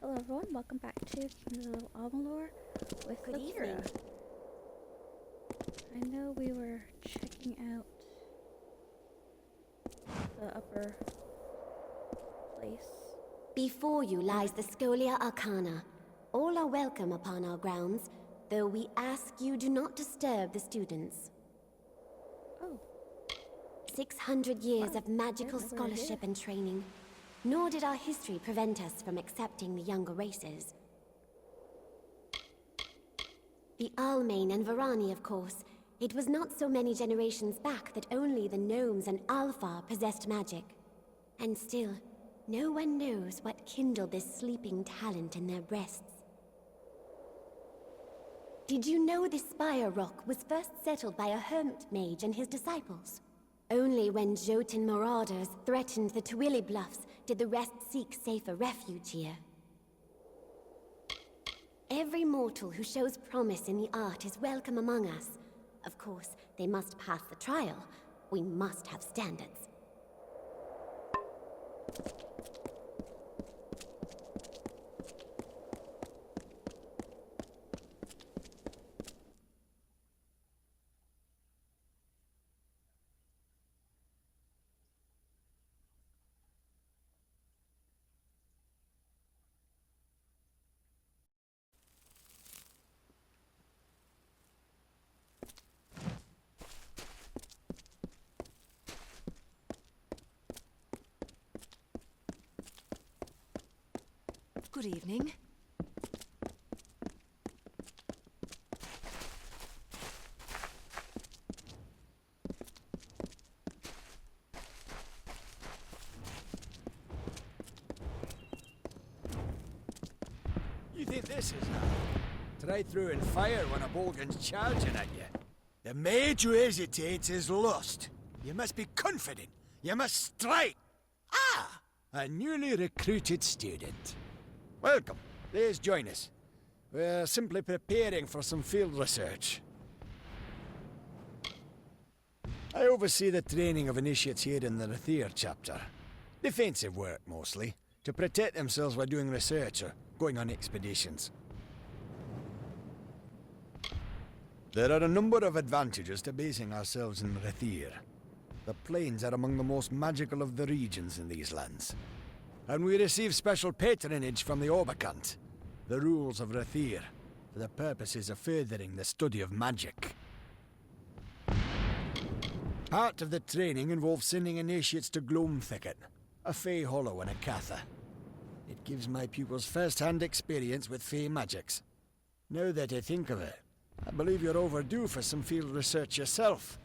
Hello everyone, welcome back to Kingdom of Amalur with Good evening. I know we were checking out the upper place. Before you lies the Scholia Arcana. All are welcome upon our grounds, though we ask you do not disturb the students. Oh. 600 years Wow, of magical yeah, we're scholarship here. and training. Nor did our history prevent us from accepting the younger races. The Almain and Varani, of course. It was not so many generations back that only the gnomes and Alpha possessed magic. And still, no one knows what kindled this sleeping talent in their breasts. Did you know this Spire Rock was first settled by a hermit mage and his disciples? Only when Jotun marauders threatened the Twilly Bluffs did the rest seek safer refuge here. Every mortal who shows promise in the art is welcome among us. Of course, they must pass the trial. We must have standards. Good evening. You think this is hard? To ride through and fire when a Bolgan's charging at you. The mage who hesitates is lost. You must be confident. You must strike. Ah! A newly recruited student. Welcome. Please join us. We're simply preparing for some field research. I oversee the training of initiates here in the Rathir chapter. Defensive work, mostly. To protect themselves while doing research or going on expeditions. There are a number of advantages to basing ourselves in Rathir. The plains are among the most magical of the regions in these lands. And we receive special patronage from the Oberkant, the rules of Rathir, for the purposes of furthering the study of magic. Part of the training involves sending initiates to Gloam Thicket, a Fey Hollow and a Katha. It gives my pupils first-hand experience with Fey magics. Now that I think of it, I believe you're overdue for some field research yourself.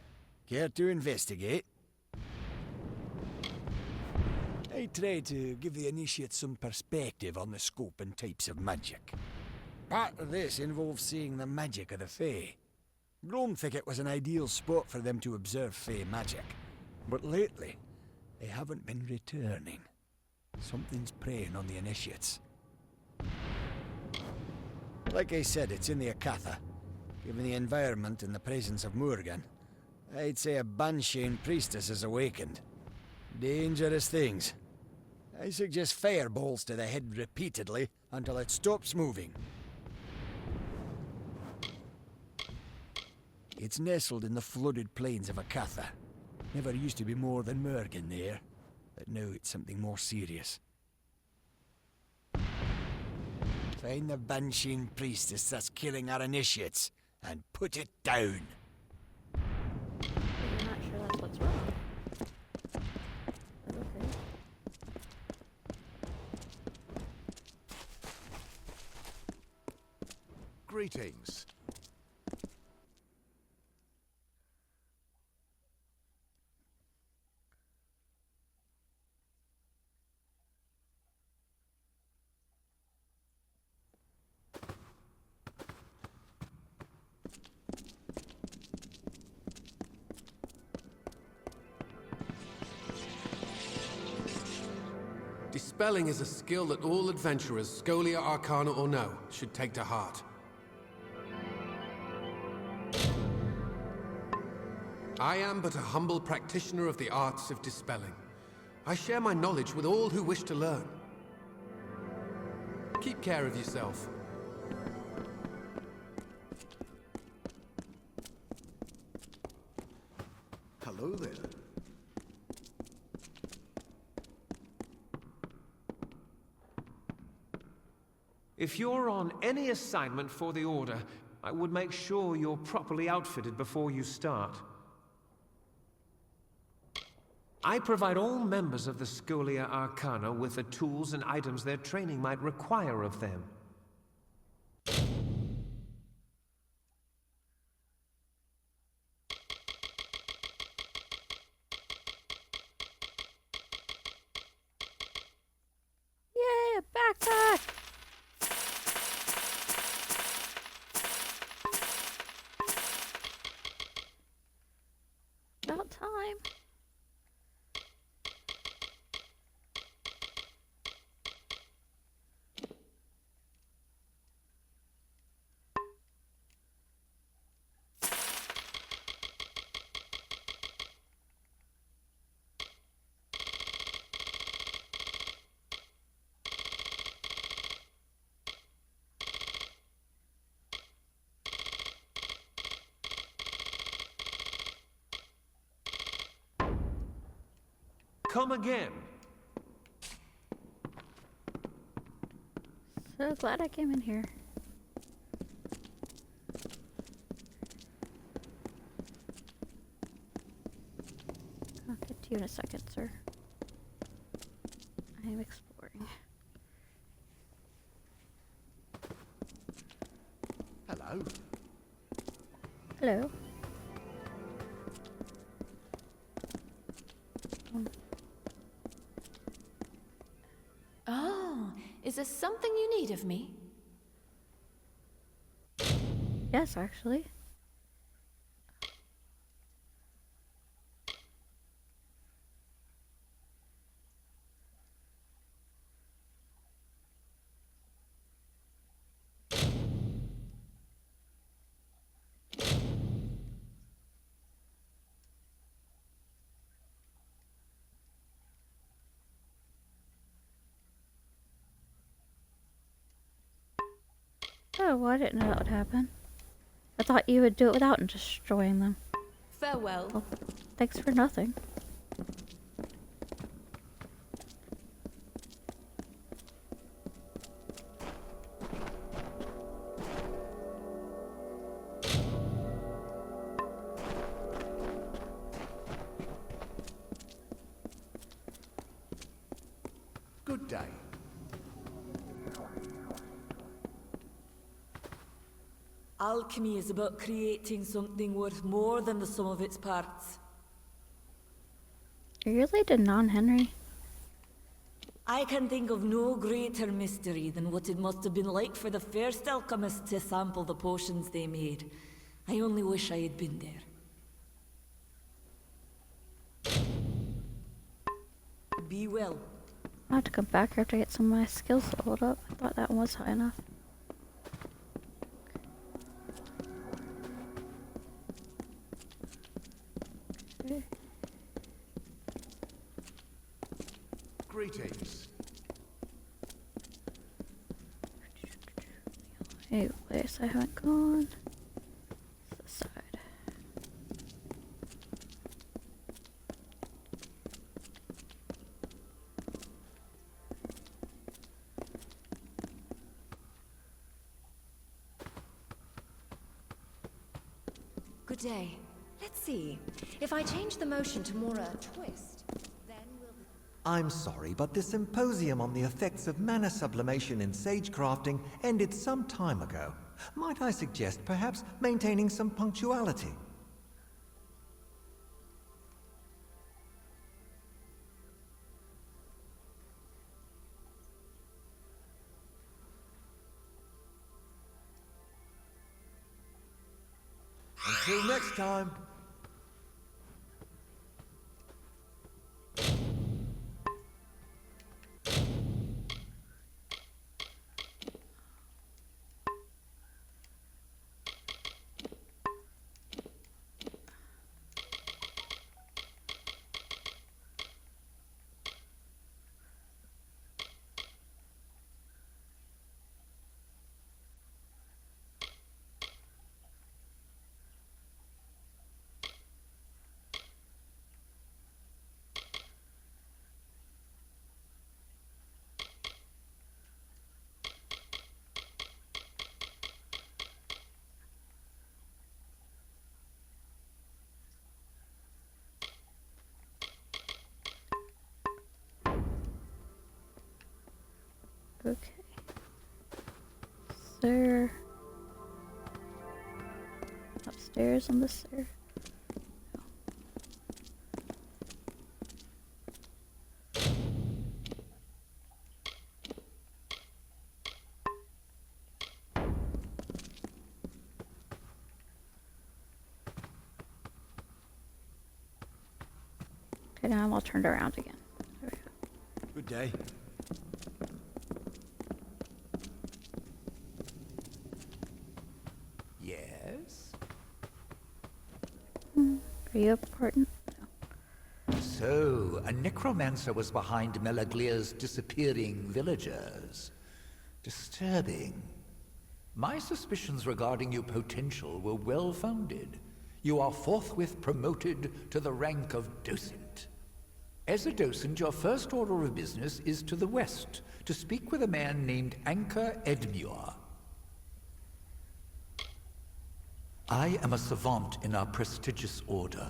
Care to investigate? I try to give the initiates some perspective on the scope and types of magic. Part of this involves seeing the magic of the Fey. Gloam Thicket was an ideal spot for them to observe Fey magic. But lately, they haven't been returning. Something's preying on the initiates. Like I said, it's in the Akatha. Given the environment and the presence of Morgan, I'd say a Banshane priestess has awakened. Dangerous things. I suggest fireballs to the head repeatedly until it stops moving. It's nestled in the flooded plains of Akatha. Never used to be more than Morgan there, but now it's something more serious. Find the Banshane priestess that's killing our initiates, and put it down. But you're not sure that's what's wrong. But okay. Greetings. Dispelling is a skill that all adventurers, Scholia Arcana or no, should take to heart. I am but a humble practitioner of the arts of dispelling. I share my knowledge with all who wish to learn. Keep care of yourself. Hello there. If you're on any assignment for the Order, I would make sure you're properly outfitted before you start. I provide all members of the Scholia Arcana with the tools and items their training might require of them. Yay, a backpack! About time. Come again. So glad I came in here. I'll get to you in a second, sir. I am exploring. Hello. Hello. Oh, is there something you need of me? Yes, actually. Oh, well, I didn't know that would happen. I thought you would do it without destroying them. Farewell. Well, thanks for nothing. Good day. Alchemy is about creating something worth more than the sum of its parts. You're related to non-Henry? I can think of no greater mystery than what it must have been like for the first alchemists to sample the potions they made. I only wish I had been there. Be well. I'll have to come back here to get some of my skills leveled up. I thought that one was high enough. Okay. Greetings. Hey, place I haven't gone. It's this side. Good day. Let's see. If I change the motion to more a twist, then we'll... I'm sorry, but the symposium on the effects of mana sublimation in sage crafting ended some time ago. Might I suggest perhaps maintaining some punctuality? Until next time. there. Upstairs on this stair. Okay, now I'm all turned around again. There we go. Good day. Yes? Are you important? So, a necromancer was behind Melaglia's disappearing villagers. Disturbing. My suspicions regarding your potential were well-founded. You are forthwith promoted to the rank of docent. As a docent, your first order of business is to the west, to speak with a man named Anchor Edmure. I am a savant in our prestigious order.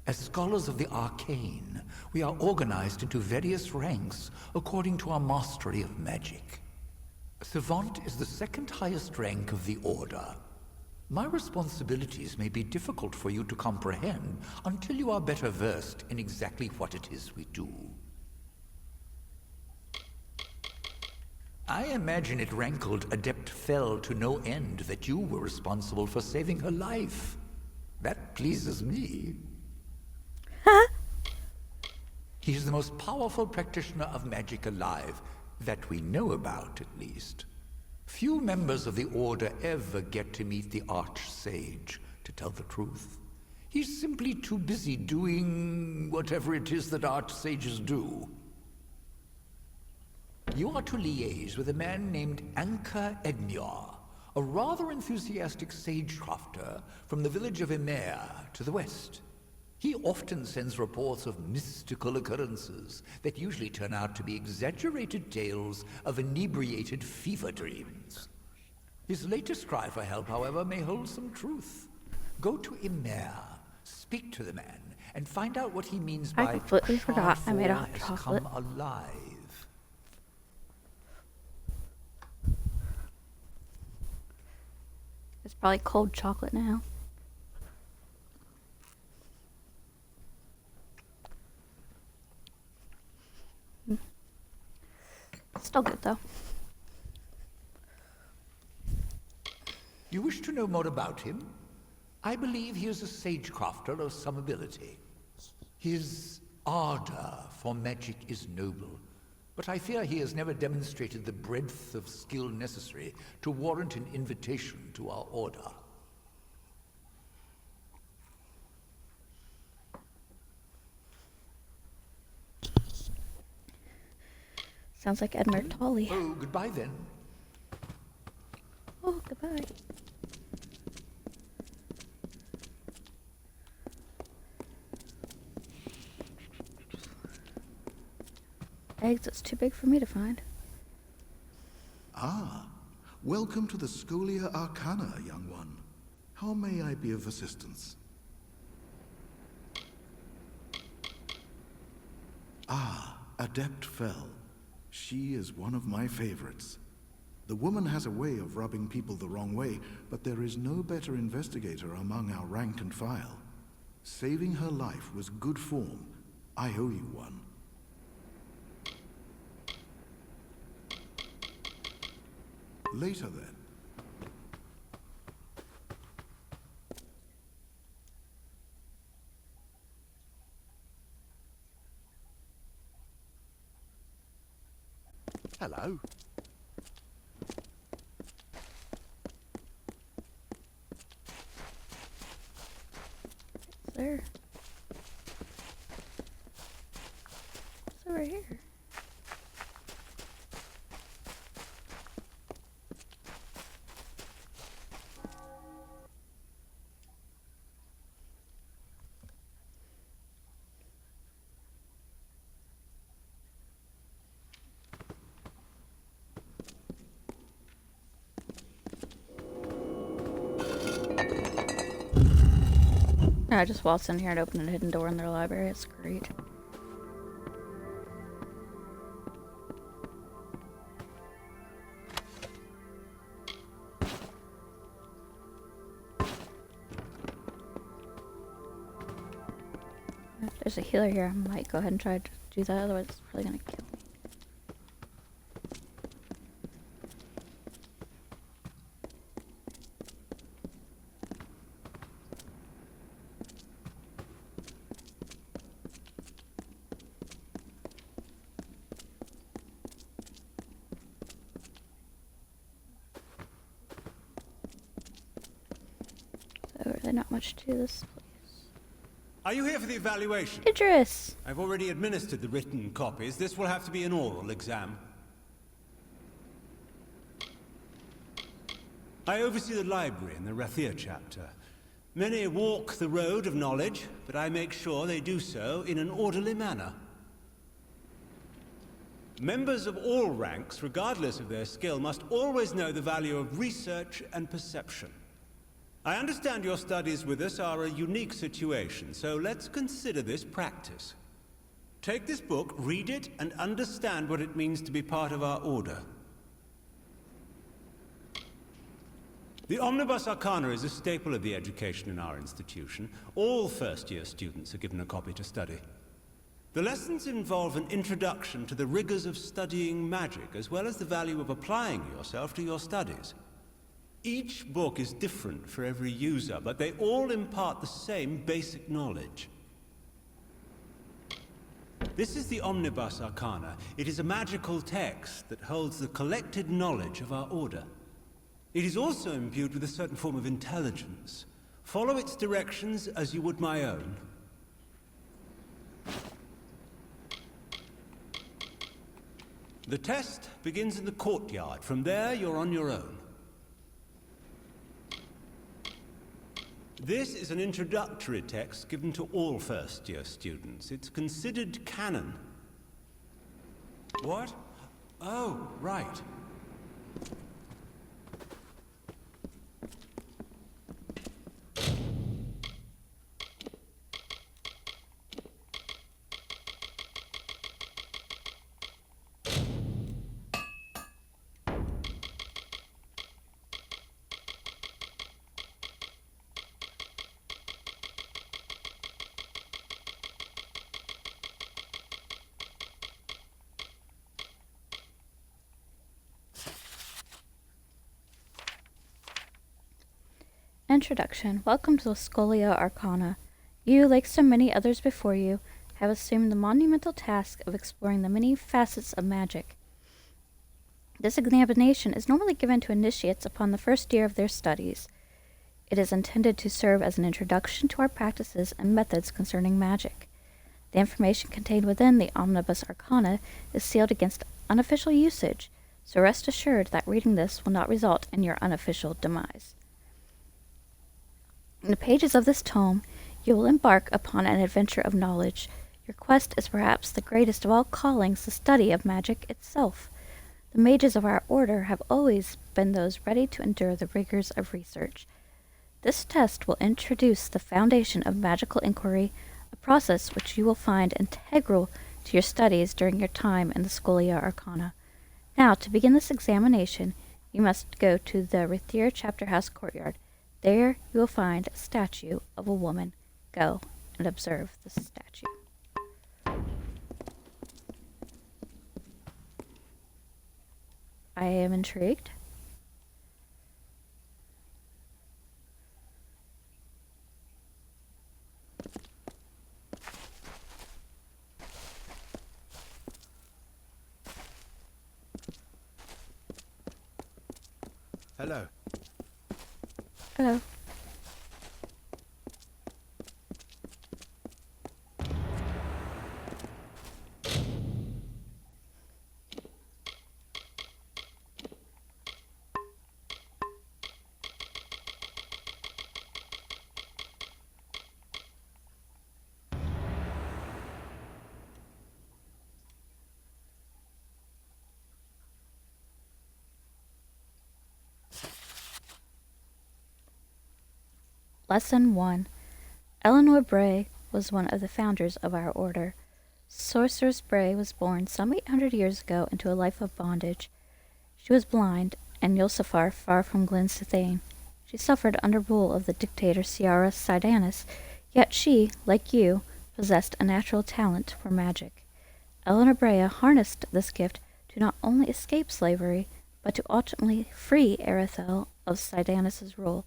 As scholars of the arcane, we are organized into various ranks according to our mastery of magic. Savant is the second highest rank of the order. My responsibilities may be difficult for you to comprehend until you are better versed in exactly what it is we do. I imagine it rankled Adept Fell to no end that you were responsible for saving her life. That pleases me. He is the most powerful practitioner of magic alive, that we know about at least. Few members of the Order ever get to meet the Archsage, to tell the truth. He's simply too busy doing whatever it is that Archsages do. You are to liaise with a man named Anchor Edmure, a rather enthusiastic sagecrafter from the village of Emer to the west. He often sends reports of mystical occurrences that usually turn out to be exaggerated tales of inebriated fever dreams. His latest cry for help, however, may hold some truth. Go to Emer, speak to the man, and find out what he means by I completely forgot I made a hot has chocolate. come alive. It's probably cold chocolate now. Still good though. You wish to know more about him? I believe he is a sagecrafter of some ability. His ardor for magic is noble, but I fear he has never demonstrated the breadth of skill necessary to warrant an invitation to our order. Sounds like Edmer Tolley. Oh, goodbye then. Oh, goodbye. Eggs that's too big for me to find. Ah, welcome to the Scholia Arcana, young one. How may I be of assistance? Ah, Adept Fell. She is one of my favorites. The woman has a way of rubbing people the wrong way, but there is no better investigator among our rank and file. Saving her life was good form. I owe you one. Later then. Hello. There. It's over here. I just waltzed in here and opened a hidden door in their library. It's great. There's a healer here. I might go ahead and try to do that, otherwise it's probably gonna kill me. So really not much to this place. Are you here for the evaluation? Idris! I've already administered the written copies. This will have to be an oral exam. I oversee the library in the Rathir chapter. Many walk the road of knowledge, but I make sure they do so in an orderly manner. Members of all ranks, regardless of their skill, must always know the value of research and perception. I understand your studies with us are a unique situation, so let's consider this practice. Take this book, read it, and understand what it means to be part of our order. The Omnibus Arcana is a staple of the education in our institution. All first-year students are given a copy to study. The lessons involve an introduction to the rigors of studying magic, as well as the value of applying yourself to your studies. Each book is different for every user, but they all impart the same basic knowledge. This is the Omnibus Arcana. It is a magical text that holds the collected knowledge of our order. It is also imbued with a certain form of intelligence. Follow its directions as you would my own. The test begins in the courtyard. From there, you're on your own. This is an introductory text given to all first-year students. It's considered canon. What? Oh, right. Introduction. Welcome to the Scholia Arcana. You, like so many others before you, have assumed the monumental task of exploring the many facets of magic. This examination is normally given to initiates upon the first year of their studies. It is intended to serve as an introduction to our practices and methods concerning magic. The information contained within the Omnibus Arcana is sealed against unofficial usage, so rest assured that reading this will not result in your unofficial demise. In the pages of this tome, you will embark upon an adventure of knowledge. Your quest is perhaps the greatest of all callings, the study of magic itself. The mages of our order have always been those ready to endure the rigors of research. This test will introduce the foundation of magical inquiry, a process which you will find integral to your studies during your time in the Scholia Arcana. Now, to begin this examination, you must go to the Rathir Chapter House courtyard. There you will find a statue of a woman. Go and observe the statue. I am intrigued. Hello. Hello. Lesson 1. Eleanor Bray was one of the founders of our order. Sorceress Bray was born some 800 years ago into a life of bondage. She was blind, and Yosafar far from Glen Sithane. She suffered under rule of the dictator Ciara Sidanis, yet she, like you, possessed a natural talent for magic. Eleanor Brea harnessed this gift to not only escape slavery, but to ultimately free Erethel of Sidanus' rule.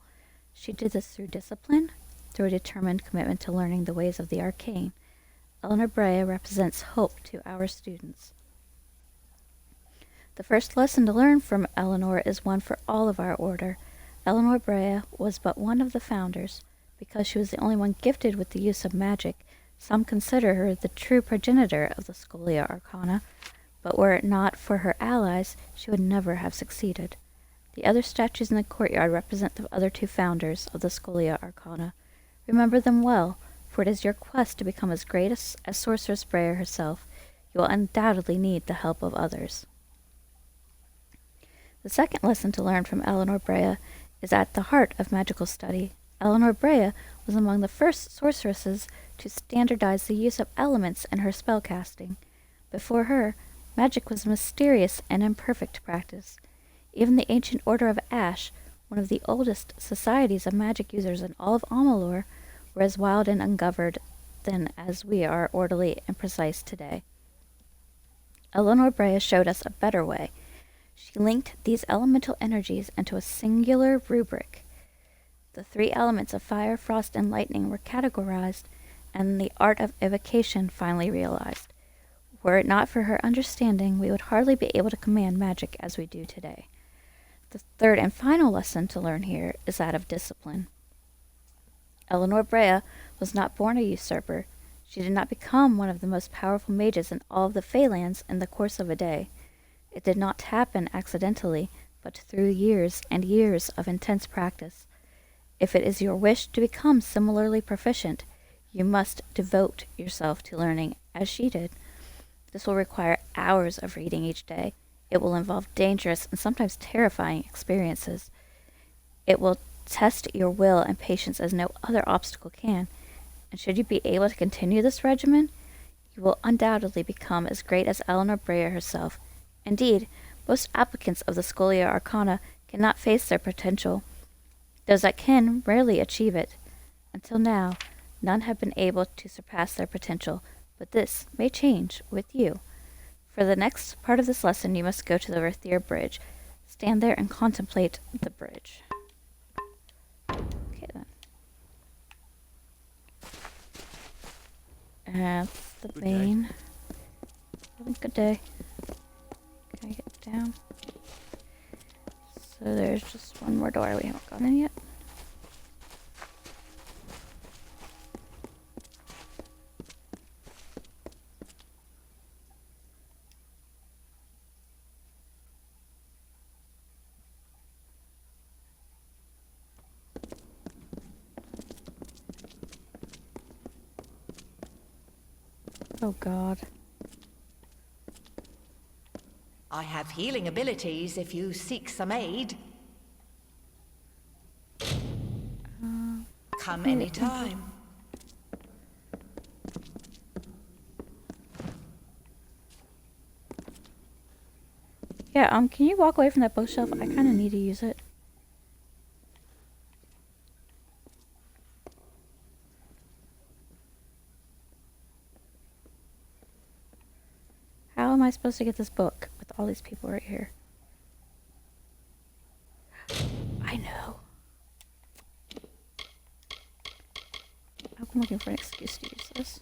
She did this through discipline, through a determined commitment to learning the ways of the arcane. Eleanor Brea represents hope to our students. The first lesson to learn from Eleanor is one for all of our order. Eleanor Brea was but one of the founders. Because she was the only one gifted with the use of magic, some consider her the true progenitor of the Scholia Arcana, but were it not for her allies, she would never have succeeded. The other statues in the courtyard represent the other two founders of the Scholia Arcana. Remember them well, for it is your quest to become as great as Sorceress Brea herself. You will undoubtedly need the help of others. The second lesson to learn from Eleanor Brea is at the heart of magical study. Eleanor Brea was among the first sorceresses to standardize the use of elements in her spellcasting. Before her, magic was a mysterious and imperfect practice. Even the ancient Order of Ash, one of the oldest societies of magic users in all of Amalur, were as wild and ungoverned then as we are orderly and precise today. Eleanor Brea showed us a better way. She linked these elemental energies into a singular rubric. The three elements of fire, frost, and lightning were categorized, and the art of evocation finally realized. Were it not for her understanding, we would hardly be able to command magic as we do today. The third and final lesson to learn here is that of discipline. Eleanor Brea was not born a usurper. She did not become one of the most powerful mages in all of the Phalanx in the course of a day. It did not happen accidentally, but through years and years of intense practice. If it is your wish to become similarly proficient, you must devote yourself to learning as she did. This will require hours of reading each day. It will involve dangerous and sometimes terrifying experiences. It will test your will and patience as no other obstacle can. And should you be able to continue this regimen, you will undoubtedly become as great as Eleanor Brea herself. Indeed, most applicants of the Scholia Arcana cannot face their potential. Those that can rarely achieve it. Until now, none have been able to surpass their potential, but this may change with you. For the next part of this lesson, you must go to the Verthier Bridge. Stand there and contemplate the bridge. Okay, then. That's the Bane. Good day. Can I get down? So there's just one more door we haven't gone in yet. Oh God. I have healing abilities if you seek some aid. Come anytime. Yeah, can you walk away from that bookshelf? I kind of need to use it. How am I supposed to get this book with all these people right here? I know. I'm looking for an excuse to use this.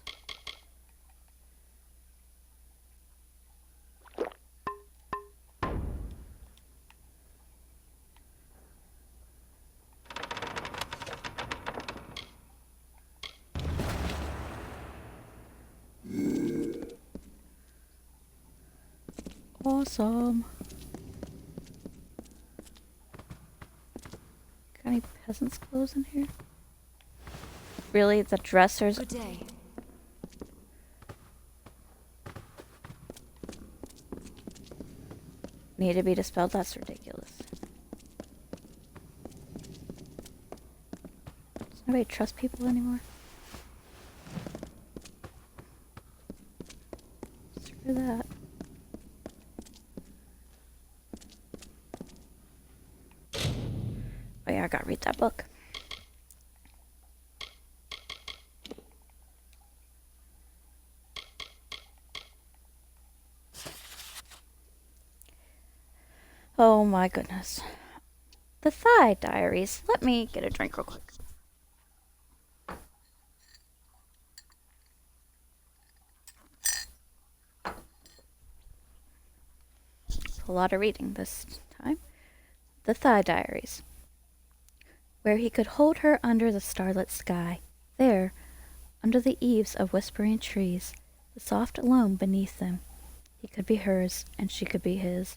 Awesome. Got any peasants' clothes in here? Really, the dressers? Good day. Need to be dispelled? That's ridiculous. Does nobody trust people anymore? Screw that. Oh yeah, I gotta read that book. Oh my goodness. The Thigh Diaries. Let me get a drink real quick. A lot of reading this time. The Thigh Diaries. Where he could hold her under the starlit sky. There, under the eaves of whispering trees, the soft loam beneath them. He could be hers, and she could be his.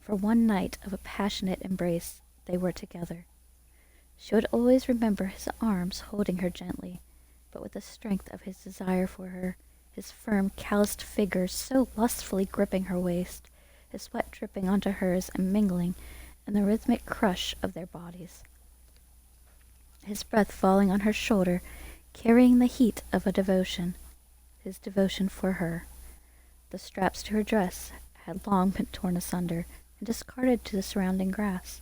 For one night of a passionate embrace, they were together. She would always remember his arms holding her gently, but with the strength of his desire for her, his firm, calloused fingers so lustfully gripping her waist, his sweat dripping onto hers and mingling in the rhythmic crush of their bodies. His breath falling on her shoulder, carrying the heat of a devotion, his devotion for her. The straps to her dress had long been torn asunder and discarded to the surrounding grass.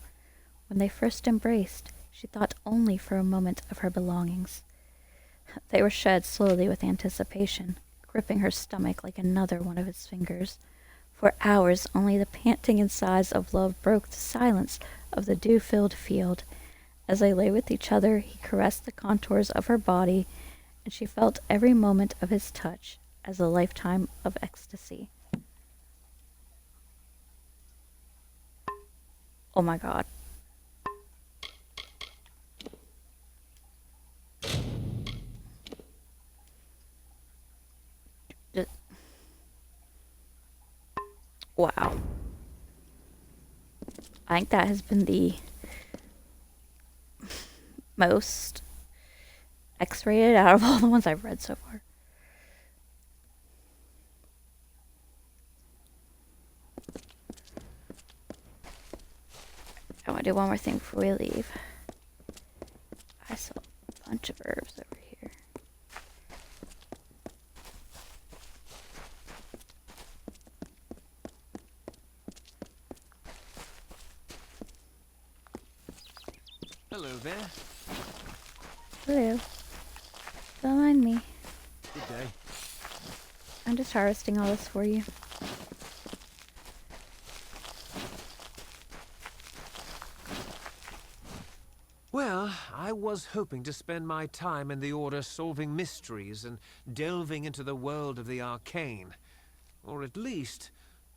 When they first embraced, she thought only for a moment of her belongings. They were shed slowly with anticipation, gripping her stomach like another one of his fingers. For hours only the panting and sighs of love broke the silence of the dew-filled field. As they lay with each other, he caressed the contours of her body, and she felt every moment of his touch as a lifetime of ecstasy. Oh my God. Wow. I think that has been the most X-rated out of all the ones I've read so far. I want to do one more thing before we leave. I saw a bunch of herbs over here. Hello there. Hello. Don't mind me. Good day. I'm just harvesting all this for you. Well, I was hoping to spend my time in the Order solving mysteries and delving into the world of the arcane. Or at least,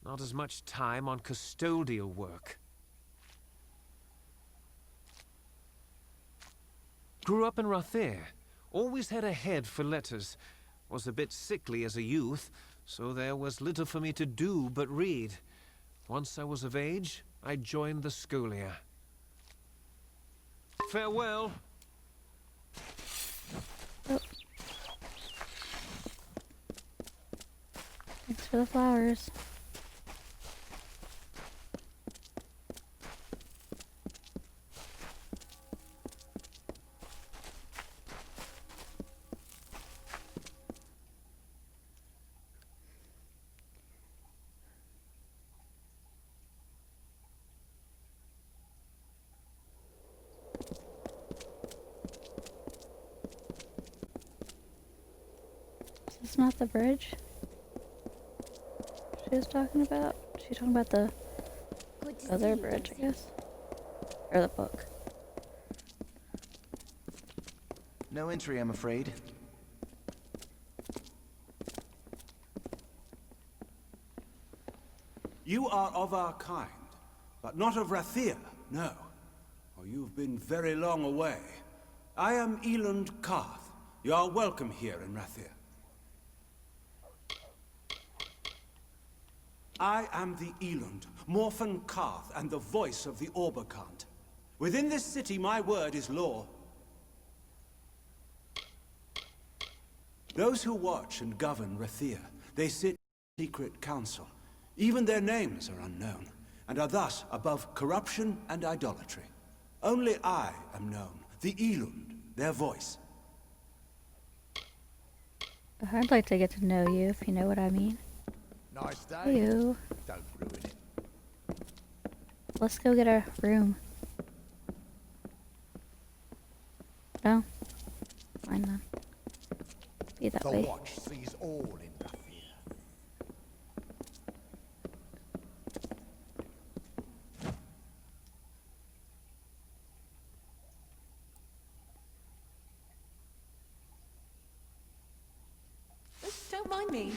not as much time on custodial work. Grew up in Rathier. Always had a head for letters. Was a bit sickly as a youth, so there was little for me to do but read. Once I was of age, I joined the Scholia. Farewell. Oh. Thanks for the flowers. Is this not the bridge she was talking about? She's talking about the other bridge, I guess. Or the book. No entry, I'm afraid. You are of our kind, but not of Rathier, no. For you've been very long away. I am Elund Karth. You are welcome here in Rathier. I am the Elund, Morphin Karth, and the voice of the Orbicant. Within this city, my word is law. Those who watch and govern Rathier, they sit in secret council. Even their names are unknown, and are thus above corruption and idolatry. Only I am known, the Elund, their voice. I'd like to get to know you, if you know what I mean. Nice day. You. Don't ruin it. Let's go get a room. No? Fine then. Be that The way. watch sees all in Rathier. find me.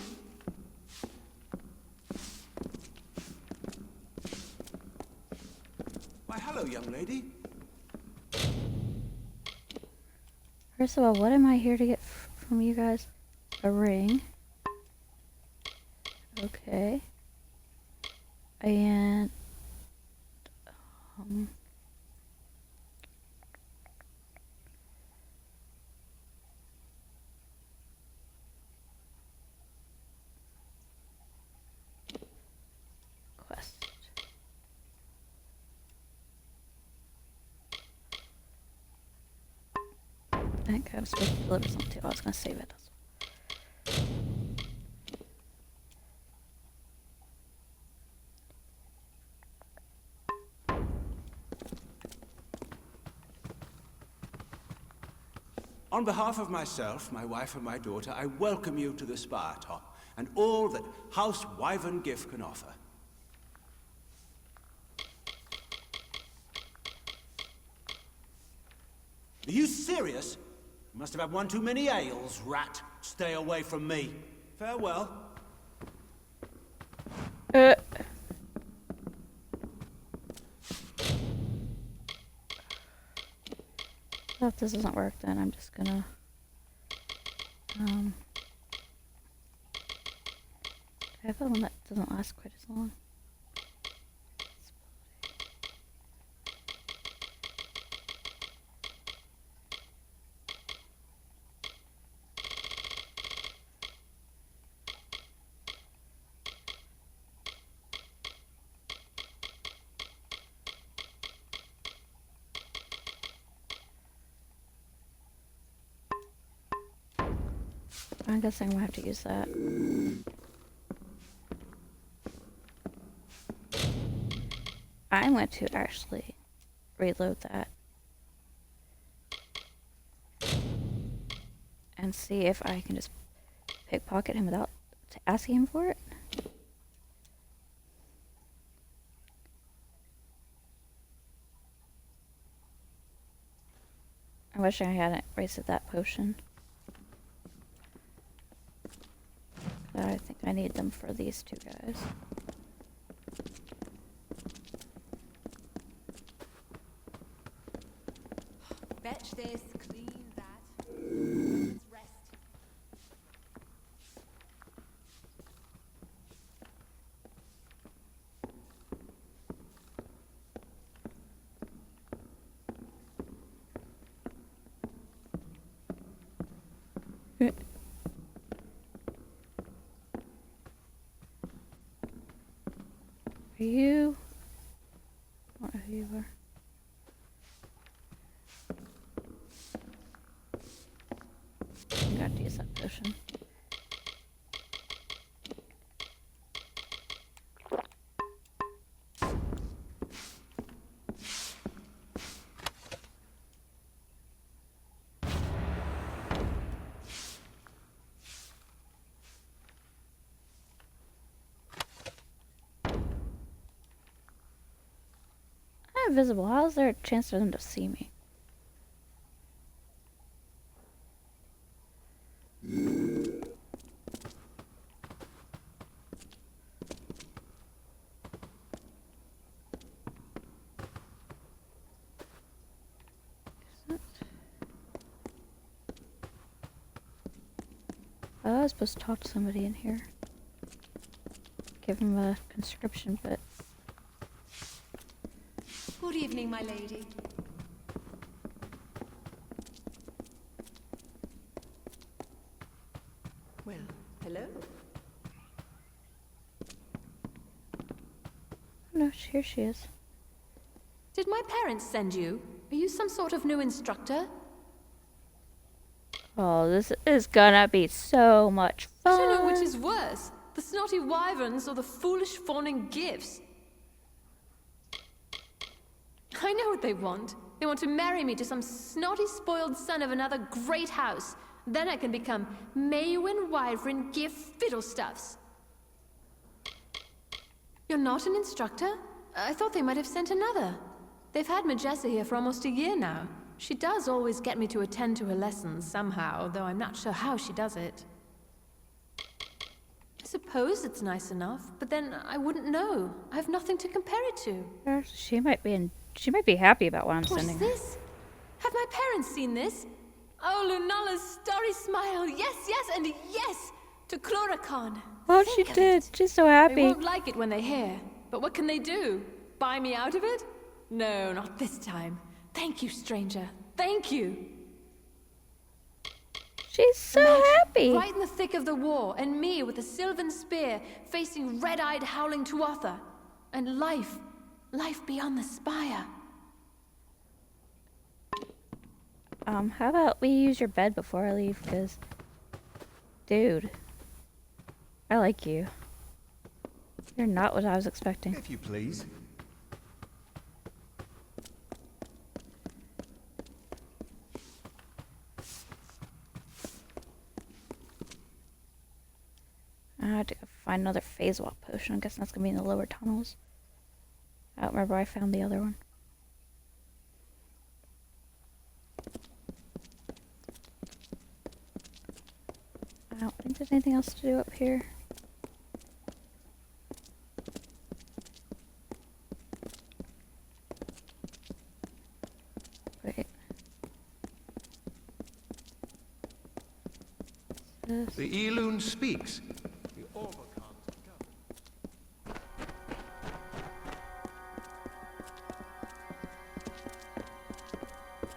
Why, hello, young lady. First of all, what am I here to get from you guys? A ring. Okay. And quest. I think I was supposed to deliver something too. I was gonna save it. On behalf of myself, my wife and my daughter, I welcome you to the Spire Top and all that House Wyvern Gift can offer. Are you serious? You must have had one too many ales, rat. Stay away from me. Farewell. Well, if this doesn't work, then I'm just gonna I have the one that doesn't last quite as long. I'm guessing I'm gonna have to use that. I'm going to actually reload that and see if I can just pickpocket him without asking him for it. I wish I hadn't wasted that potion. I think I need them for these two guys. Fetch this, clean that. Let's rest. Are you? I don't know who you are. I got to use that potion. I'm invisible. How is there a chance for them to see me? I was supposed to talk to somebody in here. Give him a conscription, but... Good evening, my lady. Well, hello. No, here she is. Did my parents send you? Are you some sort of new instructor? Oh, this is gonna be so much fun. I don't know which is worse, the snotty wyverns or the foolish fawning gifts. I know what they want. They want to marry me to some snotty spoiled son of another great house. Then I can become Maywin Wyvern Gift Fiddlestuffs. You're not an instructor? I thought they might have sent another. They've had Majessa here for almost a year now. She does always get me to attend to her lessons somehow, though I'm not sure how she does it. suppose it's nice enough, but then I wouldn't know. I have nothing to compare it to. She might be happy about what I'm What's sending her. this? Have my parents seen this? Oh, Lunala's starry smile. Yes, yes, and yes to Chloracon. Oh, she did. She's so happy. They won't like it when they hear. But what can they do? Buy me out of it? No, not this time. Thank you, stranger. Thank you. She's so happy. Right in the thick of the war, and me with a sylvan spear, facing red-eyed howling Tuatha. And life beyond the spire. How about we use your bed before I leave? Because, dude, I like you. You're not what I was expecting. If you please. I have to go find another phase walk potion. I'm guessing that's gonna be in the lower tunnels. I don't remember where I found the other one. I don't think there's anything else to do up here. Wait. The Elune speaks.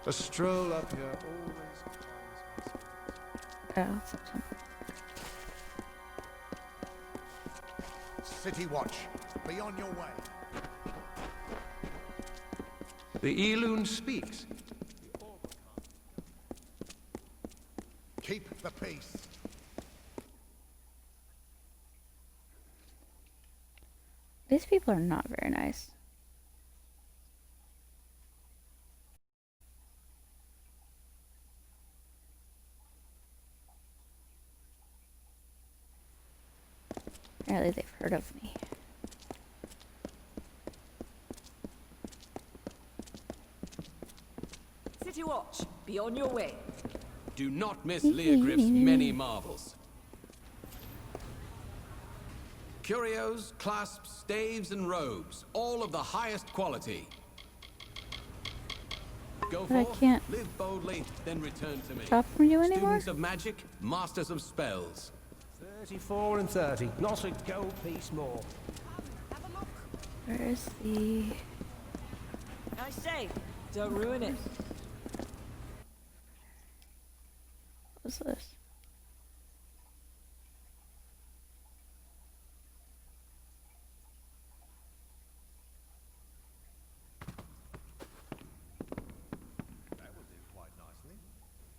A stroll up here always. Oh, something. City Watch, be on your way. The Elune speaks. Keep the peace. These people are not very nice. Apparently they've heard of me. City Watch, be on your way. Do not miss Leogriff's many marvels. Curios, clasps, staves, and robes, all of the highest quality. Go But I forth, can't live boldly, then return to me. shop from you anymore? Students of magic, masters of spells. 34 and 30. Not a gold piece more. Where's the... I say, don't ruin it. What's this?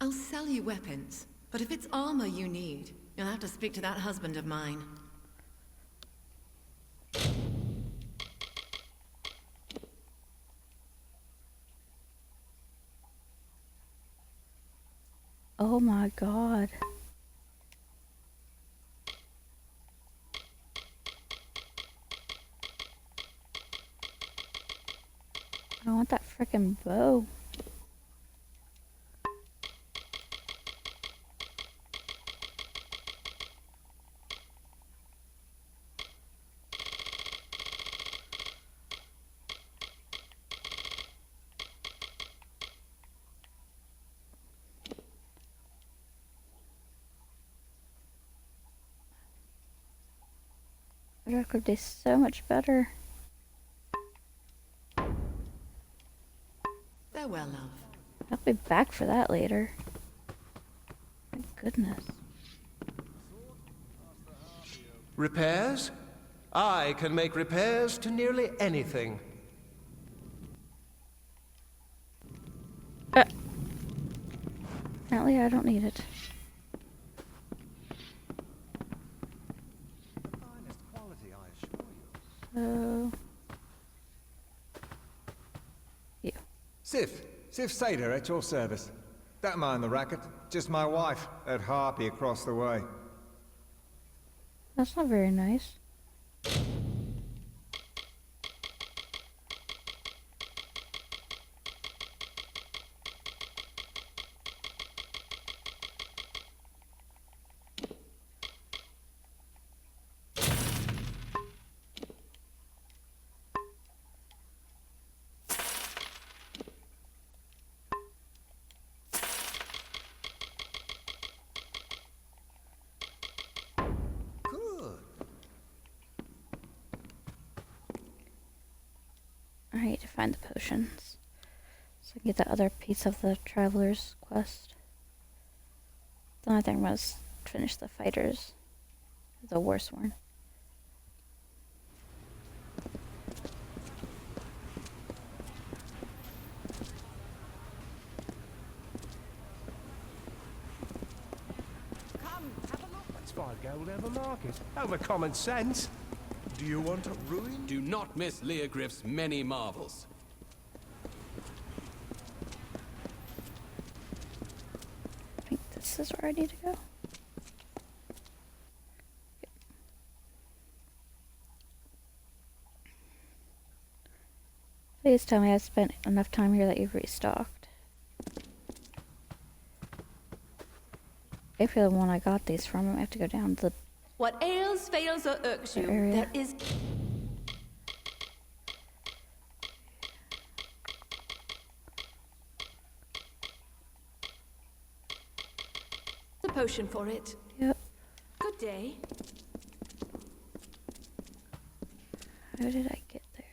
I'll sell you weapons, but if it's armor you need, you'll have to speak to that husband of mine. Oh my god. I want that frickin' bow. That could be so much better. Farewell, love. I'll be back for that later. My goodness. Repairs? I can make repairs to nearly anything. Apparently I don't need it. So... you. Sif Sater at your service. Don't mind the racket. Just my wife, at Harpy across the way. That's not very nice. I need to find the potions. So I can get that other piece of the Traveler's quest. The only thing was finish the fighters. The Warsworn. That's 5 gold over market. Over common sense. Do you want a ruin? Do not miss Leogryph's many marvels. I think this is where I need to go. Please tell me I've spent enough time here that you've restocked. If you're the one I got these from, I have to go down the What ails, fails, or irks you, area. there is... a potion for it. Yep. Good day. How did I get there?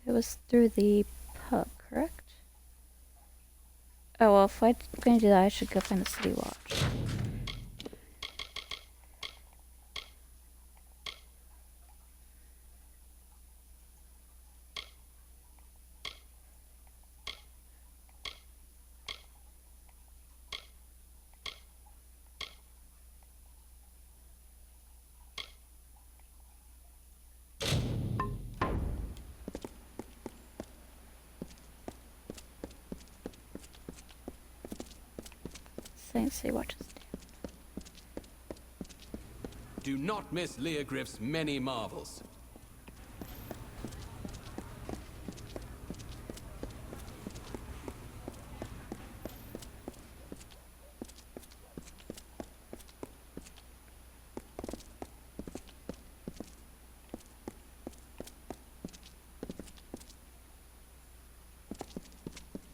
It was through the pub, correct? Oh, well, if I'm going to do that, I should go find the City Watch. City Watch is Do not miss Leogryph's many marvels.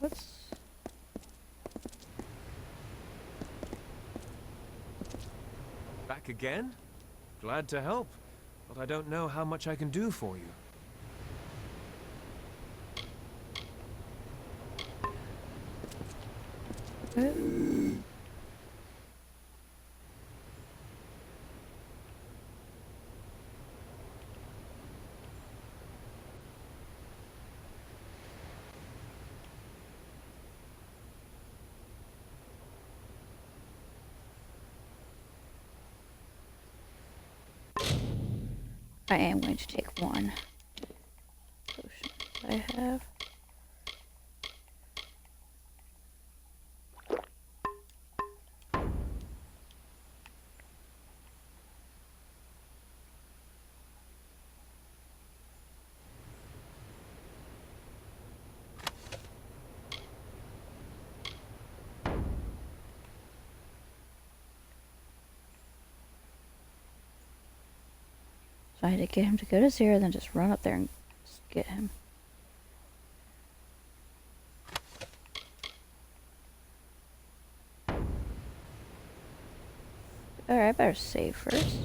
What's... Back again? Glad to help, but I don't know how much I can do for you. I am going to take one potion that I have. So I had to get him to go to 0, then just run up there and just get him. Alright, I better save first.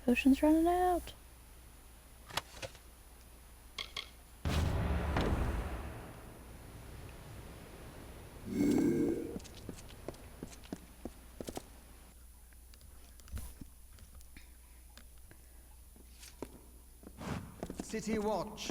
Potion's running out. City Watch.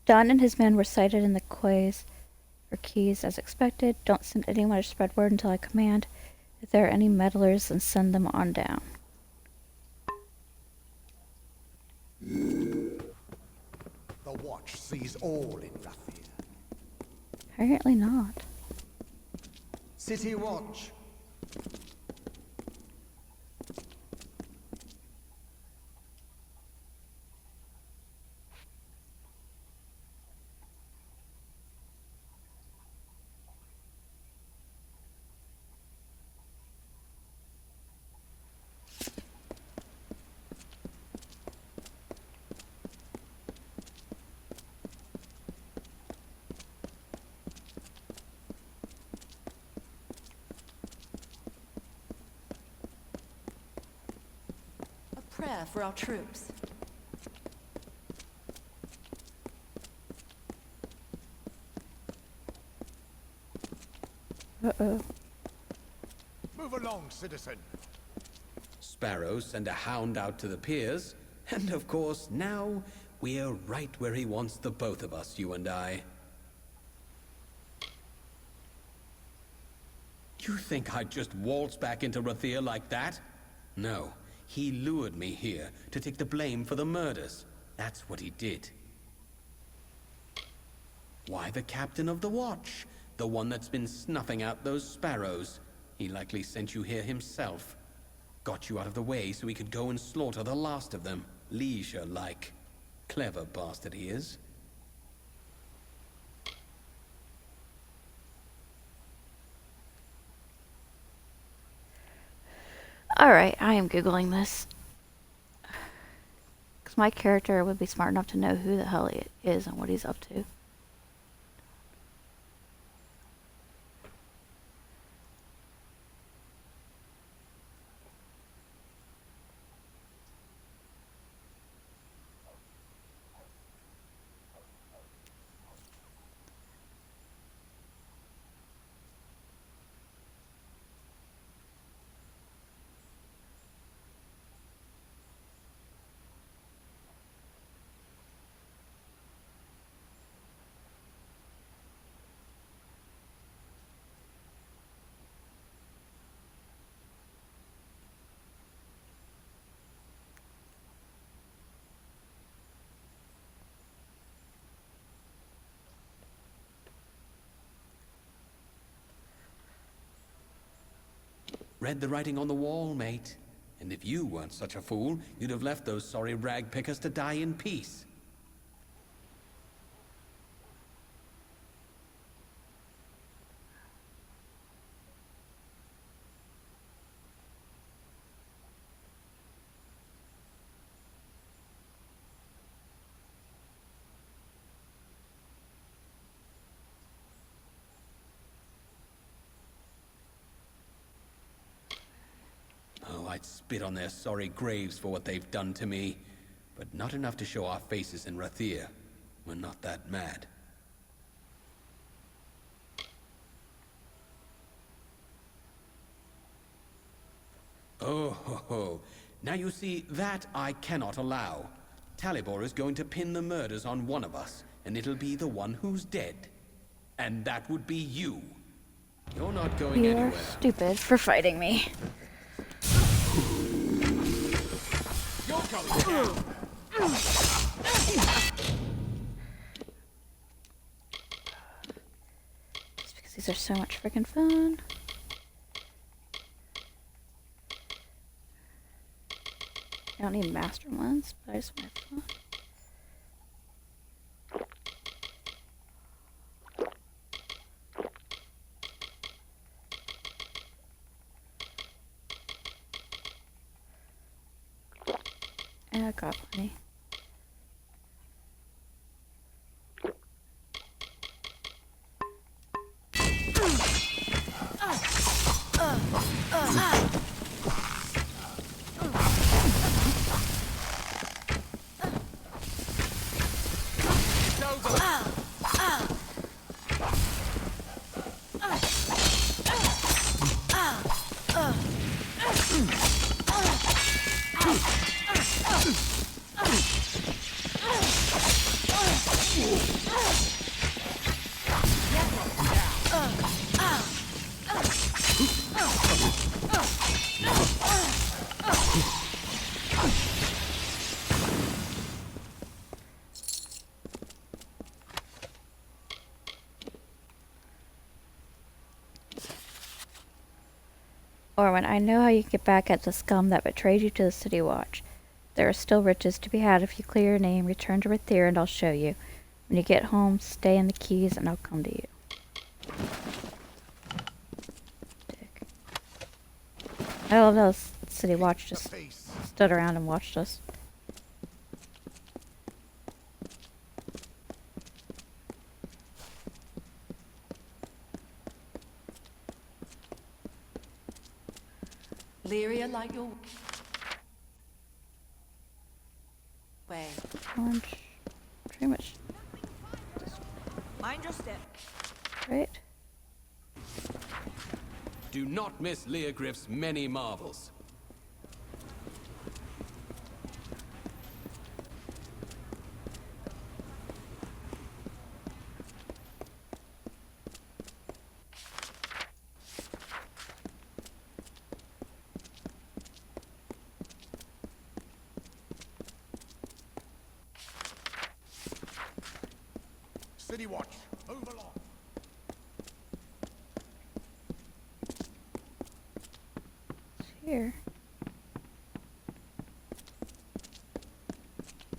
Don and his men were sighted in the quays for keys as expected. Don't send anyone or spread word until I command. If there are any meddlers, then send them on down. The Watch sees all in Rathir. Apparently not. City Watch. Prayer for our troops. Uh-oh. Move along, citizen. Sparrow send a hound out to the piers, and of course, now we're right where he wants the both of us, you and I. You think I'd just waltz back into Rathir like that? No. He lured me here to take the blame for the murders. That's what he did. Why the captain of the watch? The one that's been snuffing out those sparrows. He likely sent you here himself. Got you out of the way so he could go and slaughter the last of them. Leisure-like. Clever bastard he is. Alright, I am Googling this. Because my character would be smart enough to know who the hell he is and what he's up to. Read the writing on the wall, mate. And if you weren't such a fool, you'd have left those sorry rag pickers to die in peace. I'd spit on their sorry graves for what they've done to me, but not enough to show our faces in Rathir. We're not that mad. Oh, ho, ho. Now you see, that I cannot allow. Talibor is going to pin the murders on one of us, and it'll be the one who's dead. And that would be you. You're not going You're anywhere. stupid for fighting me. Just because these are so much freaking fun. I don't need master ones, but I just want to have fun. And I got plenty. Orwin, I know how you get back at the scum that betrayed you to the City Watch. There are still riches to be had if you clear your name, return to Rathir, and I'll show you. When you get home, stay in the keys, and I'll come to you. Dick. I love how the City Watch just stood around and watched us. Lyria, like your way. Orange. Pretty much. Mind your step. Right? Do not miss Leogriff's many marvels. City Watch, move along. It's here.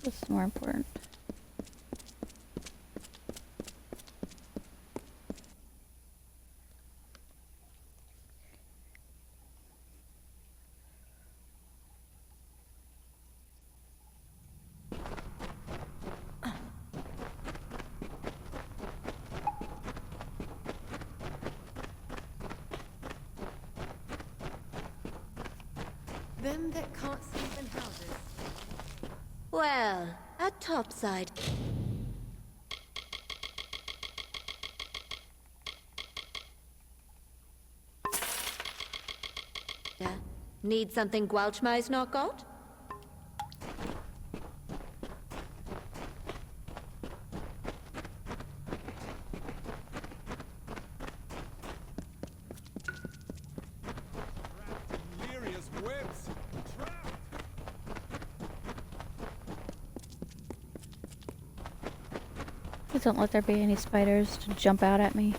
This is more important. Them that can't sleep in houses. Well, at topside. Need something Gwalchmai's not got? Please don't let there be any spiders to jump out at me.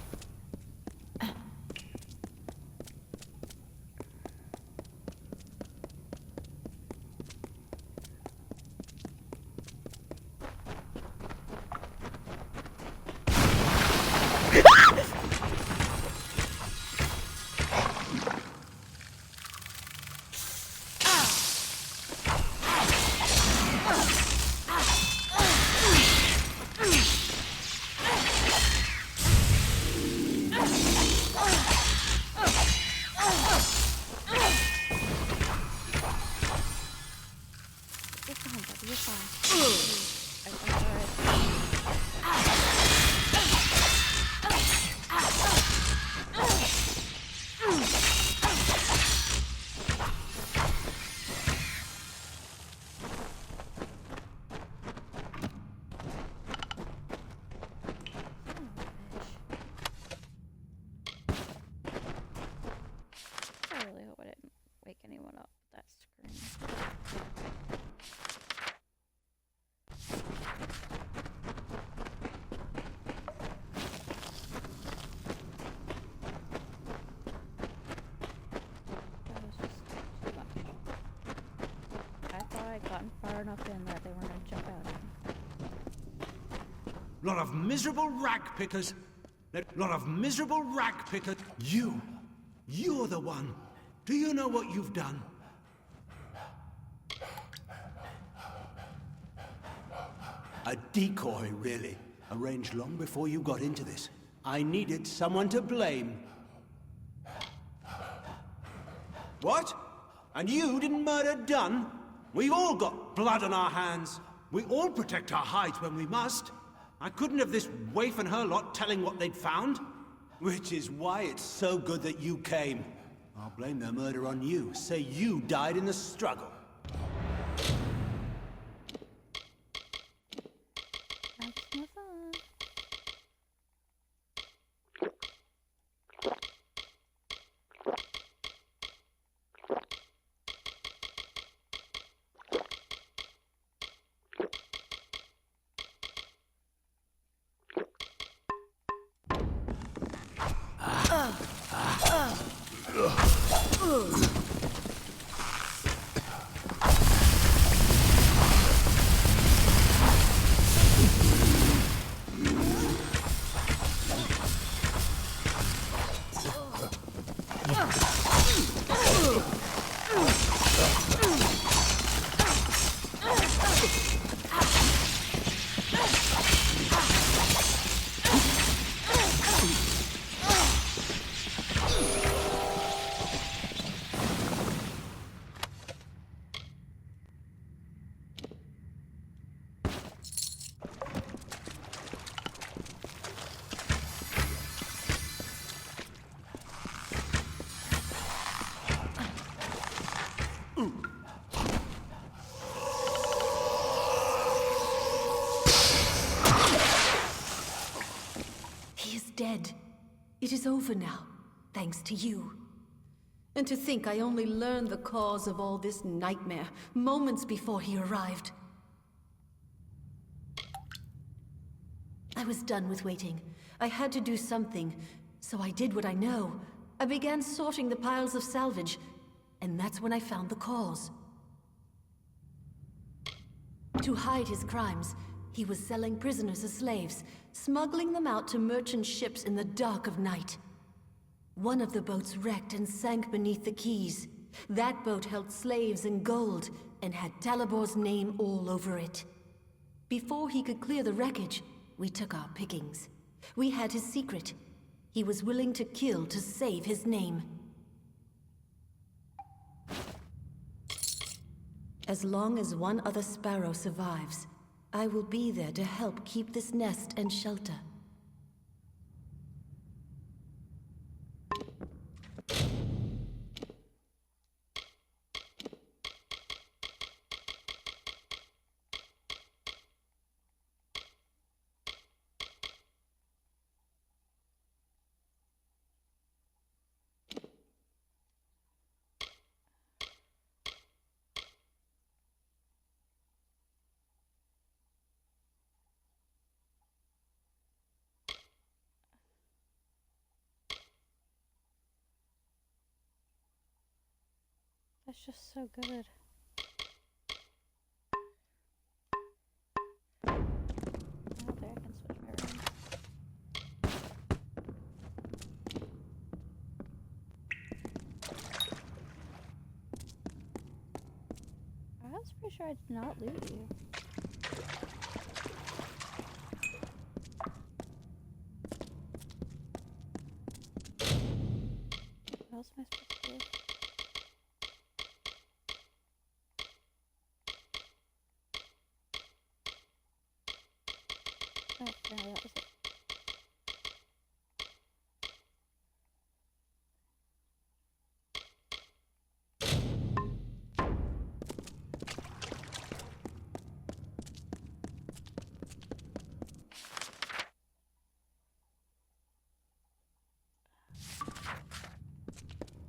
I really hope I didn't wake anyone up with that scream. That was just too much. I thought I'd gotten far enough in that they weren't gonna jump out at me. Lot of miserable rag pickers. Lot of miserable rag pickers. You're the one. Do you know what you've done? A decoy, really. Arranged long before you got into this. I needed someone to blame. What? And you didn't murder Dunn? We've all got blood on our hands. We all protect our hides when we must. I couldn't have this waif and her lot telling what they'd found. Which is why it's so good that you came. I'll blame their murder on you. Say you died in the struggle. That's no fun. dead. It is over now, thanks to you. And to think I only learned the cause of all this nightmare moments before he arrived. I was done with waiting. I had to do something, so I did what I know. I began sorting the piles of salvage, and that's when I found the cause. To hide his crimes, he was selling prisoners as slaves, smuggling them out to merchant ships in the dark of night. One of the boats wrecked and sank beneath the quays. That boat held slaves and gold, and had Talibor's name all over it. Before he could clear the wreckage, we took our pickings. We had his secret. He was willing to kill to save his name. As long as one other sparrow survives, I will be there to help keep this nest and shelter. That's just so good. Oh, there I can switch my room. I was pretty sure I did not loot you. What else am I supposed to do? Oh, no, that was it.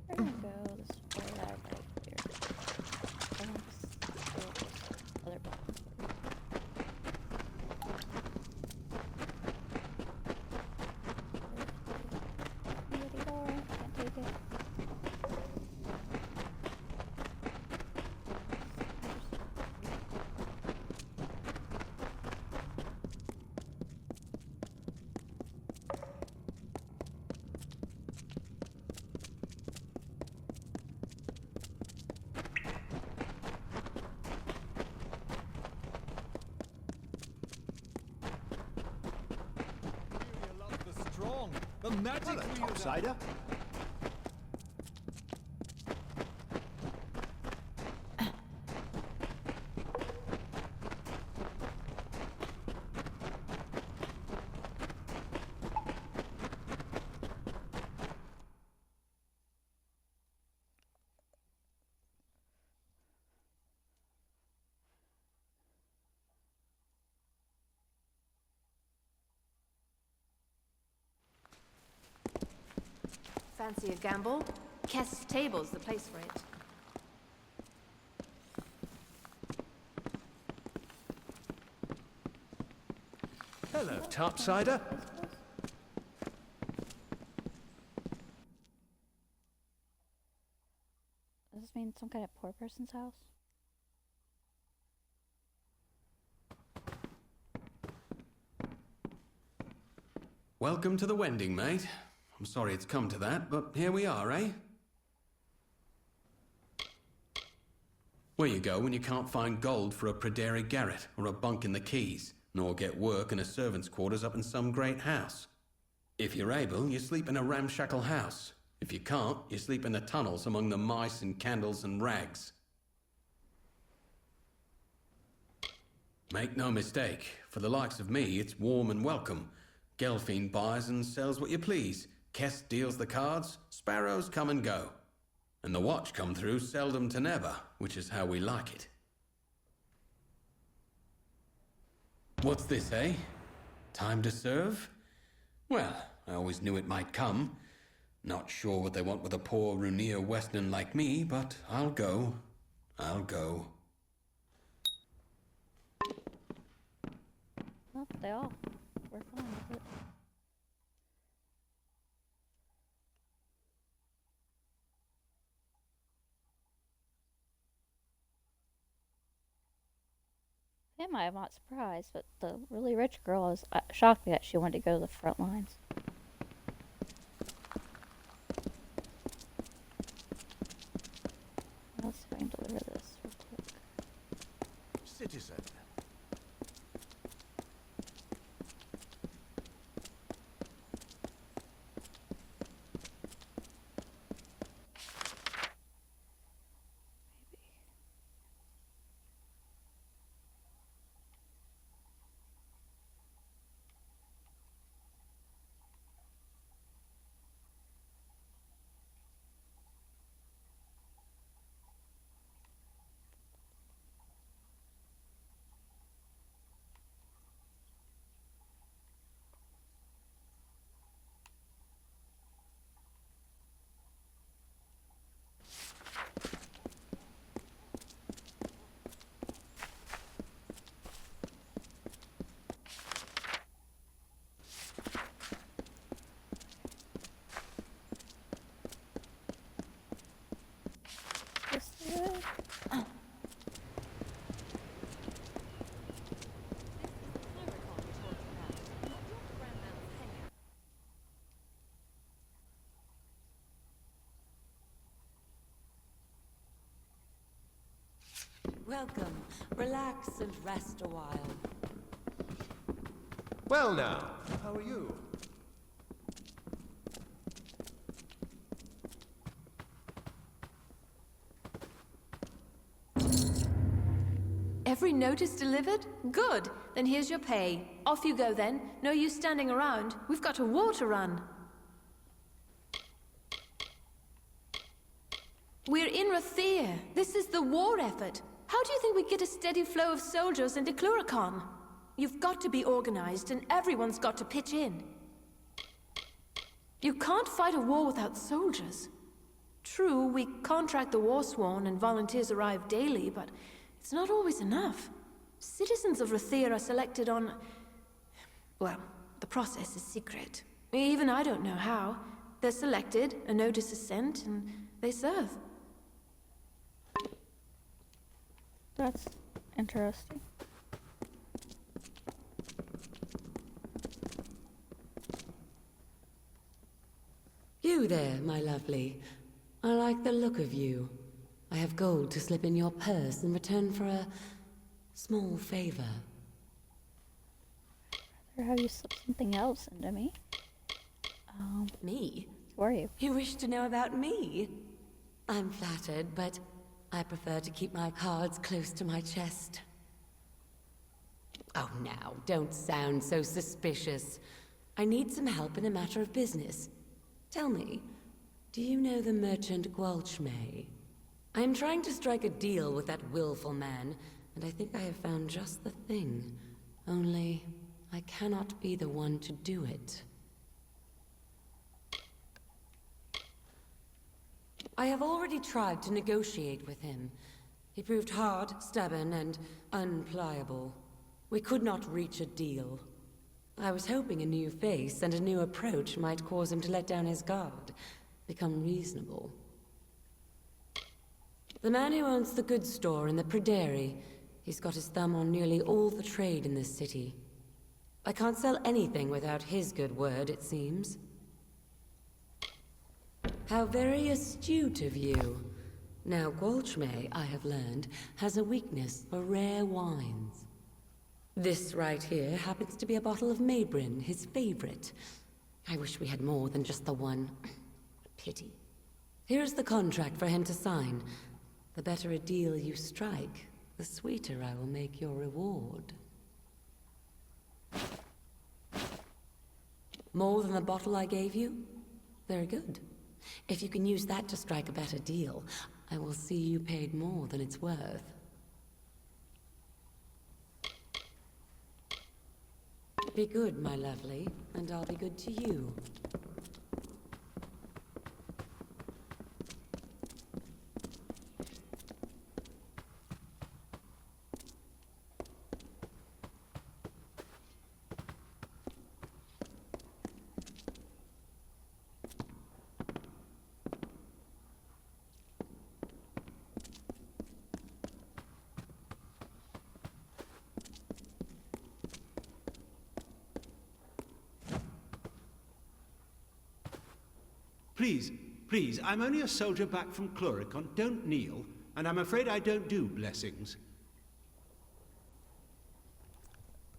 We're gonna go this way right here. I want this other box. Can't take it. The magic we outsider. Fancy a gamble? Kest's table's the place for it. Hello, topsider. Does this mean some kind of poor person's house? Welcome to the Wending, mate. I'm sorry it's come to that, but here we are, eh? Where you go when you can't find gold for a Praderi garret or a bunk in the quays, nor get work in a servant's quarters up in some great house. If you're able, you sleep in a ramshackle house. If you can't, you sleep in the tunnels among the mice and candles and rags. Make no mistake, for the likes of me, it's warm and welcome. Gelfine buys and sells what you please. Kest deals the cards, sparrows come and go. And the watch come through seldom to never, which is how we like it. What's this, eh? Time to serve? Well, I always knew it might come. Not sure what they want with a poor Runea Western like me, but I'll go. I'll go. Well, they all were fine with it. Him I am not surprised, but the really rich girl is shocked me that she wanted to go to the front lines. Let's see if I can deliver this real quick. Citizen. Welcome. Relax and rest a while. Well now, how are you? Every notice delivered? Good. Then here's your pay. Off you go then. No use standing around. We've got a war to run. We're in Rathir. This is the war effort. How do you think we get a steady flow of soldiers into Cluricon? You've got to be organized, and everyone's got to pitch in. You can't fight a war without soldiers. True, we contract the Warsworn and volunteers arrive daily, but it's not always enough. Citizens of Rathir are selected on... well, the process is secret. Even I don't know how. They're selected, a notice is sent, and they serve. That's interesting. You there, my lovely. I like the look of you. I have gold to slip in your purse in return for a small favor. I'd rather have you slip something else into me. Me? Who are you? You wish to know about me? I'm flattered, but I prefer to keep my cards close to my chest. Oh, now, don't sound so suspicious. I need some help in a matter of business. Tell me, do you know the merchant Gwalchmay? I am trying to strike a deal with that willful man, and I think I have found just the thing. Only, I cannot be the one to do it. I have already tried to negotiate with him. He proved hard, stubborn, and unpliable. We could not reach a deal. I was hoping a new face and a new approach might cause him to let down his guard, become reasonable. The man who owns the goods store in the Prairie, he's got his thumb on nearly all the trade in this city. I can't sell anything without his good word, it seems. How very astute of you. Now, Gwalchmay, I have learned, has a weakness for rare wines. This right here happens to be a bottle of Maybrin, his favorite. I wish we had more than just the one. Pity. Here's the contract for him to sign. The better a deal you strike, the sweeter I will make your reward. More than the bottle I gave you? Very good. If you can use that to strike a better deal, I will see you paid more than it's worth. Be good, my lovely, and I'll be good to you. Please, please, I'm only a soldier back from Chloricon. Don't kneel, and I'm afraid I don't do blessings.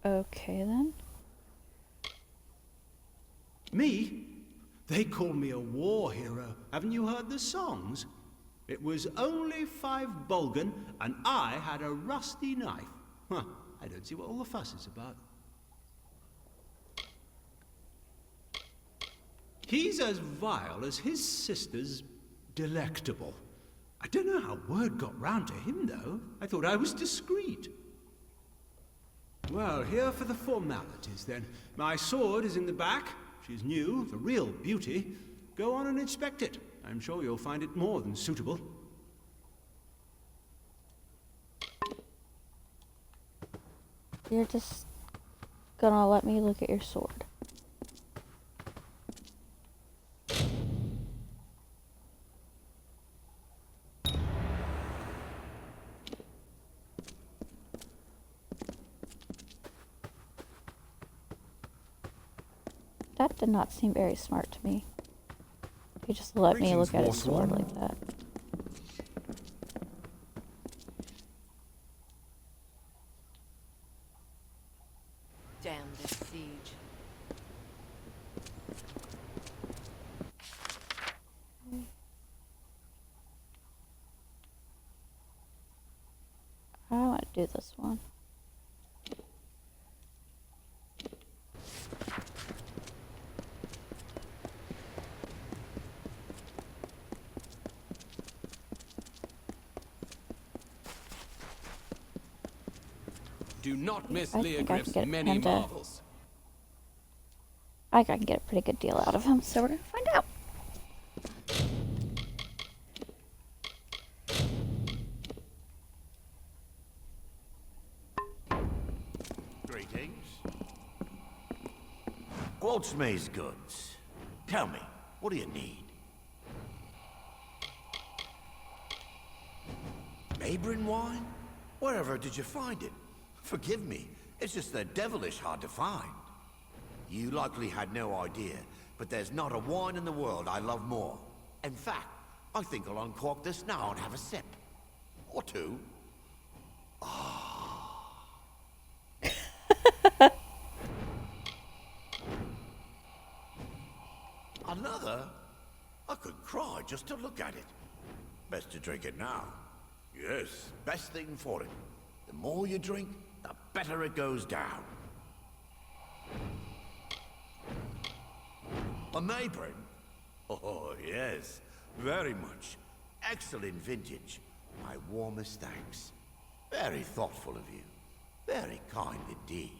Okay, then. Me? They call me a war hero. Haven't you heard the songs? It was only 5 Bulgan, and I had a rusty knife. Huh, I don't see what all the fuss is about. He's as vile as his sister's delectable. I don't know how word got round to him, though. I thought I was discreet. Well, here for the formalities, then. My sword is in the back. She's new, the real beauty. Go on and inspect it. I'm sure you'll find it more than suitable. You're just gonna let me look at your sword. That did not seem very smart to me. You just let me look at his sword like that. Damn this siege. I want to do this one. Do not miss I think I can Leogriff's get many him to- marvels. I can get a pretty good deal out of him, so we're gonna find out. Greetings. Goldsmith's goods. Tell me, what do you need? Mabrin wine? Wherever did you find it? Forgive me, it's just they're devilish hard to find. You likely had no idea, but there's not a wine in the world I love more. In fact, I think I'll uncork this now and have a sip. Or two. Another? I could cry just to look at it. Best to drink it now. Yes, best thing for it. The more you drink, the better it goes down. A Mabrin? Oh, yes, very much. Excellent vintage. My warmest thanks. Very thoughtful of you. Very kind indeed.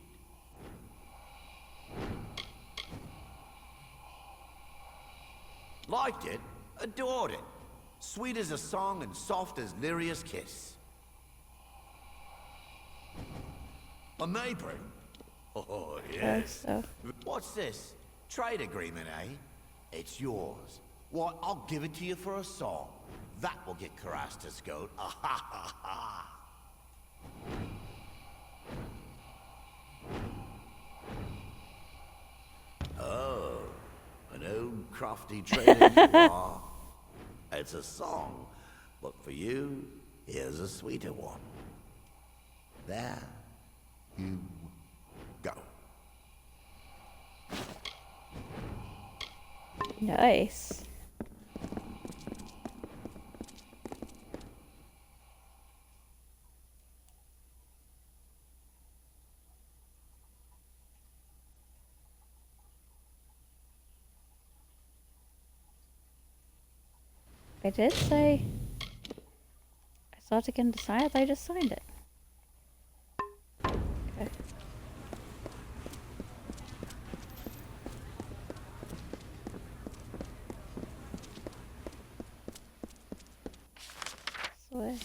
Liked it, adored it. Sweet as a song and soft as Lyria's kiss. A Mabrin? Oh, yes. So. What's this? Trade agreement, eh? It's yours. Why, I'll give it to you for a song. That will get Karas to scold. Ah ha ha ha! Oh, an old crafty trader you are. It's a song, but for you, here's a sweeter one. There you go. Nice. I did say I still have to get him to sign it, but I just signed it. Okay. away.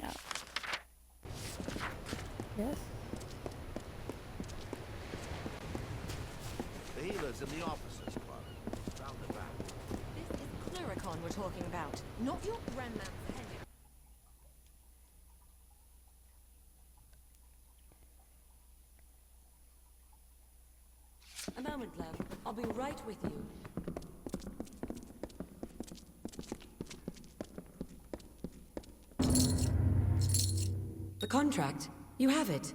No. Yes. The healers in the officers' club. Round the back. This is Cluricon we're talking about, not your grandman's head. A moment, love. I'll be right with you. The contract? You have it.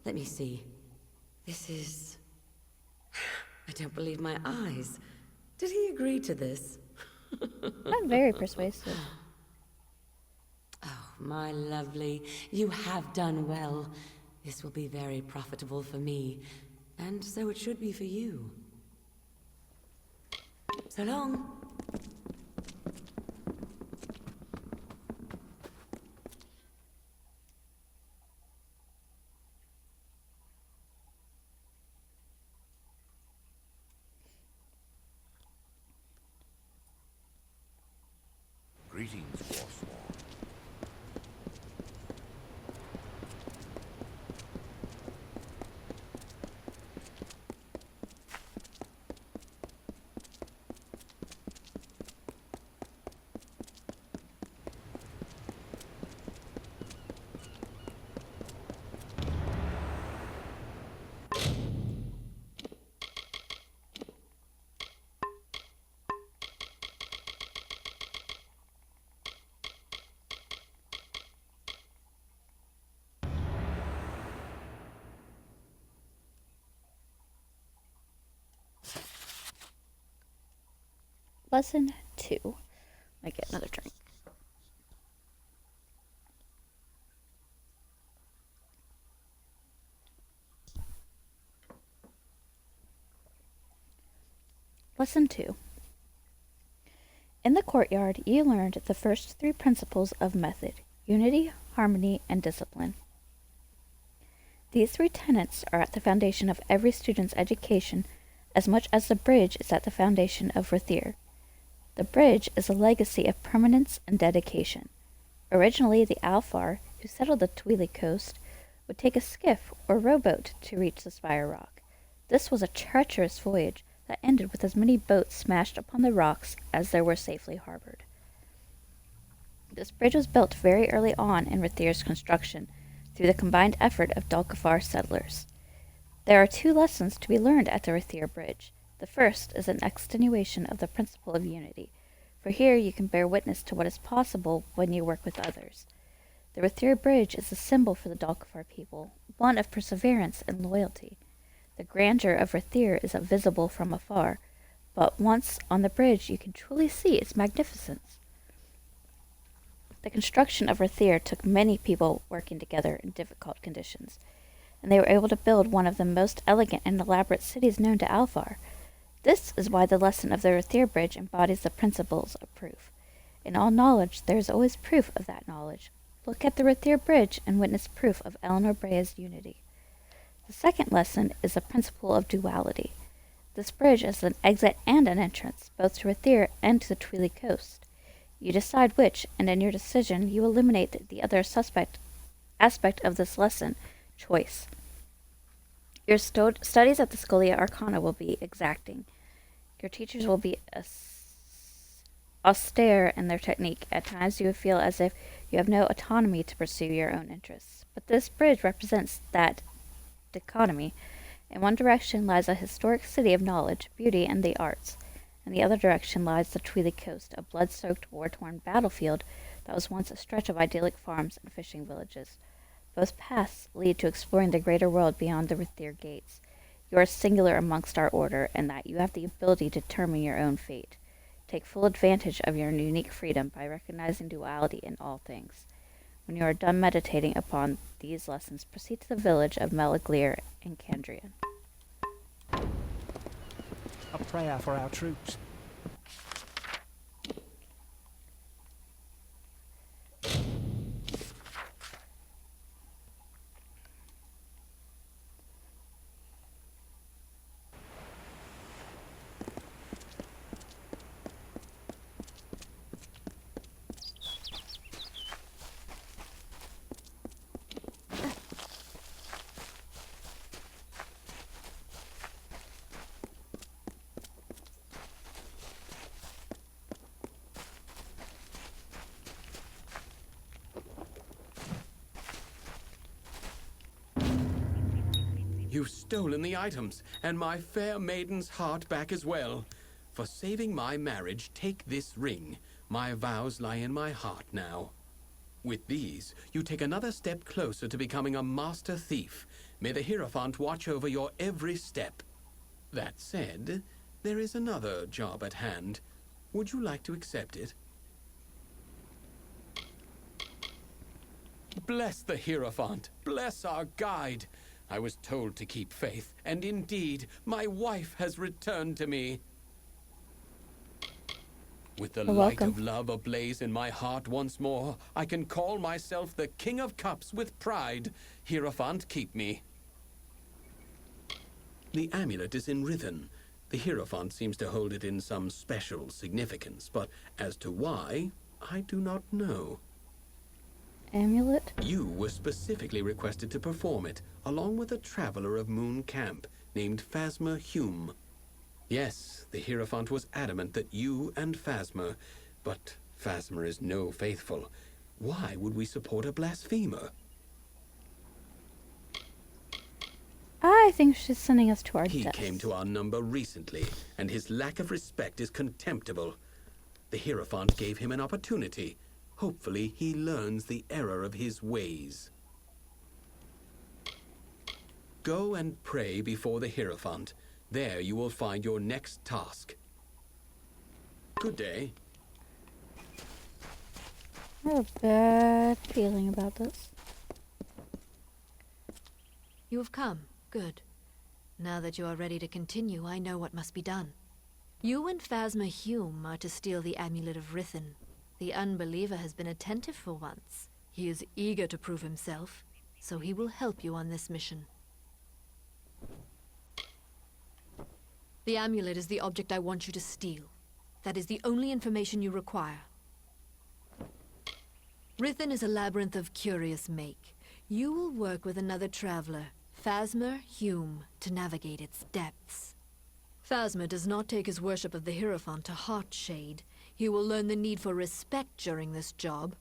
Let me see. This is... I don't believe my eyes. Did he agree to this? I'm very persuasive. Oh, my lovely. You have done well. This will be very profitable for me. And so it should be for you. So long. Greetings, Warsworn. Lesson 2. I get another drink. Lesson 2. In the courtyard, you learned the first 3 principles of method: unity, harmony, and discipline. These 3 tenets are at the foundation of every student's education as much as the bridge is at the foundation of Rathir. The bridge is a legacy of permanence and dedication. Originally, the Alfar, who settled the Twili coast, would take a skiff or rowboat to reach the Spire Rock. This was a treacherous voyage that ended with as many boats smashed upon the rocks as there were safely harbored. This bridge was built very early on in Rathir's construction through the combined effort of Dalkafar settlers. There are 2 lessons to be learned at the Rathir Bridge. The first is an extenuation of the principle of unity, for here you can bear witness to what is possible when you work with others. The Rathir Bridge is a symbol for the Dalkafar people, one of perseverance and loyalty. The grandeur of Rathir is visible from afar, but once on the bridge you can truly see its magnificence. The construction of Rathir took many people working together in difficult conditions, and they were able to build one of the most elegant and elaborate cities known to Alfar. This is why the lesson of the Rathir Bridge embodies the principles of proof. In all knowledge, there is always proof of that knowledge. Look at the Rathir Bridge and witness proof of Eleanor Brea's unity. The second lesson is the principle of duality. This bridge is an exit and an entrance, both to Rathir and to the Twili coast. You decide which, and in your decision you eliminate the other aspect of this lesson, choice. Your studies at the Scholia Arcana will be exacting. Your teachers will be austere in their technique. At times you will feel as if you have no autonomy to pursue your own interests. But this bridge represents that dichotomy. In one direction lies a historic city of knowledge, beauty, and the arts. In the other direction lies the Twili coast, a blood-soaked, war-torn battlefield that was once a stretch of idyllic farms and fishing villages. Both paths lead to exploring the greater world beyond the Rathir gates. You are singular amongst our order, and that you have the ability to determine your own fate. Take full advantage of your unique freedom by recognizing duality in all things. When you are done meditating upon these lessons, proceed to the village of Melaglir in Candrian. A prayer for our troops. You've stolen the items, and my fair maiden's heart back as well. For saving my marriage, take this ring. My vows lie in my heart now. With these, you take another step closer to becoming a master thief. May the Hierophant watch over your every step. That said, there is another job at hand. Would you like to accept it? Bless the Hierophant. Bless our guide. I was told to keep faith, and indeed, my wife has returned to me. With the light of love ablaze in my heart once more, I can call myself the King of Cups with pride. Hierophant, keep me. The amulet is in Rithen. The Hierophant seems to hold it in some special significance, but as to why, I do not know. Amulet? You were specifically requested to perform it, along with a traveler of Moon Camp named Phasma Hume. Yes, the Hierophant was adamant that you and Phasma, but Phasma is no faithful. Why would we support a blasphemer? I think she's sending us to our He deaths. came to our number recently, and his lack of respect is contemptible. The Hierophant gave him an opportunity. Hopefully, he learns the error of his ways. Go and pray before the Hierophant. There you will find your next task. Good day. I have a bad feeling about this. You have come. Good. Now that you are ready to continue, I know what must be done. You and Phasma Hume are to steal the Amulet of Rithen. The unbeliever has been attentive for once. He is eager to prove himself, so he will help you on this mission. The amulet is the object I want you to steal. That is the only information you require. Rithen is a labyrinth of curious make. You will work with another traveler, Phasma Hume, to navigate its depths. Phasma does not take his worship of the Hierophant to Heartshade. He will learn the need for respect during this job.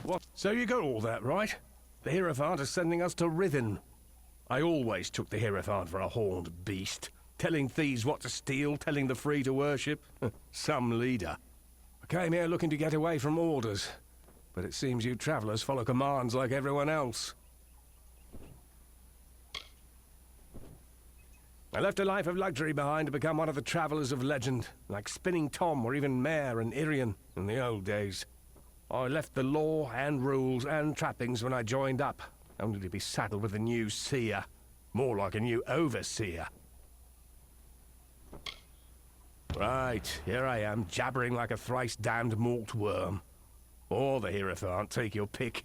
What? So you got all that right? The Hierophant is sending us to Rithen. I always took the Hierophant for a horned beast. Telling thieves what to steal, telling the free to worship. Some leader. I came here looking to get away from orders. But it seems you travelers follow commands like everyone else. I left a life of luxury behind to become one of the travelers of legend, like Spinning Tom or even Mare and Irian in the old days. I left the law and rules and trappings when I joined up, only to be saddled with a new seer. More like a new overseer. Right, here I am, jabbering like a thrice-damned malt worm. Or the Hierophant, take your pick.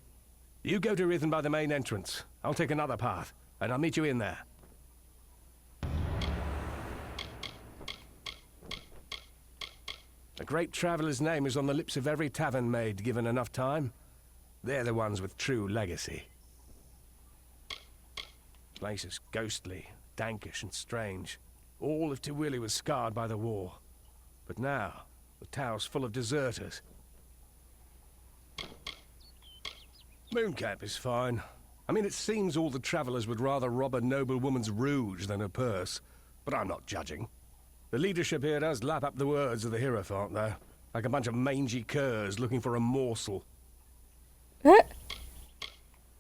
You go to Rithen by the main entrance. I'll take another path, and I'll meet you in there. A great traveller's name is on the lips of every tavern maid, given enough time. They're the ones with true legacy. The place is ghostly, dankish and strange. All of Tiwili was scarred by the war. But now, the tower's full of deserters. Mooncamp is fine. I mean, it seems all the travellers would rather rob a noblewoman's rouge than her purse. But I'm not judging. The leadership here does lap up the words of the Hierophant, though. Like a bunch of mangy curs looking for a morsel.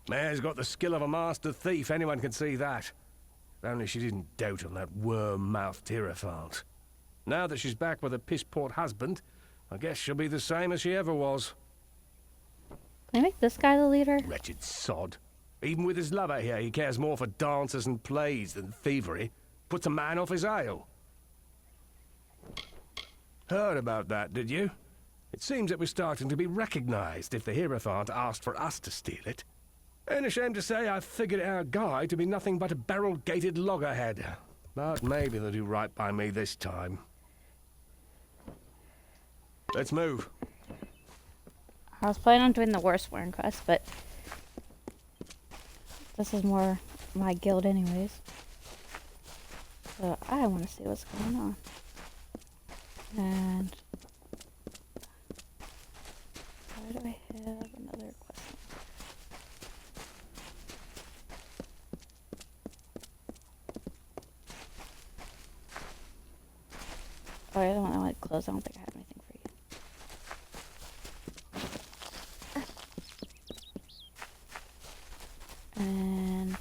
Mare's got the skill of a master thief, anyone can see that. If only she didn't dote on that worm-mouthed Hierophant. Now that she's back with a piss-poor husband, I guess she'll be the same as she ever was. Can I make this guy the leader? Wretched sod. Even with his lover here, he cares more for dances and plays than thievery. Puts a man off his ale. Heard about that, did you? It seems it was starting to be recognized if the Hierophant asked for us to steal it. Ain't ashamed to say I figured our guy to be nothing but a barrel-gated loggerhead. But maybe they'll do right by me this time. Let's move. I was planning on doing the worst Warren quest, but this is more my guild anyways. So I want to see what's going on. And why do I have another quest? because I don't think I have anything for you. And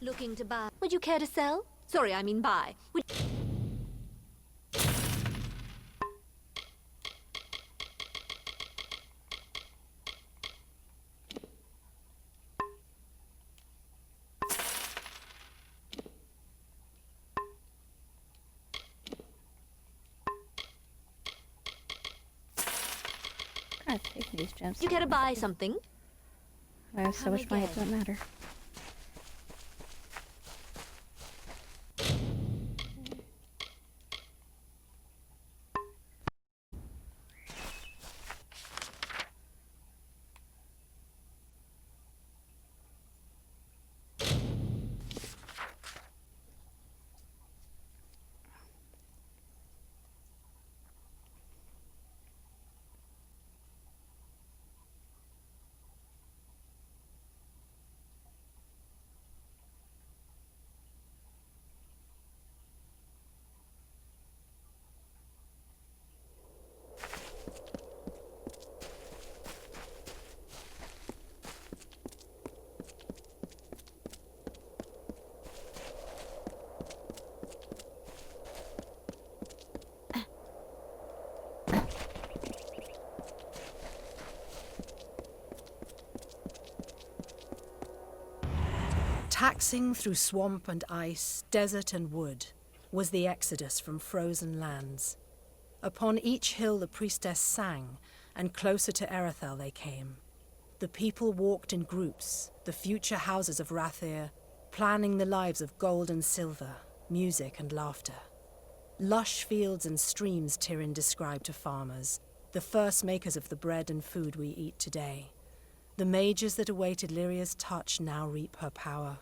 Looking to buy. Would you care to sell? Sorry, I mean buy. I'm taking these gems. You care to buy something? I have so much money it doesn't matter. Taxing through swamp and ice, desert and wood, was the exodus from frozen lands. Upon each hill the priestess sang, and closer to Erethel they came. The people walked in groups, the future houses of Rathir, planning the lives of gold and silver, music and laughter. Lush fields and streams Tyrion described to farmers, the first makers of the bread and food we eat today. The mages that awaited Lyria's touch now reap her power.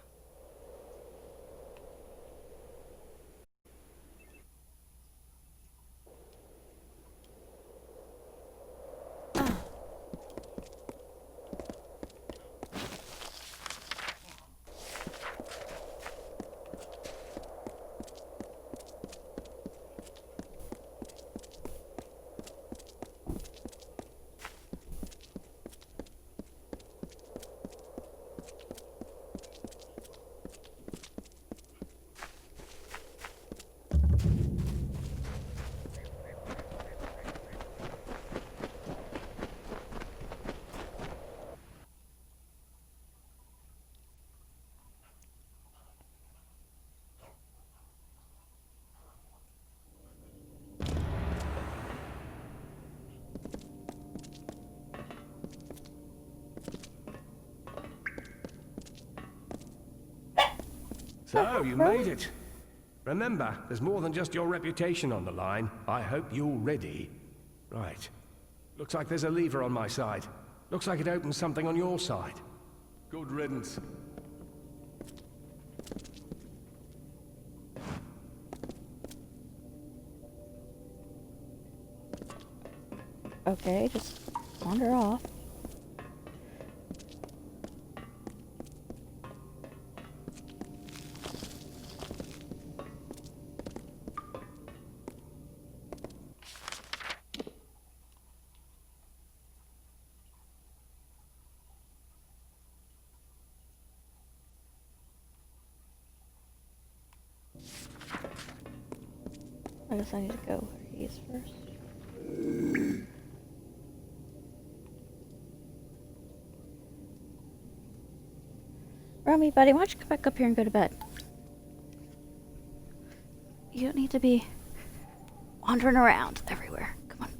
So, you made it. Remember, there's more than just your reputation on the line. I hope you're ready. Right. Looks like there's a lever on my side. Looks like it opens something on your side. Good riddance. Okay, just wander off. I guess I need to go where he is first. Roamie, buddy, why don't you come back up here and go to bed? You don't need to be wandering around everywhere. Come on.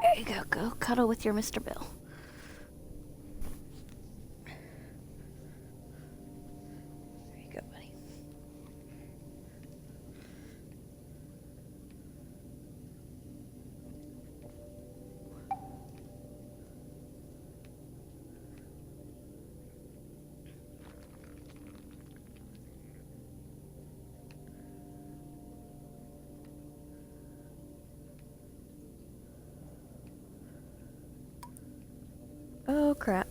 There you go. Go cuddle with your Mr. Bill. There you go, buddy. Oh, crap.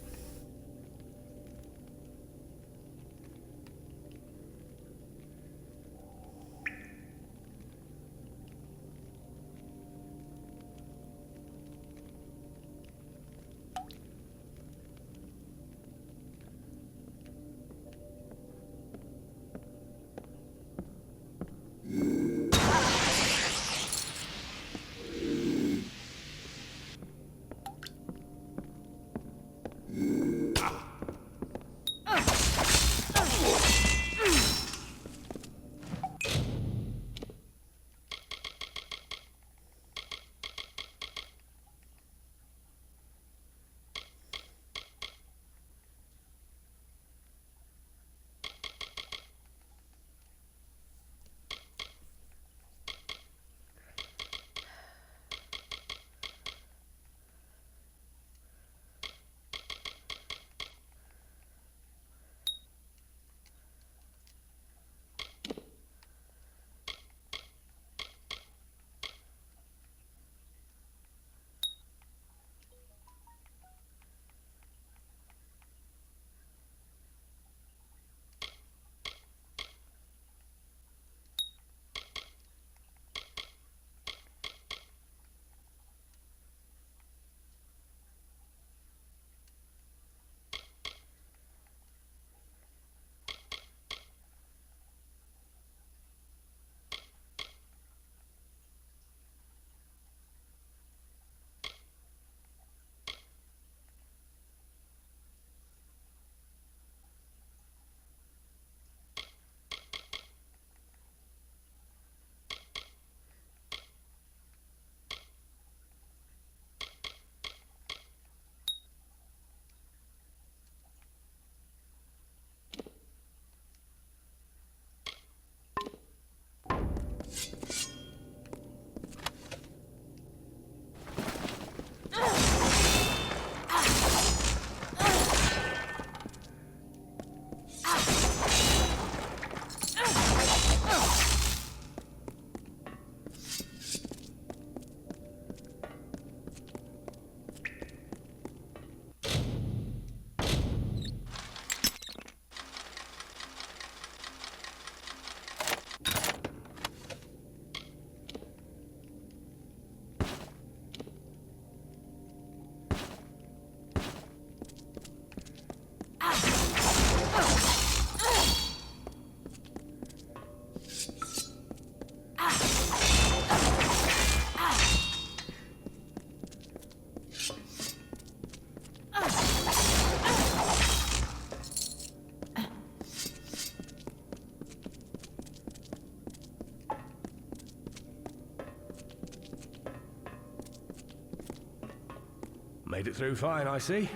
Made it through fine, I see.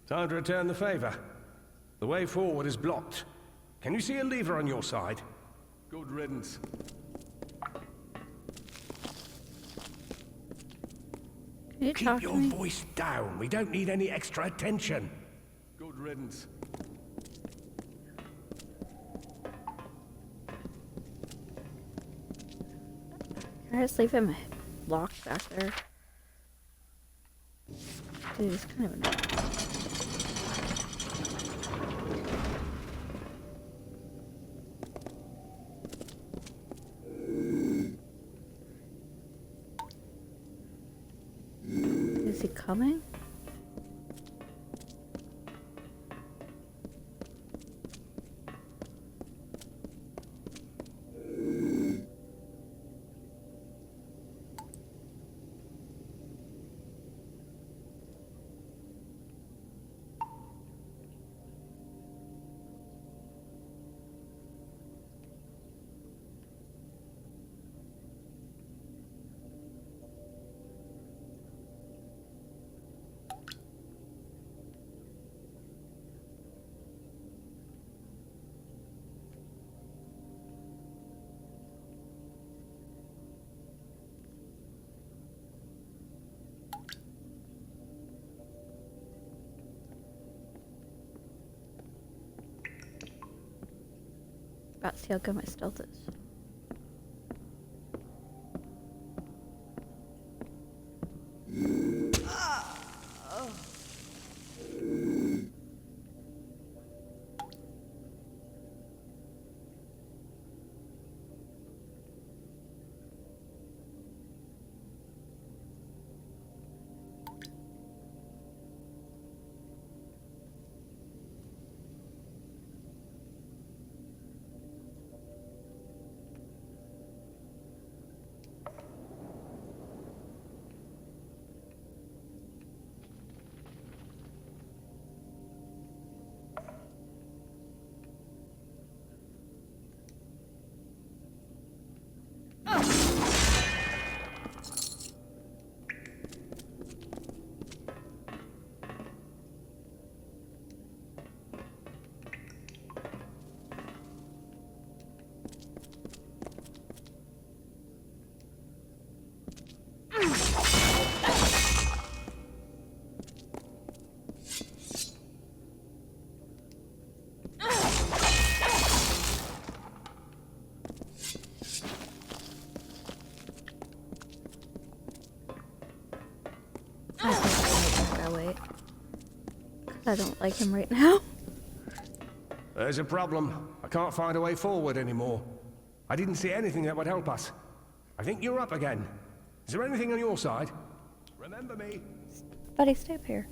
Time to return the favor. The way forward is blocked. Can you see a lever on your side? Good riddance. Keep your voice down. We don't need any extra attention. Good riddance. Can I just leave him locked back there? Dude, he's kind of annoying. Is he coming? About to see how good my stealth is. I don't like him right now. There's a problem. I can't find a way forward anymore. I didn't see anything that would help us. I think you're up again. Is there anything on your side? Remember me. Buddy, stay up here.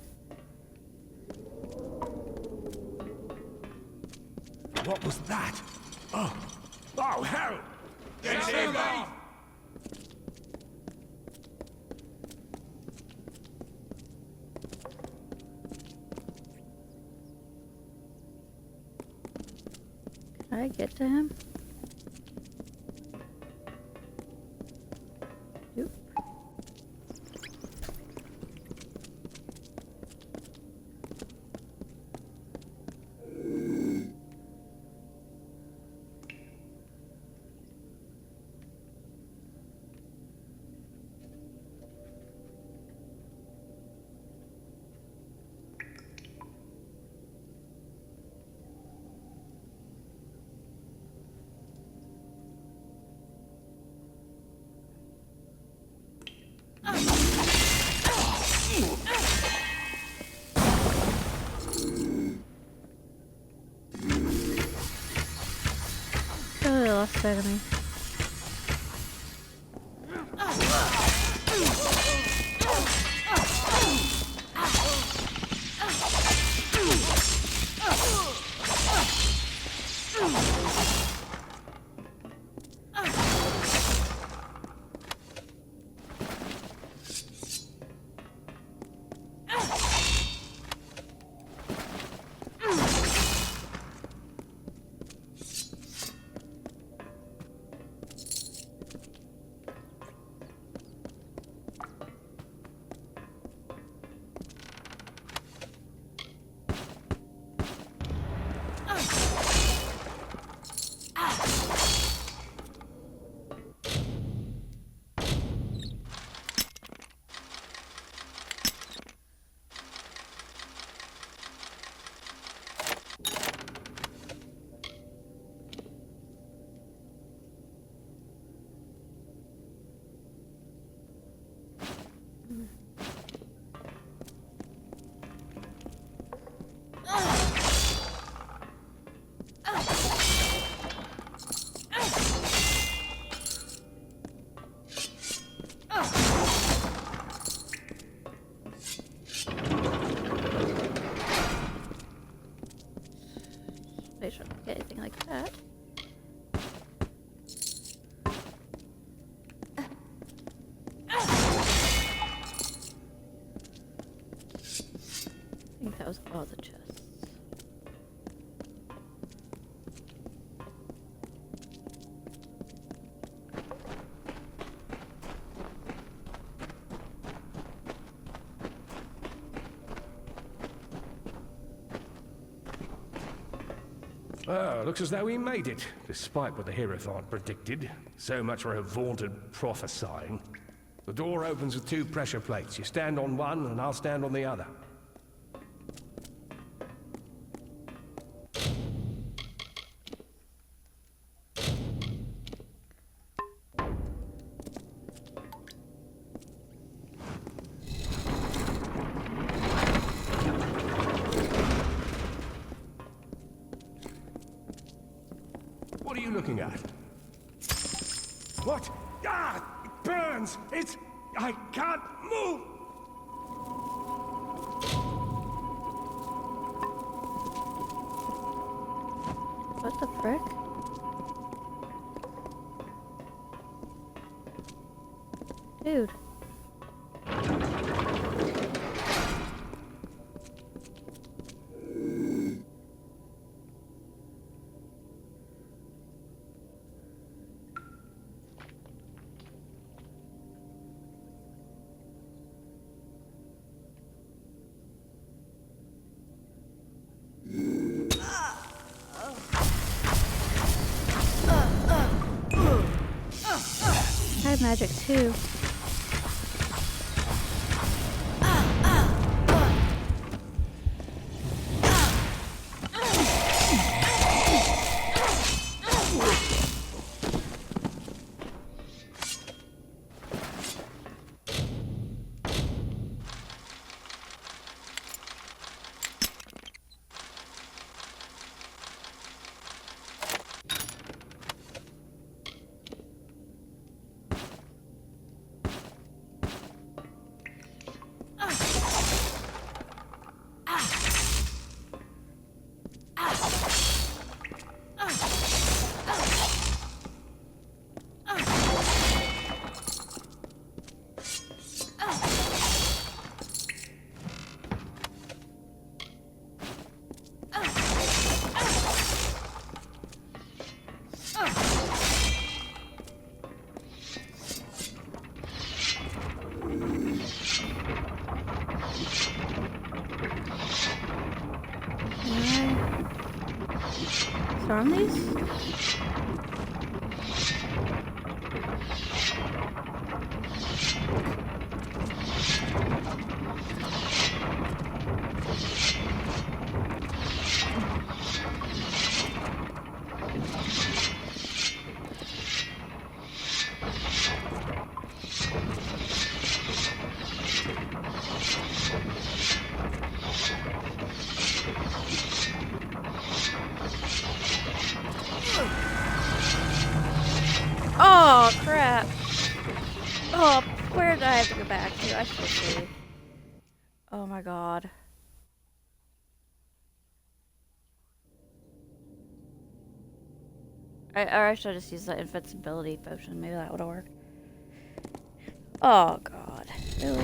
What was that? Oh! Oh, hell! Get him off! Can I get to him? Nope. Totally lost sight of me. station. Get anything like that. I think that was all the chests. Looks as though we made it, despite what the Hierophant predicted. So much for her vaunted prophesying. The door opens with 2 pressure plates. You stand on one, and I'll stand on the other. What are you looking at? What? Ah! It burns! It's... I can't move! What the frick? Dude. I have magic too. Storm these? Oh, crap. Oh, where did I have to go back to? I should see. Oh my god. Or I should just use the invincibility potion. Maybe that would have worked. Oh god. Really?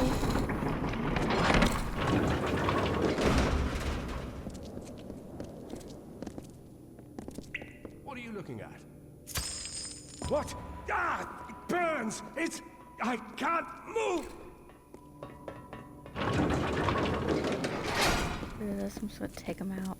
What are you looking at? What? Ah! It burns! It's... I can't move! Screw this, I'm just gonna take them out.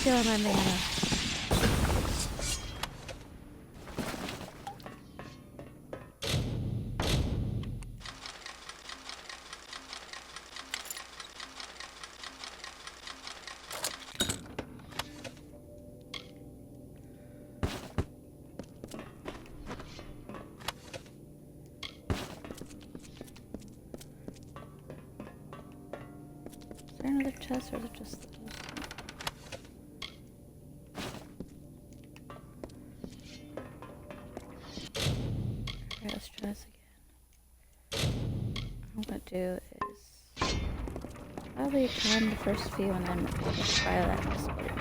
Stealing my mana. chest, or is it just the Okay, let's try this again. What I'm gonna do is probably time the first few and then try that and split it.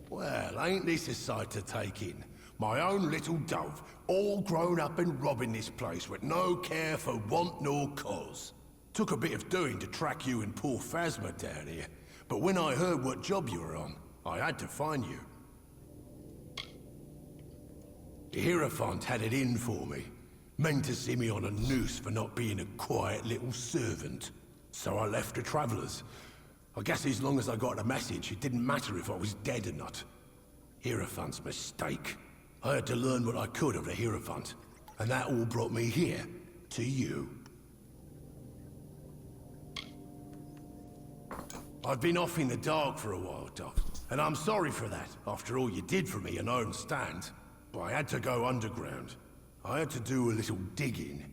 Well, ain't this a sight to take in? My own little dove, all grown up and robbing this place with no care for want nor cause. Took a bit of doing to track you and poor Phasma down here, but when I heard what job you were on, I had to find you. The Hierophant had it in for me. Meant to see me on a noose for not being a quiet little servant. So I left the Travellers. I guess as long as I got a message, it didn't matter if I was dead or not. Hierophant's mistake. I had to learn what I could of the Hierophant, and that all brought me here, to you. I've been off in the dark for a while, Dove, and I'm sorry for that, after all you did for me and I understand. But I had to go underground. I had to do a little digging,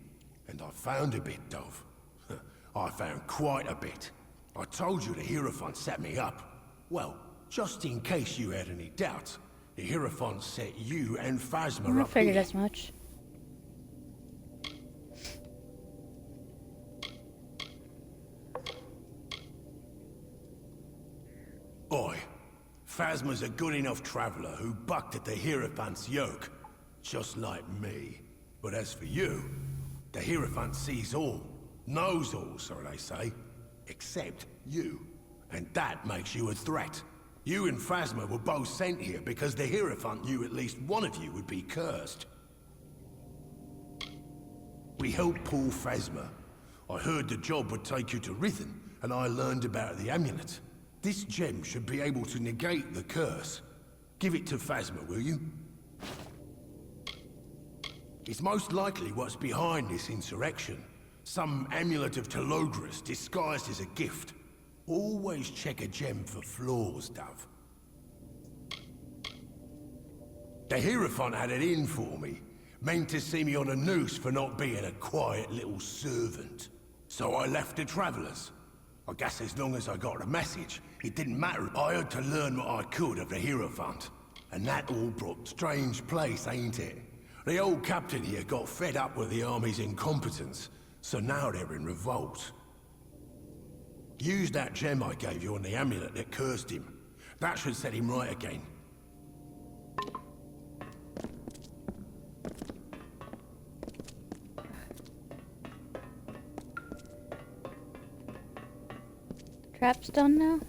and I found a bit, Dove. I found quite a bit. I told you the Hierophant set me up. Well, just in case you had any doubts, the Hierophant set you and Phasma I up figured here. as much. Oi, Phasma's a good enough traveller who bucked at the Hierophant's yoke, just like me. But as for you, the Hierophant sees all, knows all, so they say, except you. And that makes you a threat. You and Phasma were both sent here because the Hierophant knew at least one of you would be cursed. We helped pull Phasma. I heard the job would take you to Rithen, and I learned about the amulet. This gem should be able to negate the curse. Give it to Phasma, will you? It's most likely what's behind this insurrection. Some amulet of Telogris disguised as a gift. Always check a gem for flaws, Dove. The Hierophant had it in for me. Meant to see me on a noose for not being a quiet little servant. So I left the Travellers. I guess as long as I got a message, it didn't matter. I had to learn what I could of the Hierophant. And that all brought strange place, ain't it? The old captain here got fed up with the army's incompetence, so now they're in revolt. Use that gem I gave you on the amulet that cursed him. That should set him right again. Trap's done now?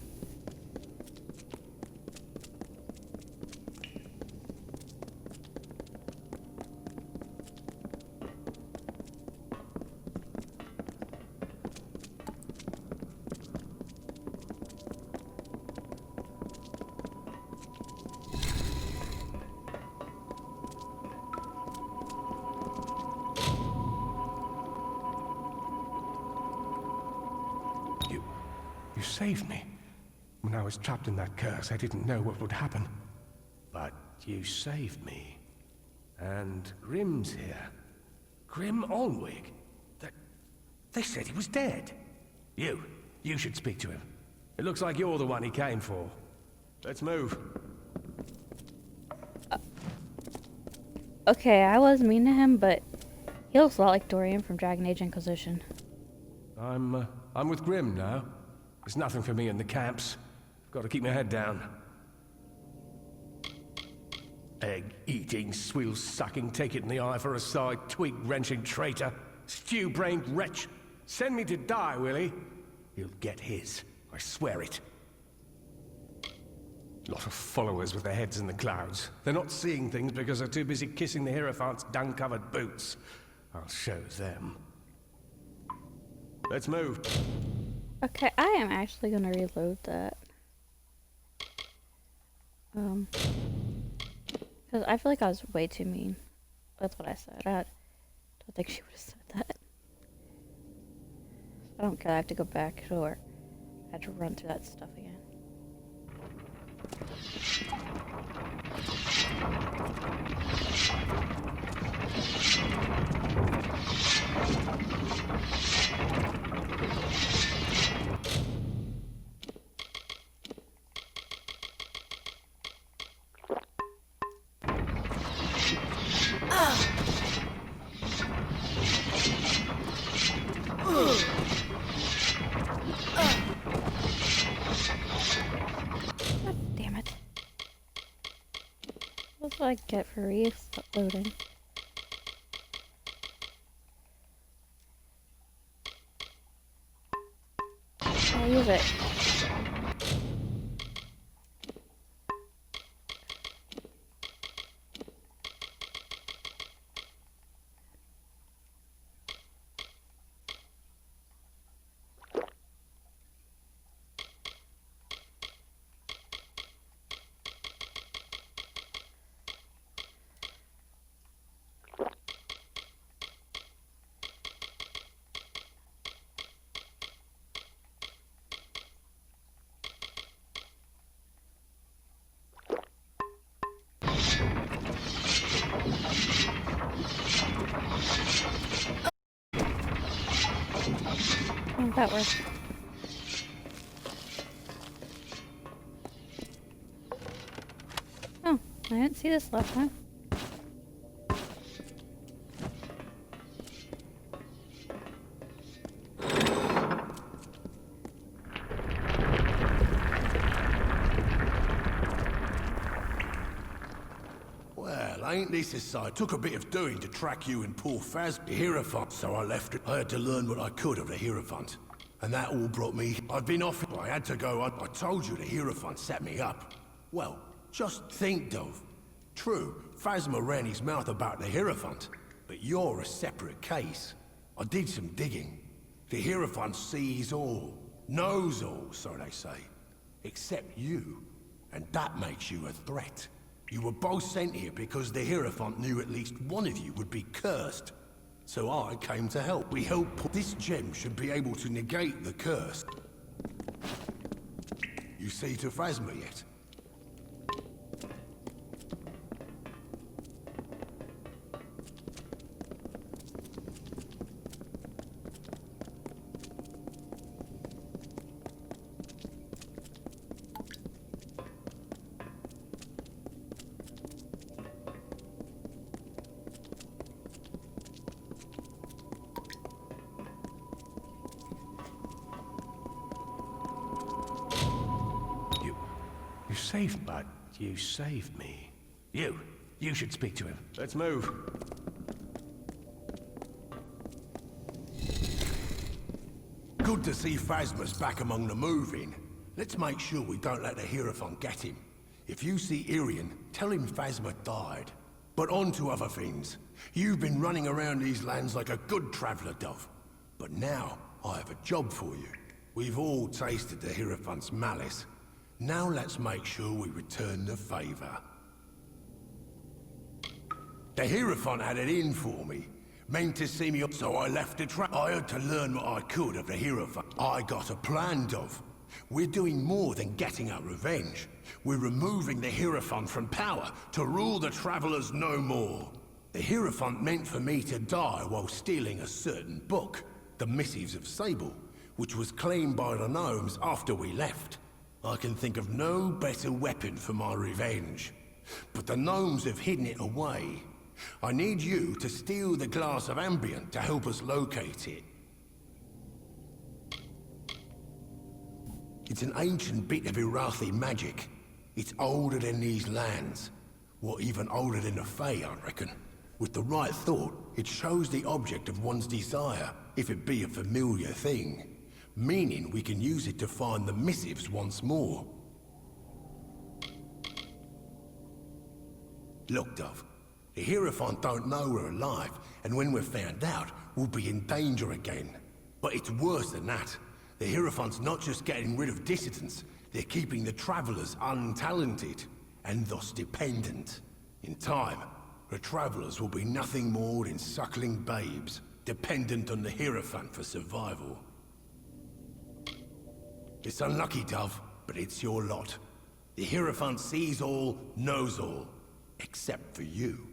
You saved me. When I was trapped in that curse, I didn't know what would happen. But you saved me. And Grim's here. Grim Olwig. They said he was dead. You should speak to him. It looks like you're the one he came for. Let's move. Okay, I was mean to him, but he looks a lot like Dorian from Dragon Age Inquisition. I'm with Grim now. There's nothing for me in the camps. Got to keep my head down. Egg-eating, swill-sucking, take it in the eye for a side, twig-wrenching traitor, stew-brained wretch. Send me to die, will he? He'll get his. I swear it. Lot of followers with their heads in the clouds. They're not seeing things because they're too busy kissing the Hierophant's dung-covered boots. I'll show them. Let's move. Okay, I am actually gonna reload that. Because I feel like I was way too mean. That's what I said. I don't think she would have said that. I don't care. I have to go back to work. I had to run through that stuff again. God damn it. That's what I get for reloading. I'll use it. Oh, that worked. Oh, I didn't see this last time. Well, ain't this a sight? Took a bit of doing to track you and poor Faz, the Hierophant, so I left it. I had to learn what I could of the Hierophant. And that all brought me... I've been off... I had to go... I told you the Hierophant set me up. Well, just think, Dove. True, Phasma ran his mouth about the Hierophant, but you're a separate case. I did some digging. The Hierophant sees all, knows all, so they say. Except you. And that makes you a threat. You were both sent here because the Hierophant knew at least one of you would be cursed. So I came to help. We helped. This gem should be able to negate the curse. You see to Phasma yet? You saved me. You should speak to him. Let's move. Good to see Phasma's back among the moving. Let's make sure we don't let the Hierophant get him. If you see Irian, tell him Phasma died. But on to other things. You've been running around these lands like a good traveller, Dove. But now, I have a job for you. We've all tasted the Hierophant's malice. Now let's make sure we return the favor. The Hierophant had it in for me. Meant to see me up, so I left the trap. I had to learn what I could of the Hierophant. I got a plan, Dove. We're doing more than getting our revenge. We're removing the Hierophant from power to rule the Travelers no more. The Hierophant meant for me to die while stealing a certain book, the Missives of Sable, which was claimed by the gnomes after we left. I can think of no better weapon for my revenge. But the gnomes have hidden it away. I need you to steal the glass of ambient to help us locate it. It's an ancient bit of Irathi magic. It's older than these lands. What, even older than the Fae, I reckon. With the right thought, it shows the object of one's desire, if it be a familiar thing. Meaning we can use it to find the missives once more. Look, Dove. The Hierophant don't know we're alive, and when we're found out, we'll be in danger again. But it's worse than that. The Hierophant's not just getting rid of dissidents, they're keeping the Travelers untalented, and thus dependent. In time, the Travelers will be nothing more than suckling babes, dependent on the Hierophant for survival. It's unlucky, Dove, but it's your lot. The Hierophant sees all, knows all, except for you.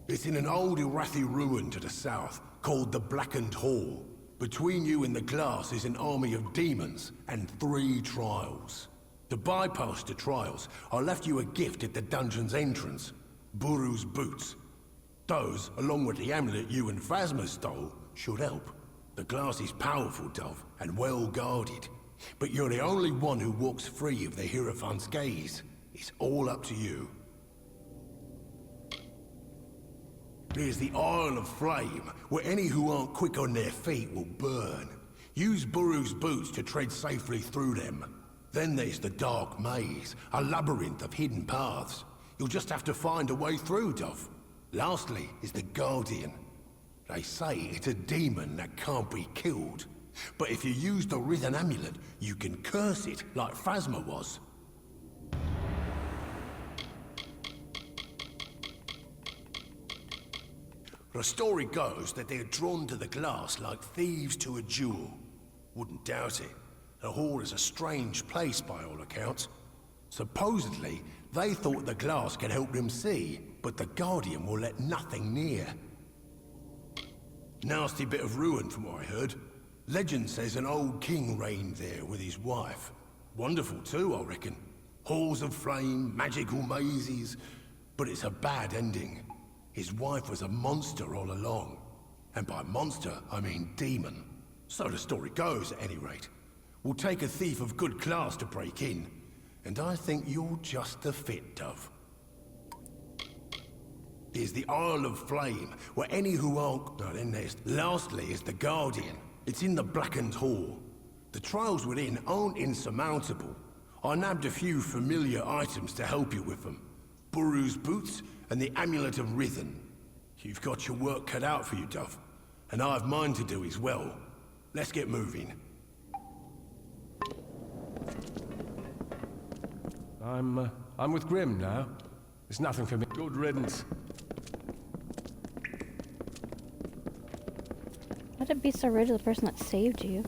It's in an old Irathi ruin to the south, called the Blackened Hall. Between you and the glass is an army of demons and 3 trials. To bypass the trials, I left you a gift at the dungeon's entrance. Buru's boots. Those, along with the amulet you and Phasma stole, should help. The glass is powerful, Dove, and well guarded. But you're the only one who walks free of the Hierophant's gaze. It's all up to you. There's the Isle of Flame, where any who aren't quick on their feet will burn. Use Buru's boots to tread safely through them. Then there's the Dark Maze, a labyrinth of hidden paths. You'll just have to find a way through, Dove. Lastly is the Guardian. They say it's a demon that can't be killed. But if you use the Rhythm Amulet, you can curse it like Phasma was. The story goes that they're drawn to the glass like thieves to a jewel. Wouldn't doubt it. The hall is a strange place by all accounts. Supposedly, they thought the glass could help them see, but the Guardian will let nothing near. Nasty bit of ruin from what I heard. Legend says an old king reigned there with his wife. Wonderful too, I reckon. Halls of flame, magical mazes, but it's a bad ending. His wife was a monster all along. And by monster, I mean demon. So the story goes, at any rate. We'll take a thief of good class to break in. And I think you're just the fit, Dove. There's the Isle of Flame, where any who aren't... No, then there's... Lastly is the Guardian. It's in the Blackened Hall. The trials within aren't insurmountable. I nabbed a few familiar items to help you with them. Buru's boots and the Amulet of Rhythm. You've got your work cut out for you, Dove. And I have mine to do as well. Let's get moving. I'm with Grim now. There's nothing for me. Good riddance. Let it be so rude to the person that saved you.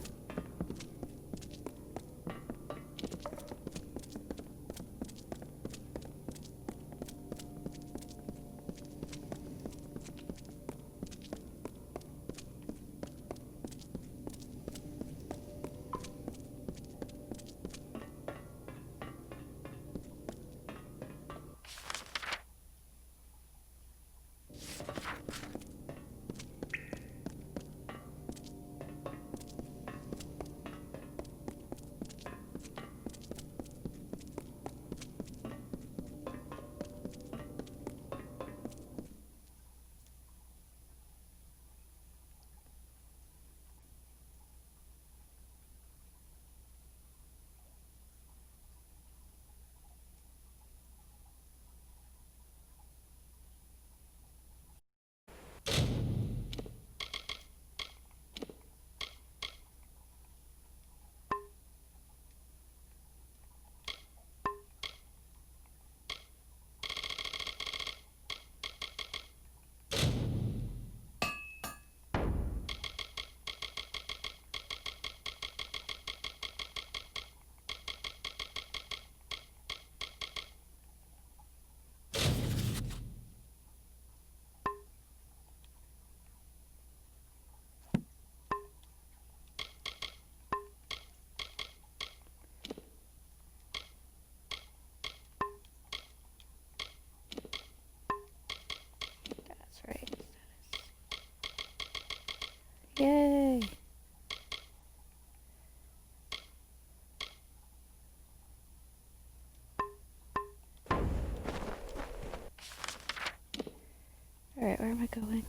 Alright, where am I going?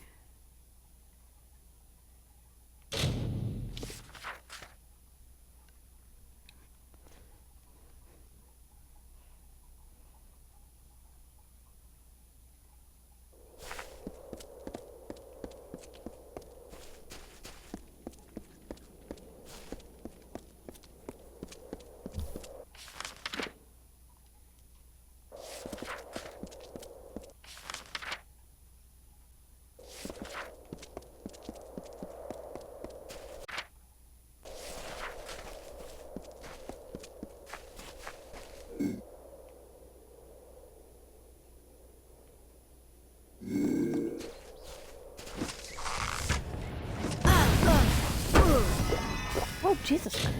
Oh, Jesus Christ.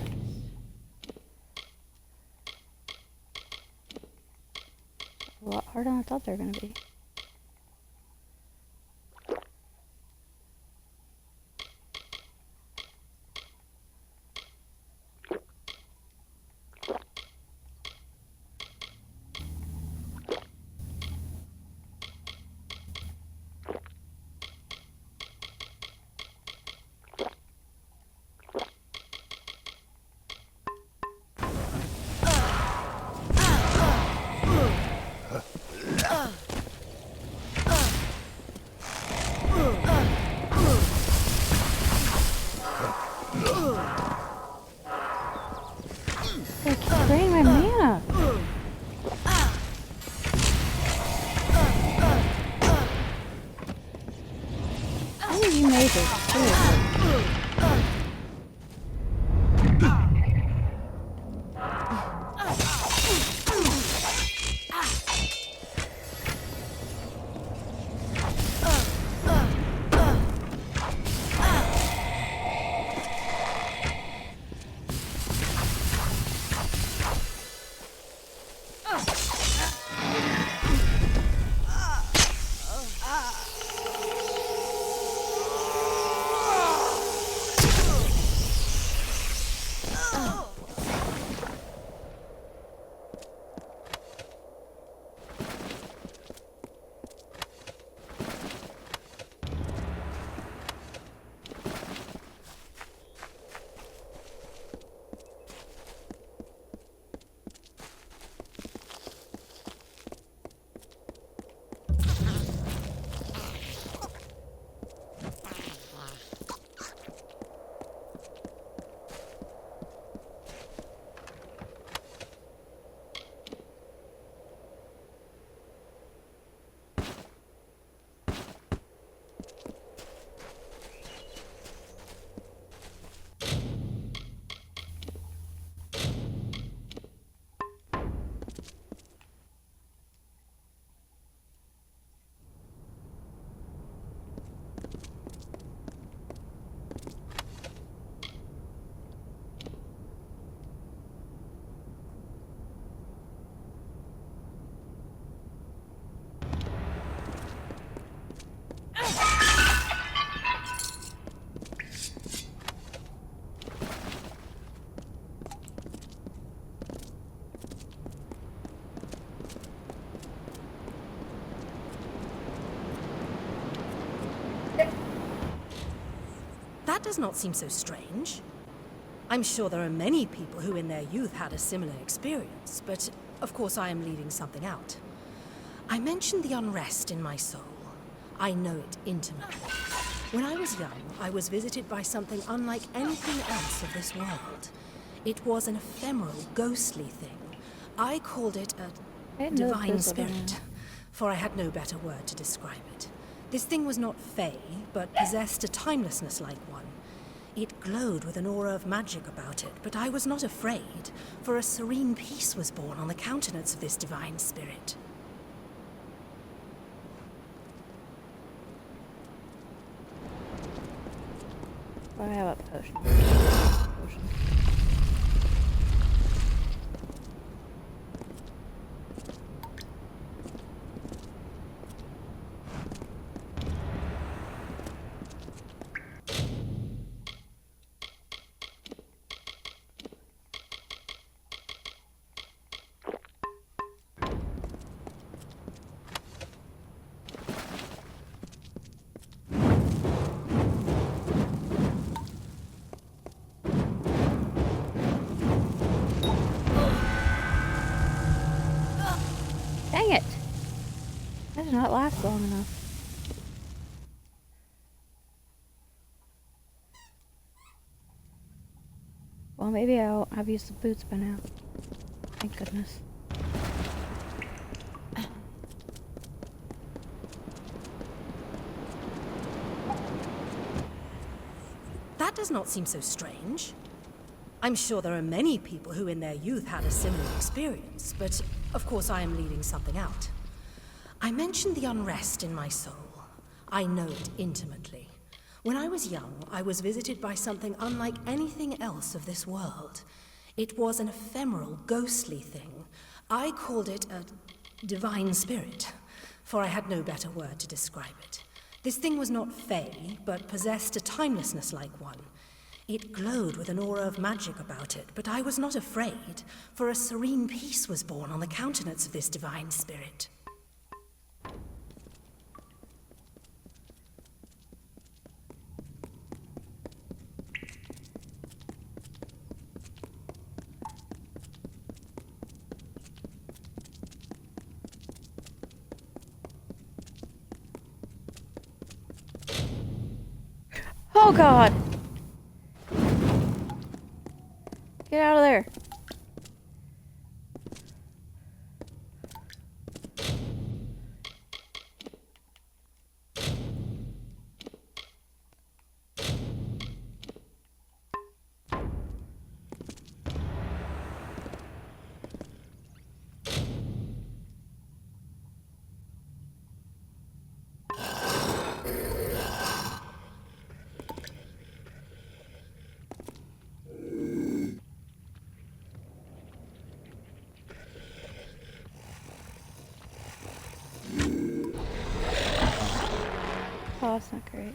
A lot harder than I thought they were going to be. They keep draining my mana. Who are you mages? Seriously. That does not seem so strange. I'm sure there are many people who in their youth had a similar experience, but of course I am leaving something out. I mentioned the unrest in my soul. I know it intimately. When I was young, I was visited by something unlike anything else of this world. It was an ephemeral, ghostly thing. I called it a divine spirit, for I had no better word to describe it. This thing was not fey, but possessed a timelessness like one. It glowed with an aura of magic about it, but I was not afraid, for a serene peace was born on the countenance of this divine spirit. I have a potion. did not last long enough. Well, maybe I've used the boots by now. Thank goodness. That does not seem so strange. I'm sure there are many people who in their youth had a similar experience, but of course I am leaving something out. I mentioned the unrest in my soul. I know it intimately. When I was young, I was visited by something unlike anything else of this world. It was an ephemeral, ghostly thing. I called it a divine spirit, for I had no better word to describe it. This thing was not fey, but possessed a timelessness like one. It glowed with an aura of magic about it, but I was not afraid, for a serene peace was born on the countenance of this divine spirit. Oh God! Get out of there! Oh, that's not great.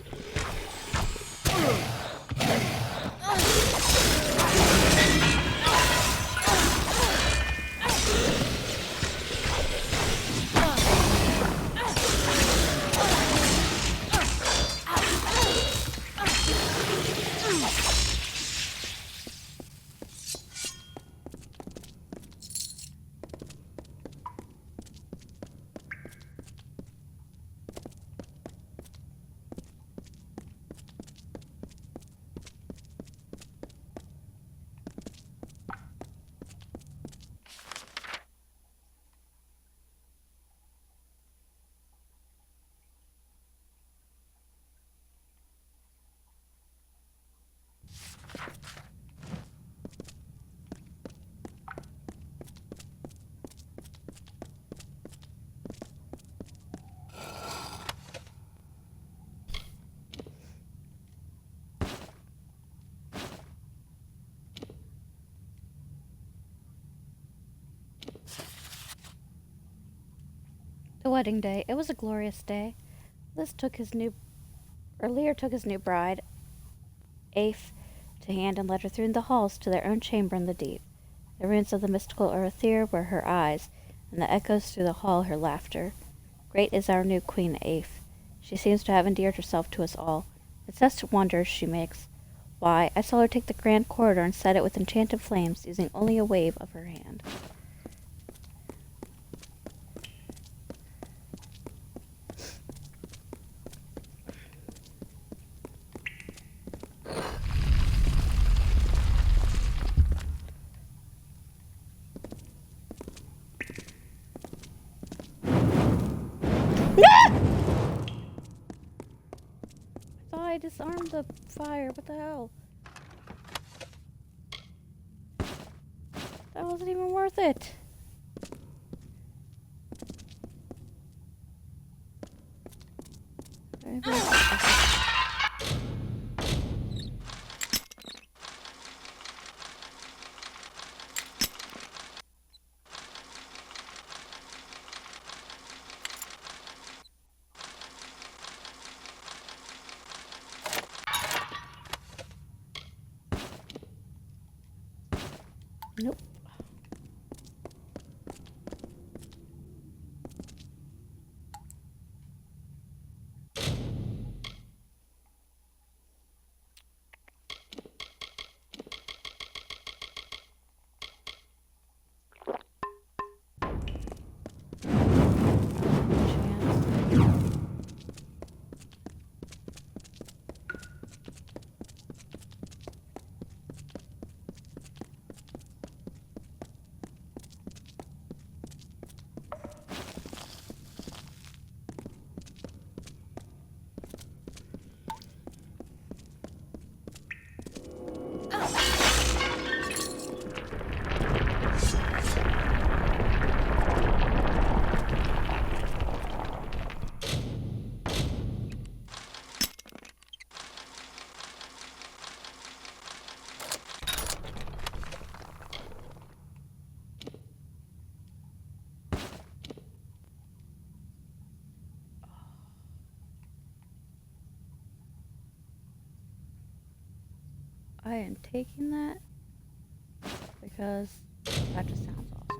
The wedding day. It was a glorious day. Lear took his new bride, Aif, to hand and led her through the halls to their own chamber in the deep. The ruins of the mystical Earthier were her eyes, and the echoes through the hall her laughter. Great is our new queen, Aif. She seems to have endeared herself to us all. Incessant wonders she makes. Why, I saw her take the grand corridor and set it with enchanted flames, using only a wave of her hand. I disarmed the fire. What the hell? That wasn't even worth it. Nope. I am taking that because that just sounds awesome.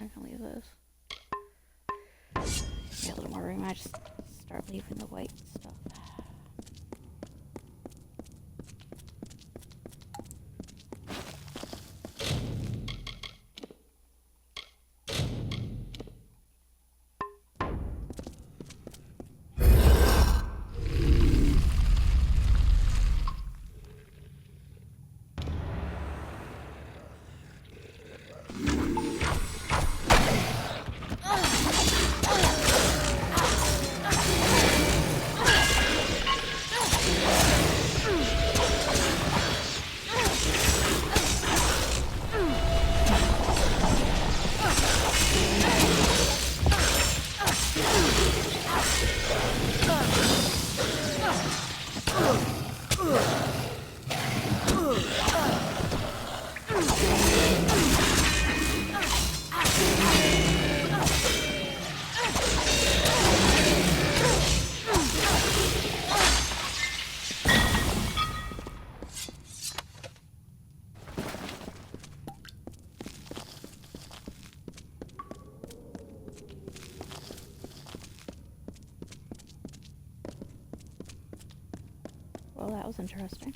I can leave this. Get a little more room. I just start leaving the white stuff. Well, that was interesting.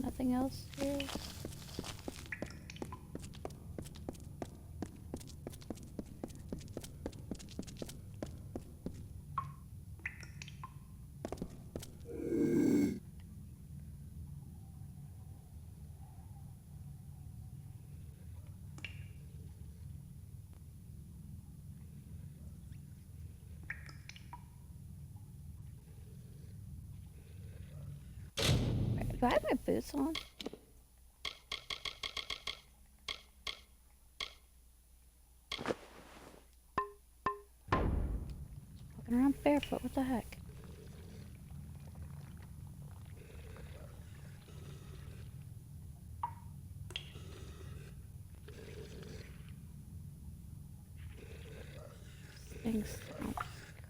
Nothing else here? Do I have my boots on? Walking around barefoot, what the heck? This thing sounds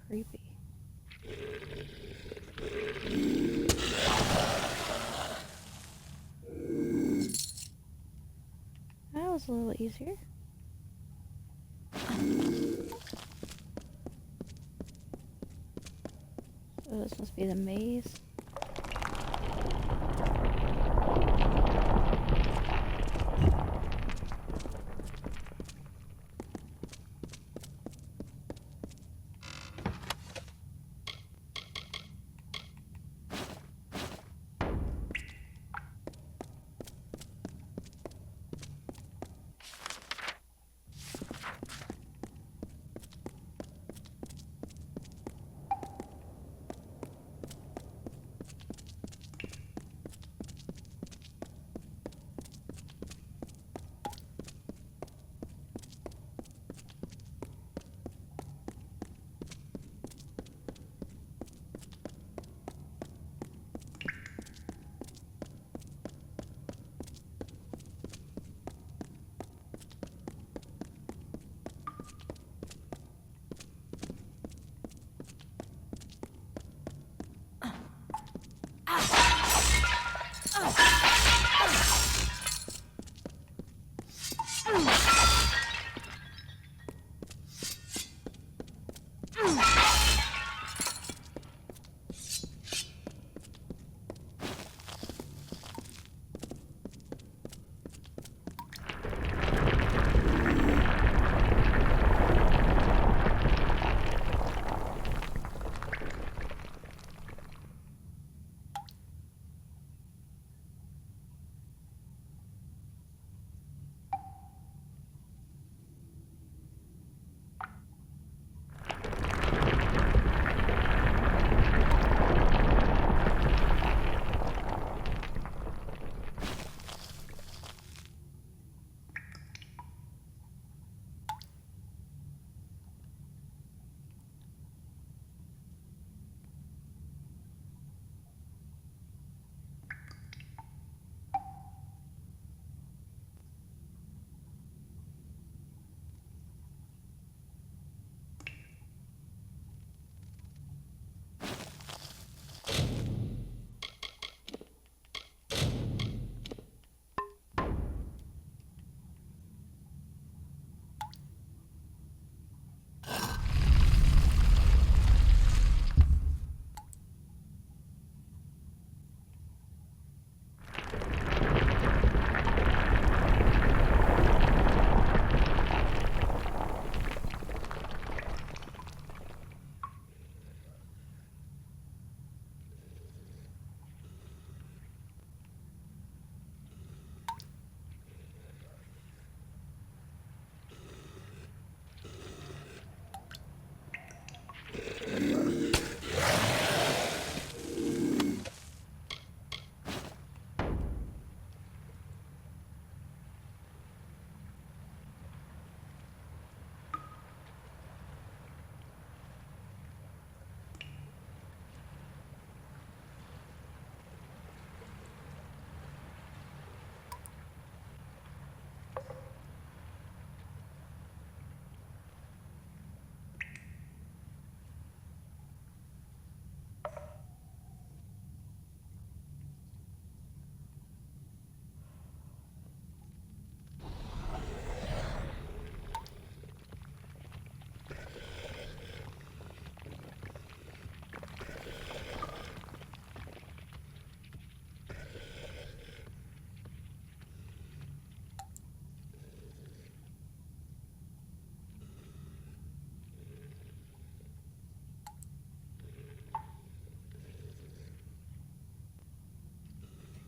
creepy. That was a little easier. So this must be the maze.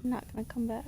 Not gonna come back.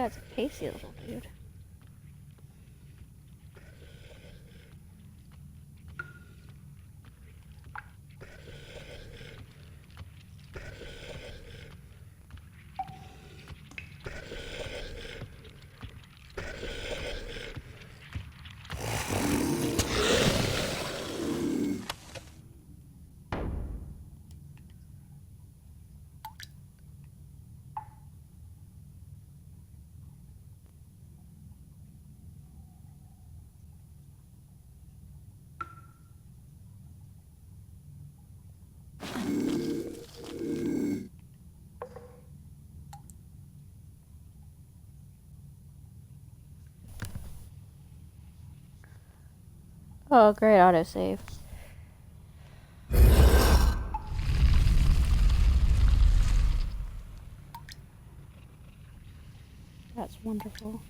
guy's a pacey little dude. Oh, great autosave. That's wonderful.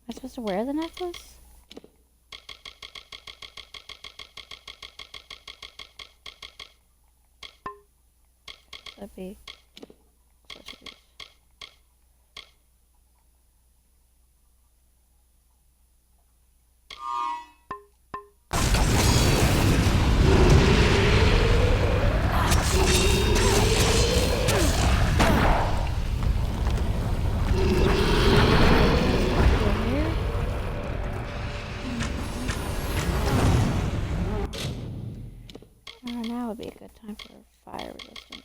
Am I supposed to wear the necklace? That'd be... Now would be a good time for fire resistance.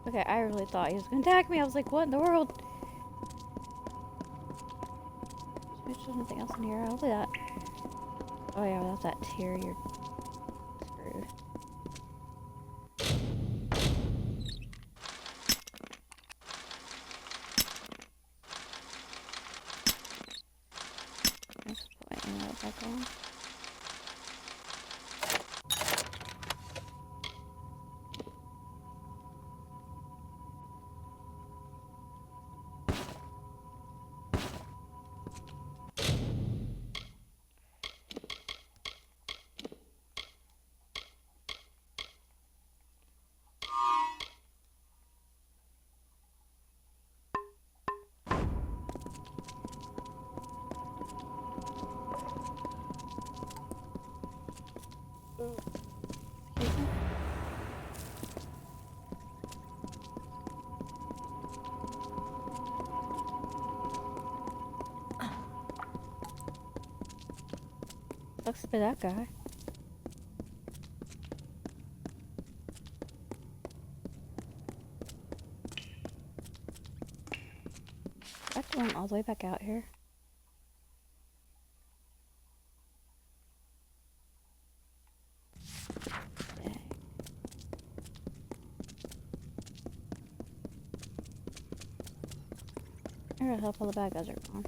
Okay, I really thought he was gonna attack me. I was like, what in the world? There's nothing else in here. I'll do that. Oh yeah, without that tear, you're screwed. Let's put my ammo back on. Sucks to be that guy. I have to run all the way back out here. I hope all the bad guys are gone.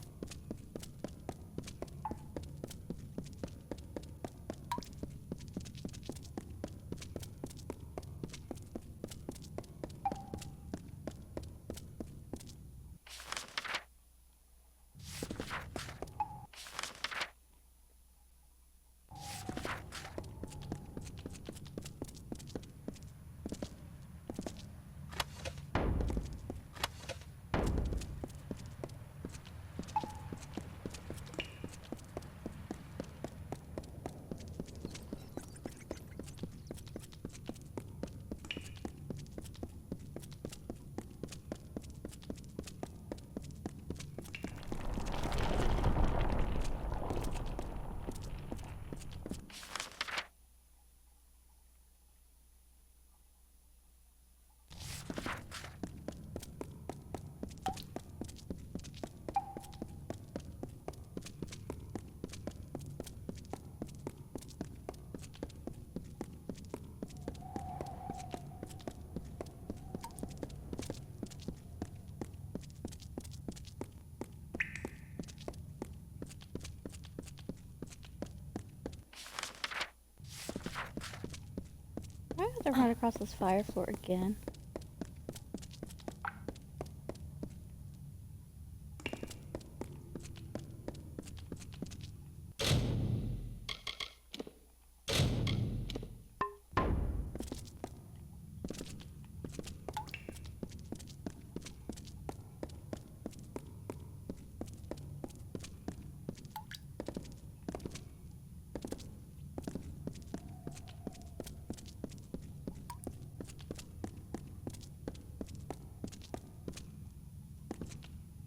Why did I run across this fire floor again?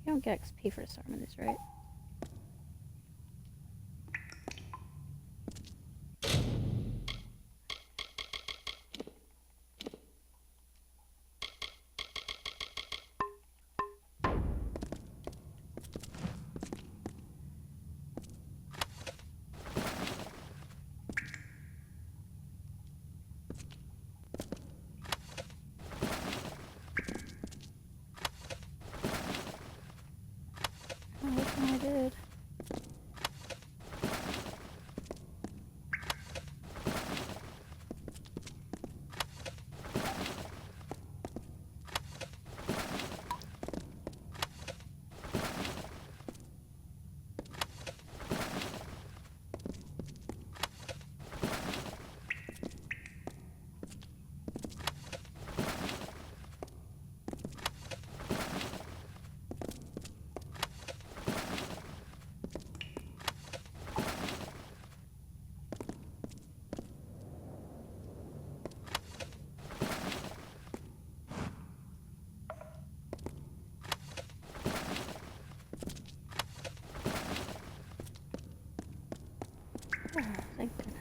You don't get XP for disarming these, right? I did. Oh, thank goodness.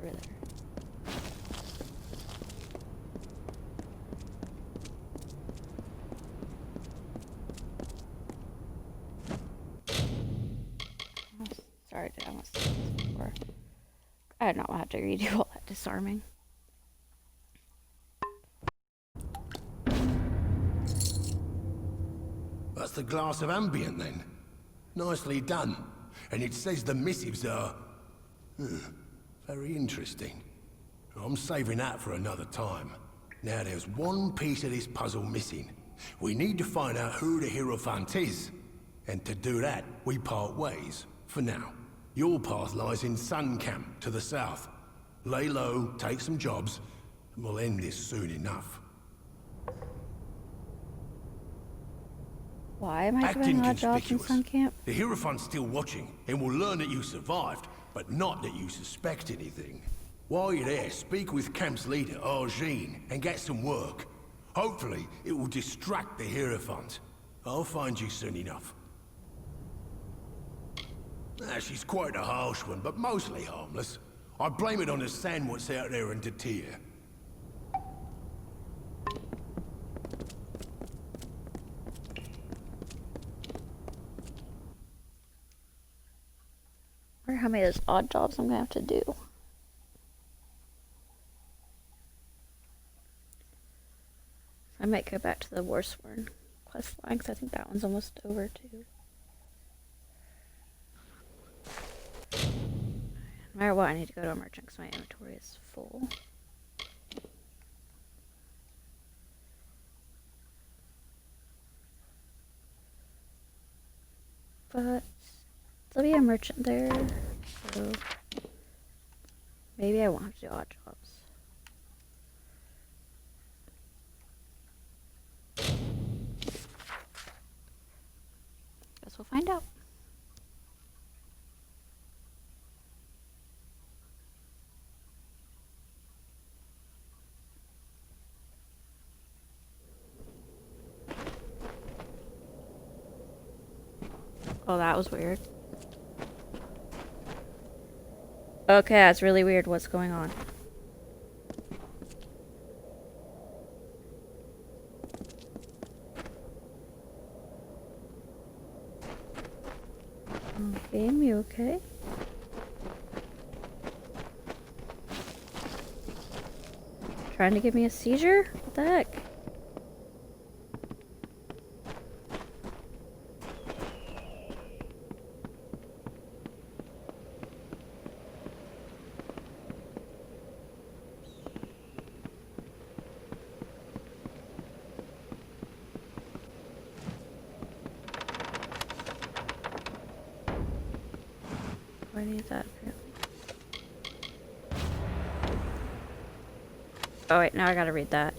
Over there. Oh, sorry, dude, I must have said this before. I did not want to have to redo all that disarming. That's the glass of ambient, then. Nicely done. And it says the missives are... very interesting. I'm saving that for another time. Now there's one piece of this puzzle missing. We need to find out who the Hierophant is. And to do that, we part ways, for now. Your path lies in Sun Camp, to the south. Lay low, take some jobs, and we'll end this soon enough. Why am I doing odd jobs in Sun Camp? The Hierophant's still watching, and will learn that you survived, but not that you suspect anything. While you're there, speak with Camp's leader, Argene, and get some work. Hopefully, it will distract the Hierophant. I'll find you soon enough. She's quite a harsh one, but mostly harmless. I blame it on the sand what's out there in Datir. I wonder how many of those odd jobs I'm gonna have to do. I might go back to the Warsworn quest line, because I think that one's almost over too. No matter what, I need to go to a merchant because my inventory is full. But there'll be a merchant there, so maybe I won't have to do odd jobs. Guess we'll find out. Oh, that was weird. Okay, that's really weird. What's going on? Game, you okay? Trying to give me a seizure? What the heck? I need that apparently. Oh wait, now I gotta read that.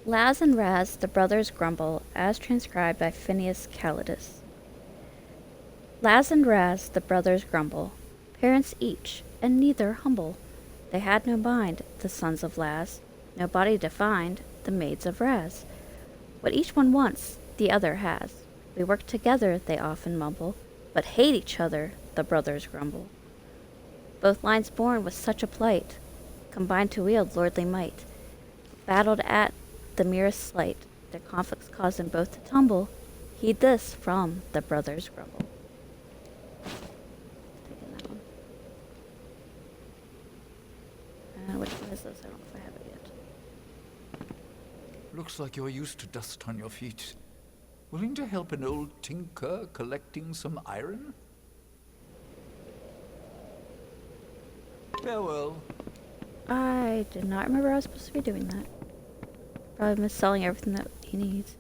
Laz and Raz, the brothers grumble, as transcribed by Phineas Calidus. Laz and Raz, the brothers grumble, parents each, and neither humble. They had no mind, the sons of Laz, no body defined, the maids of Raz. What each one wants, the other has. We work together, they often mumble, but hate each other, the brothers grumble. Both lines born with such a plight, combined to wield lordly might, battled at the merest slight, their conflicts cause them both to tumble. Heed this from the brothers grumble. Taking that one. Which one is this? I don't know if I have it yet. Looks like you're used to dust on your feet. Willing to help an old tinker collecting some iron? Farewell. I did not remember I was supposed to be doing that. Probably misselling everything that he needs.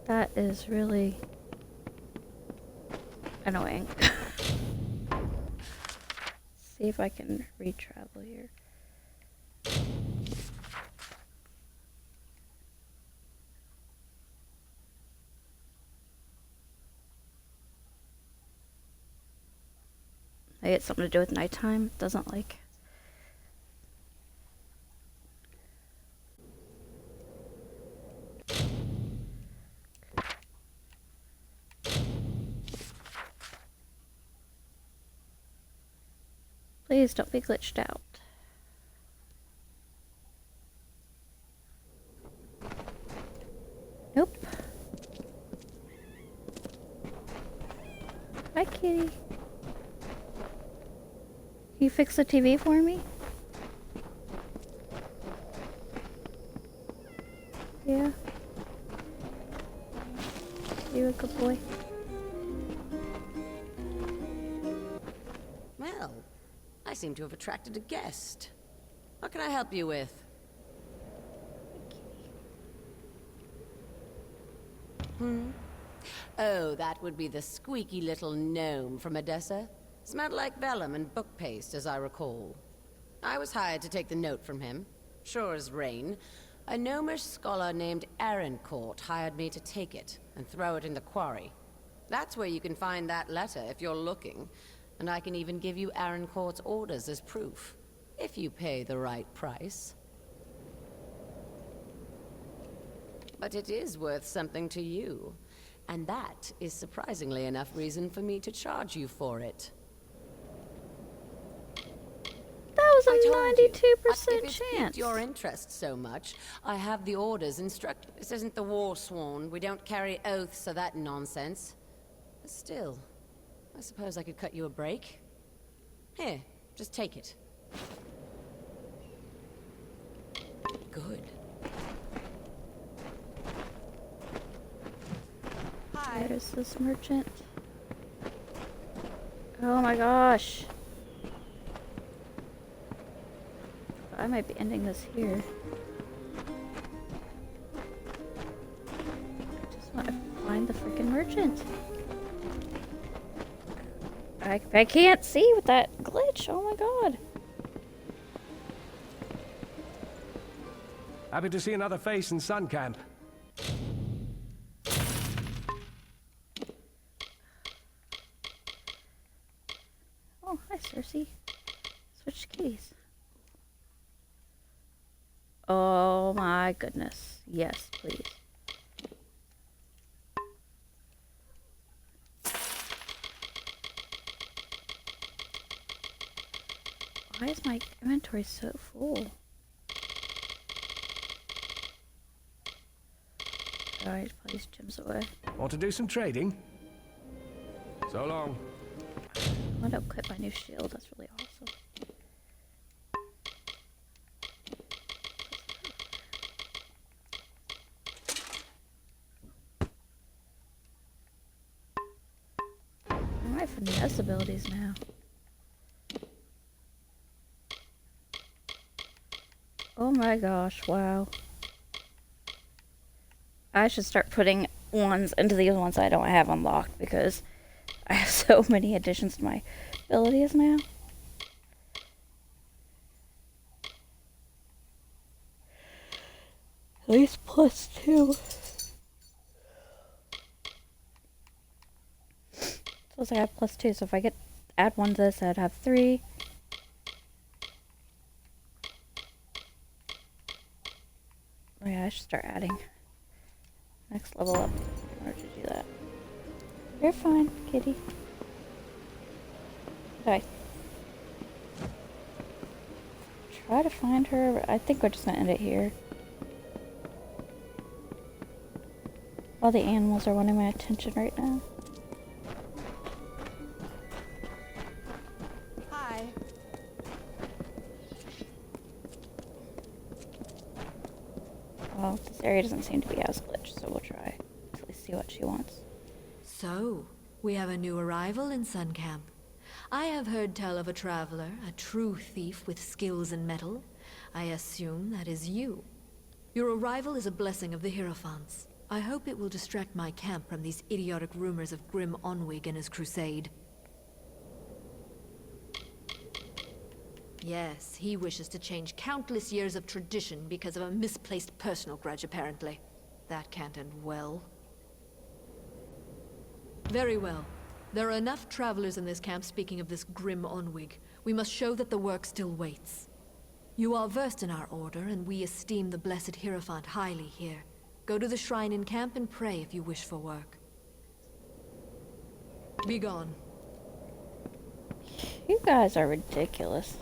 That is really annoying. See if I can retravel here. Maybe it's something to do with nighttime. Doesn't like. Please don't be glitched out. Nope. Hi, kitty. Can you fix the TV for me? Yeah. You a good boy. Well, I seem to have attracted a guest. What can I help you with? Oh, that would be the squeaky little gnome from Odessa. Smelled like vellum and book paste, as I recall. I was hired to take the note from him. Sure as rain. A gnomish scholar named Arancourt hired me to take it and throw it in the quarry. That's where you can find that letter if you're looking. And I can even give you Arancourt's orders as proof, if you pay the right price. But it is worth something to you. And that is surprisingly enough reason for me to charge you for it. That was a 92% If it's chance. piqued your interest so much, I have the orders instruct. This isn't the war sworn. We don't carry oaths or that nonsense. But still, I suppose I could cut you a break. Here, just take it. Good. Where is this merchant? Oh my gosh. I might be ending this here. I just want to find the freaking merchant. I can't see with that glitch. Oh my god. Happy to see another face in Sun Camp. Oh, hi, Cersei. Switch keys. Oh my goodness. Yes, please. Why is my inventory so full? Alright, put these gems away. Want to do some trading? So long. I want to equip my new shield. That's really awesome. My finesse abilities now. Oh my gosh, wow. I should start putting ones into these ones I don't have unlocked because I have so many additions to my abilities now. At least +2. Suppose I have +2, so if I add one to this, I'd have 3. Oh yeah, I should start adding next level up in order to do that. You're fine, kitty. Okay. Try to find her, but I think we're just gonna end it here. All the animals are wanting my attention right now. Hi. Well, this area doesn't seem to be as glitched, so we'll try to at least see what she wants. So, we have a new arrival in Sun Camp. I have heard tell of a traveler, a true thief with skills in metal. I assume that is you. Your arrival is a blessing of the Hierophants. I hope it will distract my camp from these idiotic rumors of Grim Onwig and his crusade. Yes, he wishes to change countless years of tradition because of a misplaced personal grudge, apparently. That can't end well. Very well. There are enough travelers in this camp speaking of this Grim Onwig. We must show that the work still waits. You are versed in our order, and we esteem the Blessed Hierophant highly here. Go to the shrine in camp and pray if you wish for work. Be gone. You guys are ridiculous.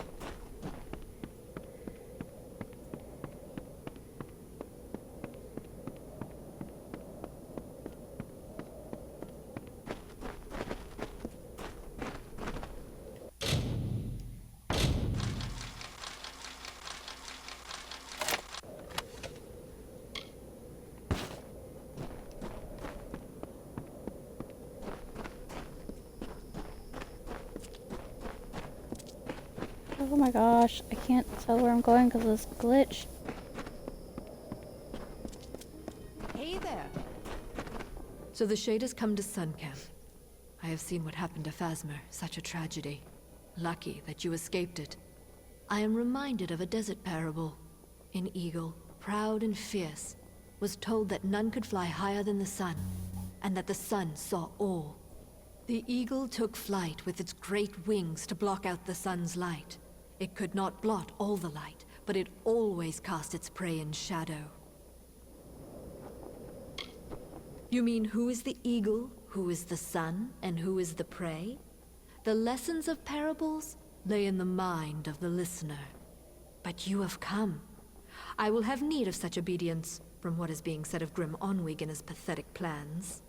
Oh my gosh, I can't tell where I'm going because of this glitch. Hey there. So the Shade has come to Sun Camp. I have seen what happened to Phasma, such a tragedy. Lucky that you escaped it. I am reminded of a desert parable. An eagle, proud and fierce, was told that none could fly higher than the sun, and that the sun saw all. The eagle took flight with its great wings to block out the sun's light. It could not blot all the light, but it always cast its prey in shadow. You mean who is the eagle, who is the sun, and who is the prey? The lessons of parables lay in the mind of the listener. But you have come. I will have need of such obedience, from what is being said of Grim Onwig and his pathetic plans.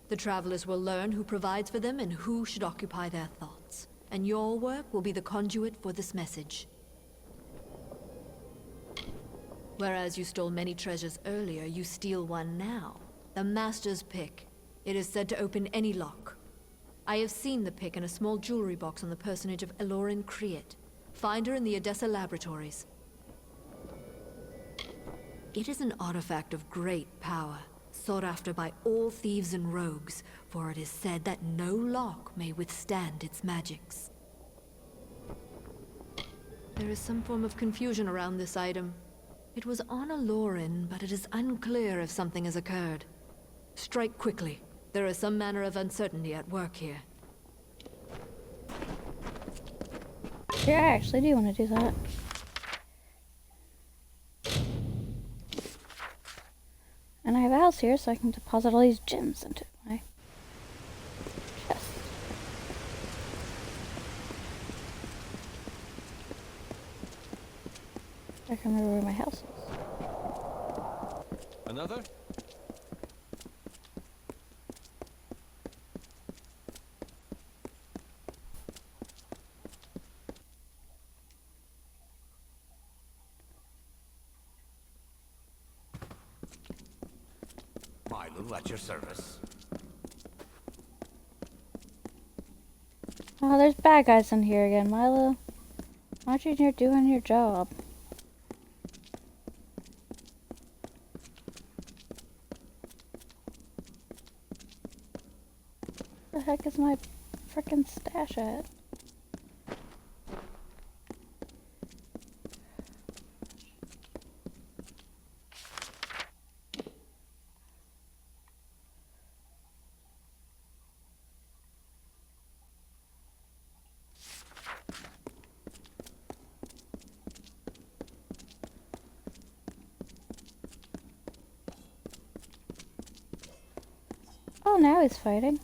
The travelers will learn who provides for them and who should occupy their thoughts. And your work will be the conduit for this message. Whereas you stole many treasures earlier, you steal one now. The Master's Pick. It is said to open any lock. I have seen the pick in a small jewelry box on the personage of Elorin Kriet. Find her in the Odessa laboratories. It is an artifact of great power, sought after by all thieves and rogues, for it is said that no lock may withstand its magics. There is some form of confusion around this item. It was on Elorin, but it is unclear if something has occurred. Strike quickly. There is some manner of uncertainty at work here. Yeah, I actually do want to do that. And I have a house here, so I can deposit all these gems into my chest. I can remember where my house is. Another? Milo, at your service. Oh, there's bad guys in here again, Milo. Why aren't you in here doing your job? Where the heck is my frickin' stash at? Oh, now he's fighting.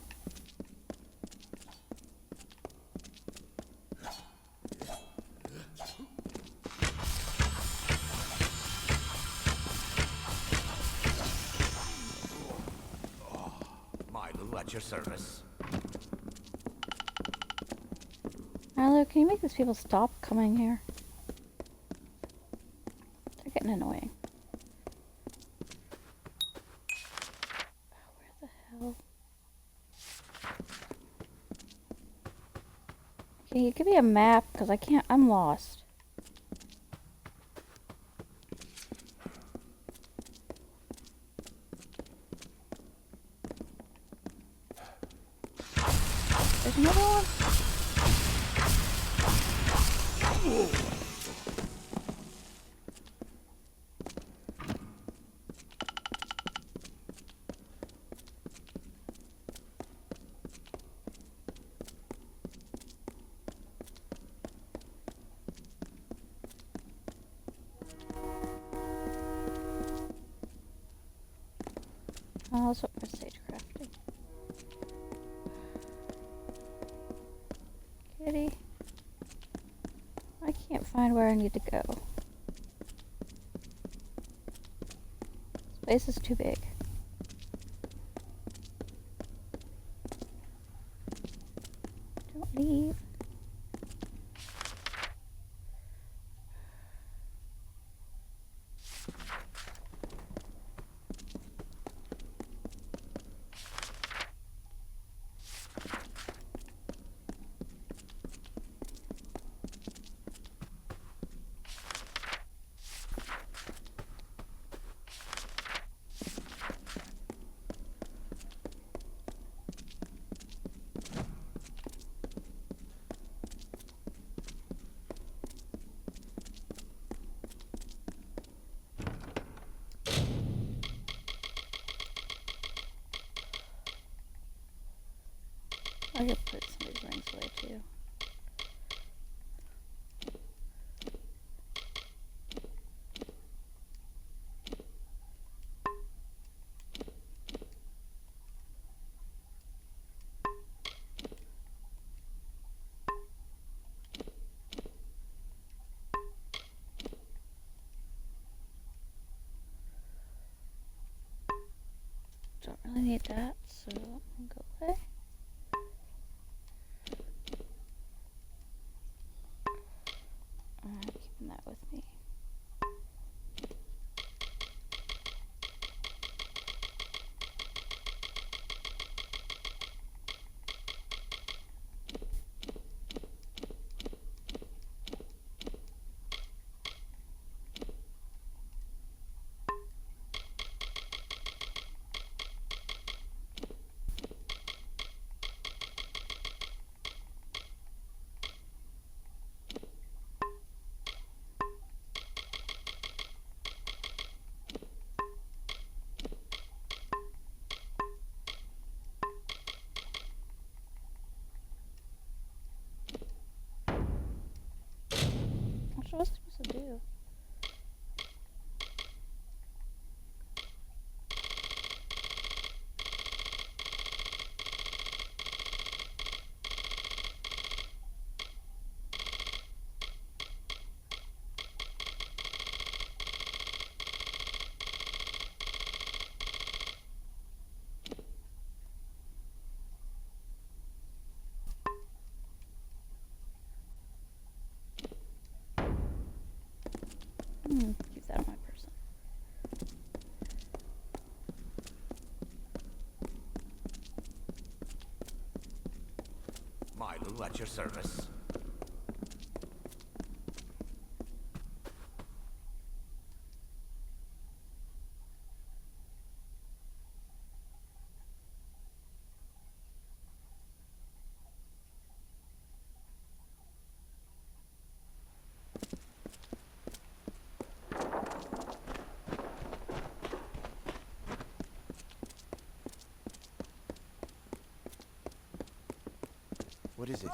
Milo, at your service. Milo, can you make these people stop coming here? They're getting annoying. Can you give me a map? Because I can't, I'm lost. There's another one? Oh, that's what we're stage crafting. Kitty. I can't find where I need to go. This place is too big. Don't leave. I could put some of these rings away too. Don't really need that, so I'll go away. I'm keeping that with me. What was I supposed to do? Keep that on my person. Milo, at your service. What is it?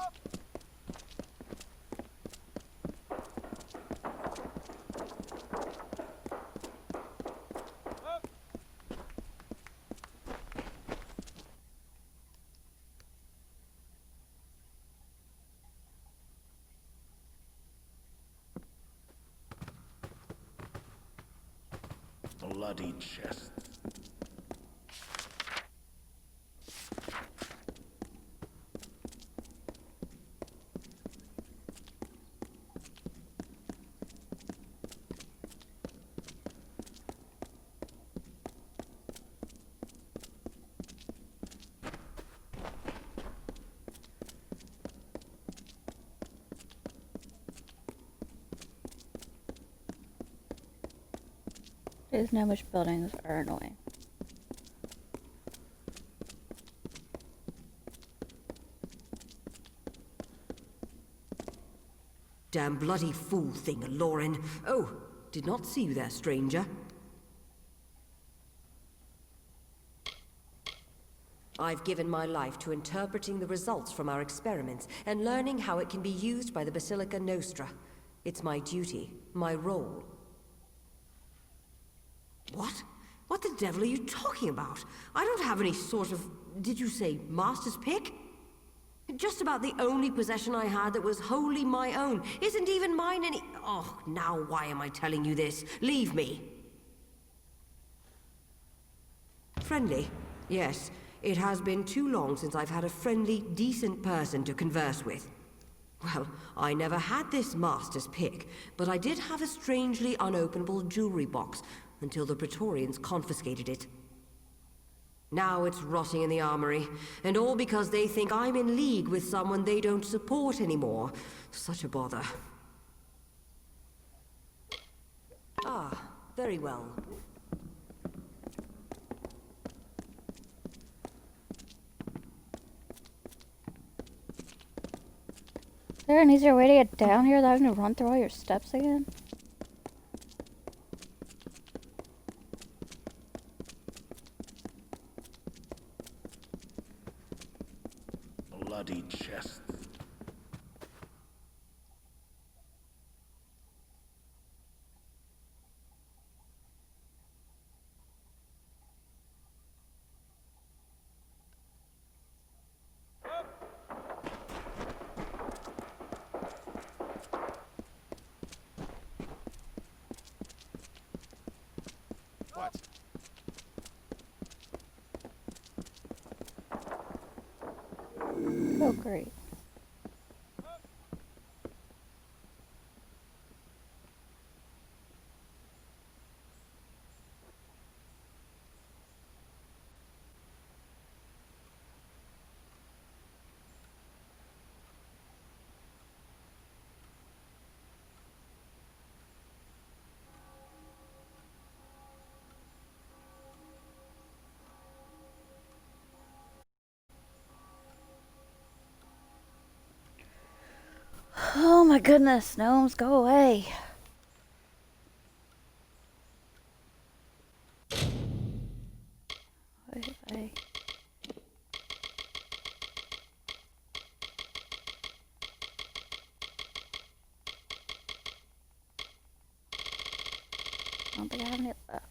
Bloody chest. There's no much buildings are annoying. Damn bloody fool thing, Lauren. Oh, did not see you there, stranger. I've given my life to interpreting the results from our experiments and learning how it can be used by the Basilica Nostra. It's my duty, my role. What? What the devil are you talking about? I don't have any sort of, did you say, master's pick? Just about the only possession I had that was wholly my own. Isn't even mine any... Oh, now why am I telling you this? Leave me. Friendly? Yes. It has been too long since I've had a friendly, decent person to converse with. Well, I never had this master's pick, but I did have a strangely unopenable jewelry box until the Praetorians confiscated it. Now it's rotting in the armory, and all because they think I'm in league with someone they don't support anymore. Such a bother. Ah, very well. Is there an easier way to get down here without having to run through all your steps again? bloody chests. What? Oh, great. Oh my goodness, gnomes, go away. What if I... I don't think I have any left.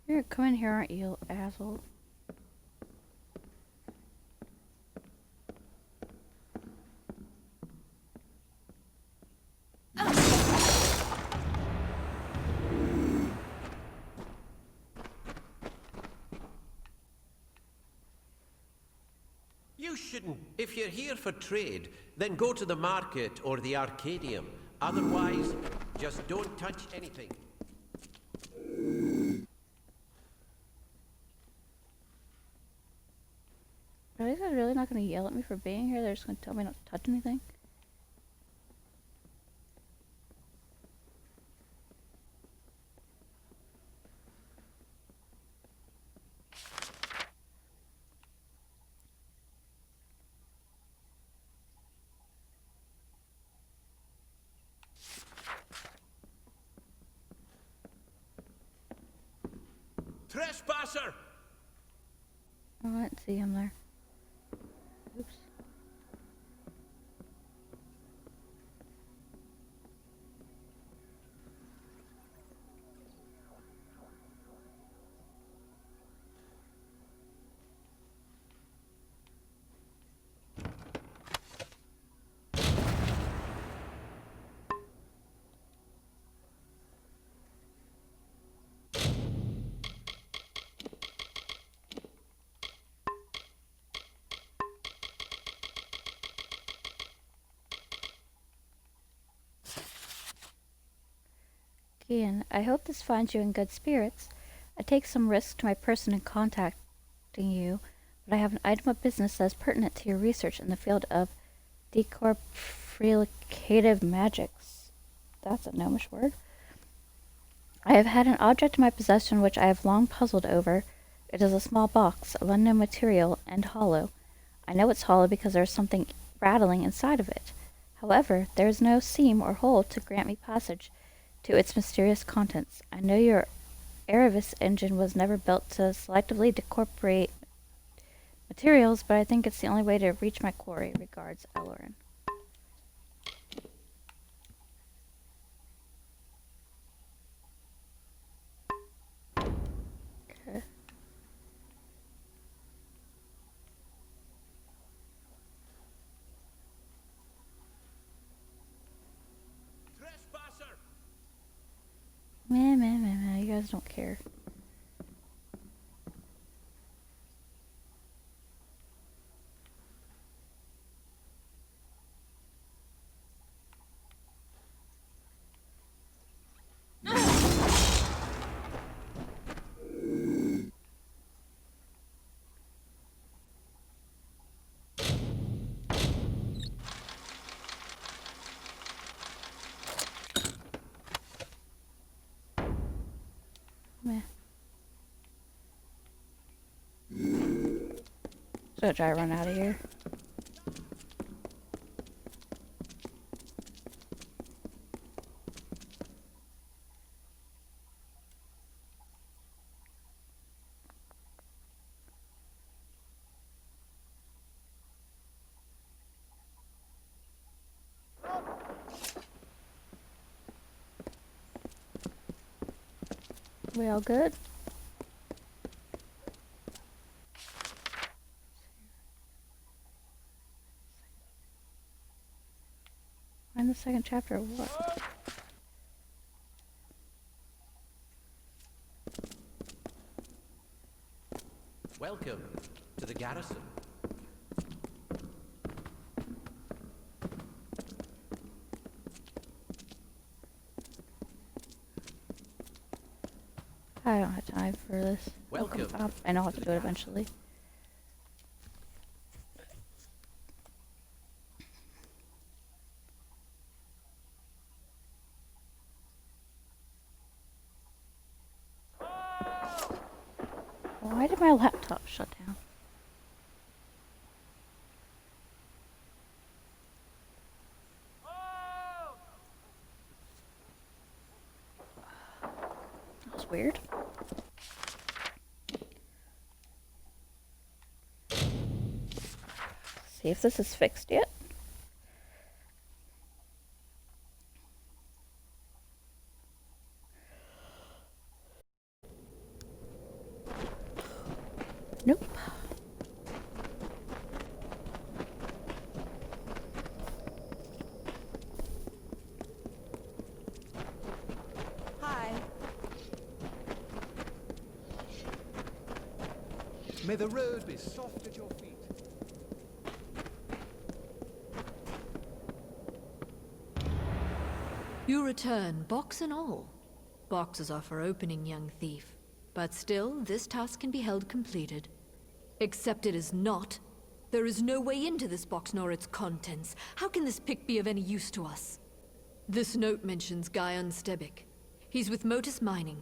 You're coming here, aren't you, asshole? You shouldn't. If you're here for trade, then go to the market or the Arcadium. Otherwise, just don't touch anything. Are these guys really not going to yell at me for being here? They're just going to tell me not to touch anything? Trespasser! Oh, I didn't see him there. Oops. Ian, I hope this finds you in good spirits. I take some risk to my person in contacting you, but I have an item of business that is pertinent to your research in the field of decorporealicative magics. That's a gnomish word. I have had an object in my possession which I have long puzzled over. It is a small box of unknown material and hollow. I know it's hollow because there is something rattling inside of it. However, there is no seam or hole to grant me passage to its mysterious contents. I know your Erebus engine was never built to selectively decorporate materials, but I think it's the only way to reach my quarry. Regards, Elorin. Okay. Meh, you guys don't care. Meh. So try to run out of here. We all good? In the second chapter of what? Welcome to the garrison. I don't have time for this. Welcome. I know I'll have to do it eventually. Why did my laptop shut down? That was weird. See if this is fixed yet. Nope. Hi. May the road be soft at your feet. You return, box and all. Boxes are for opening, young thief. But still, this task can be held completed. Except it is not. There is no way into this box nor its contents. How can this pick be of any use to us? This note mentions Guy Unstebic. He's with Motus Mining.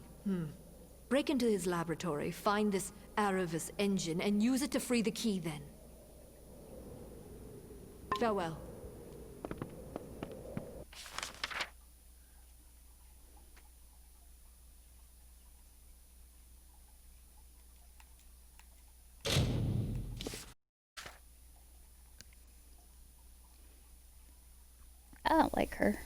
Break into his laboratory, find this Erebus engine, and use it to free the key then. Farewell. I don't like her.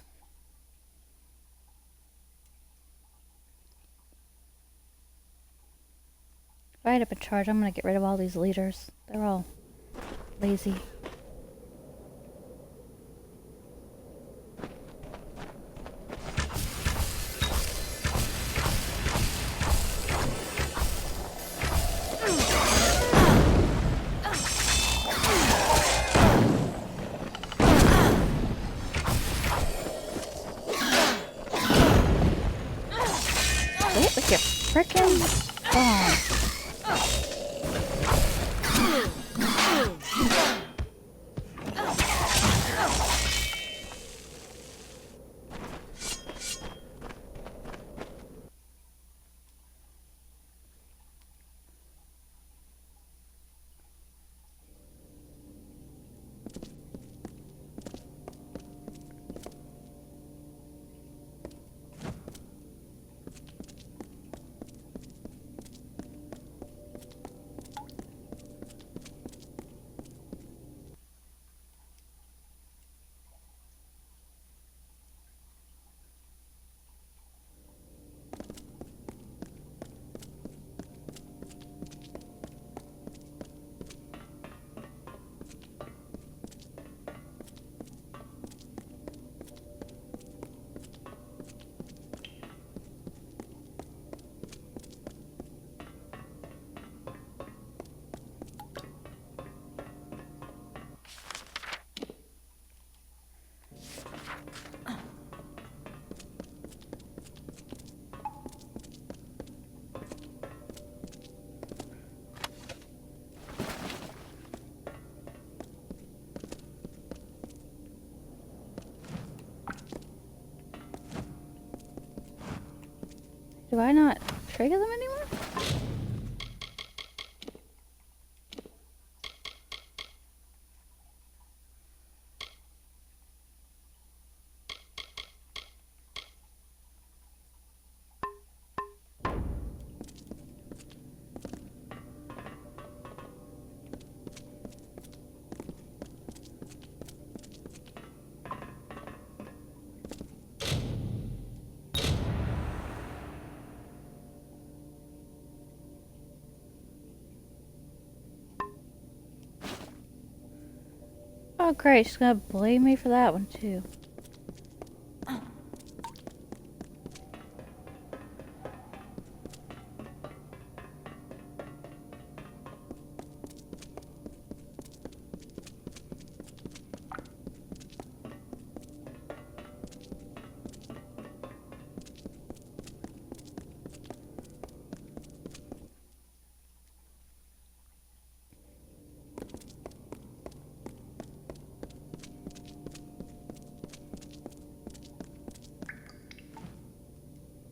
If I end up in charge, I'm gonna get rid of all these leaders. They're all lazy. Pick your frickin' bomb. Do I not trigger them anymore? Oh great, she's gonna blame me for that one too.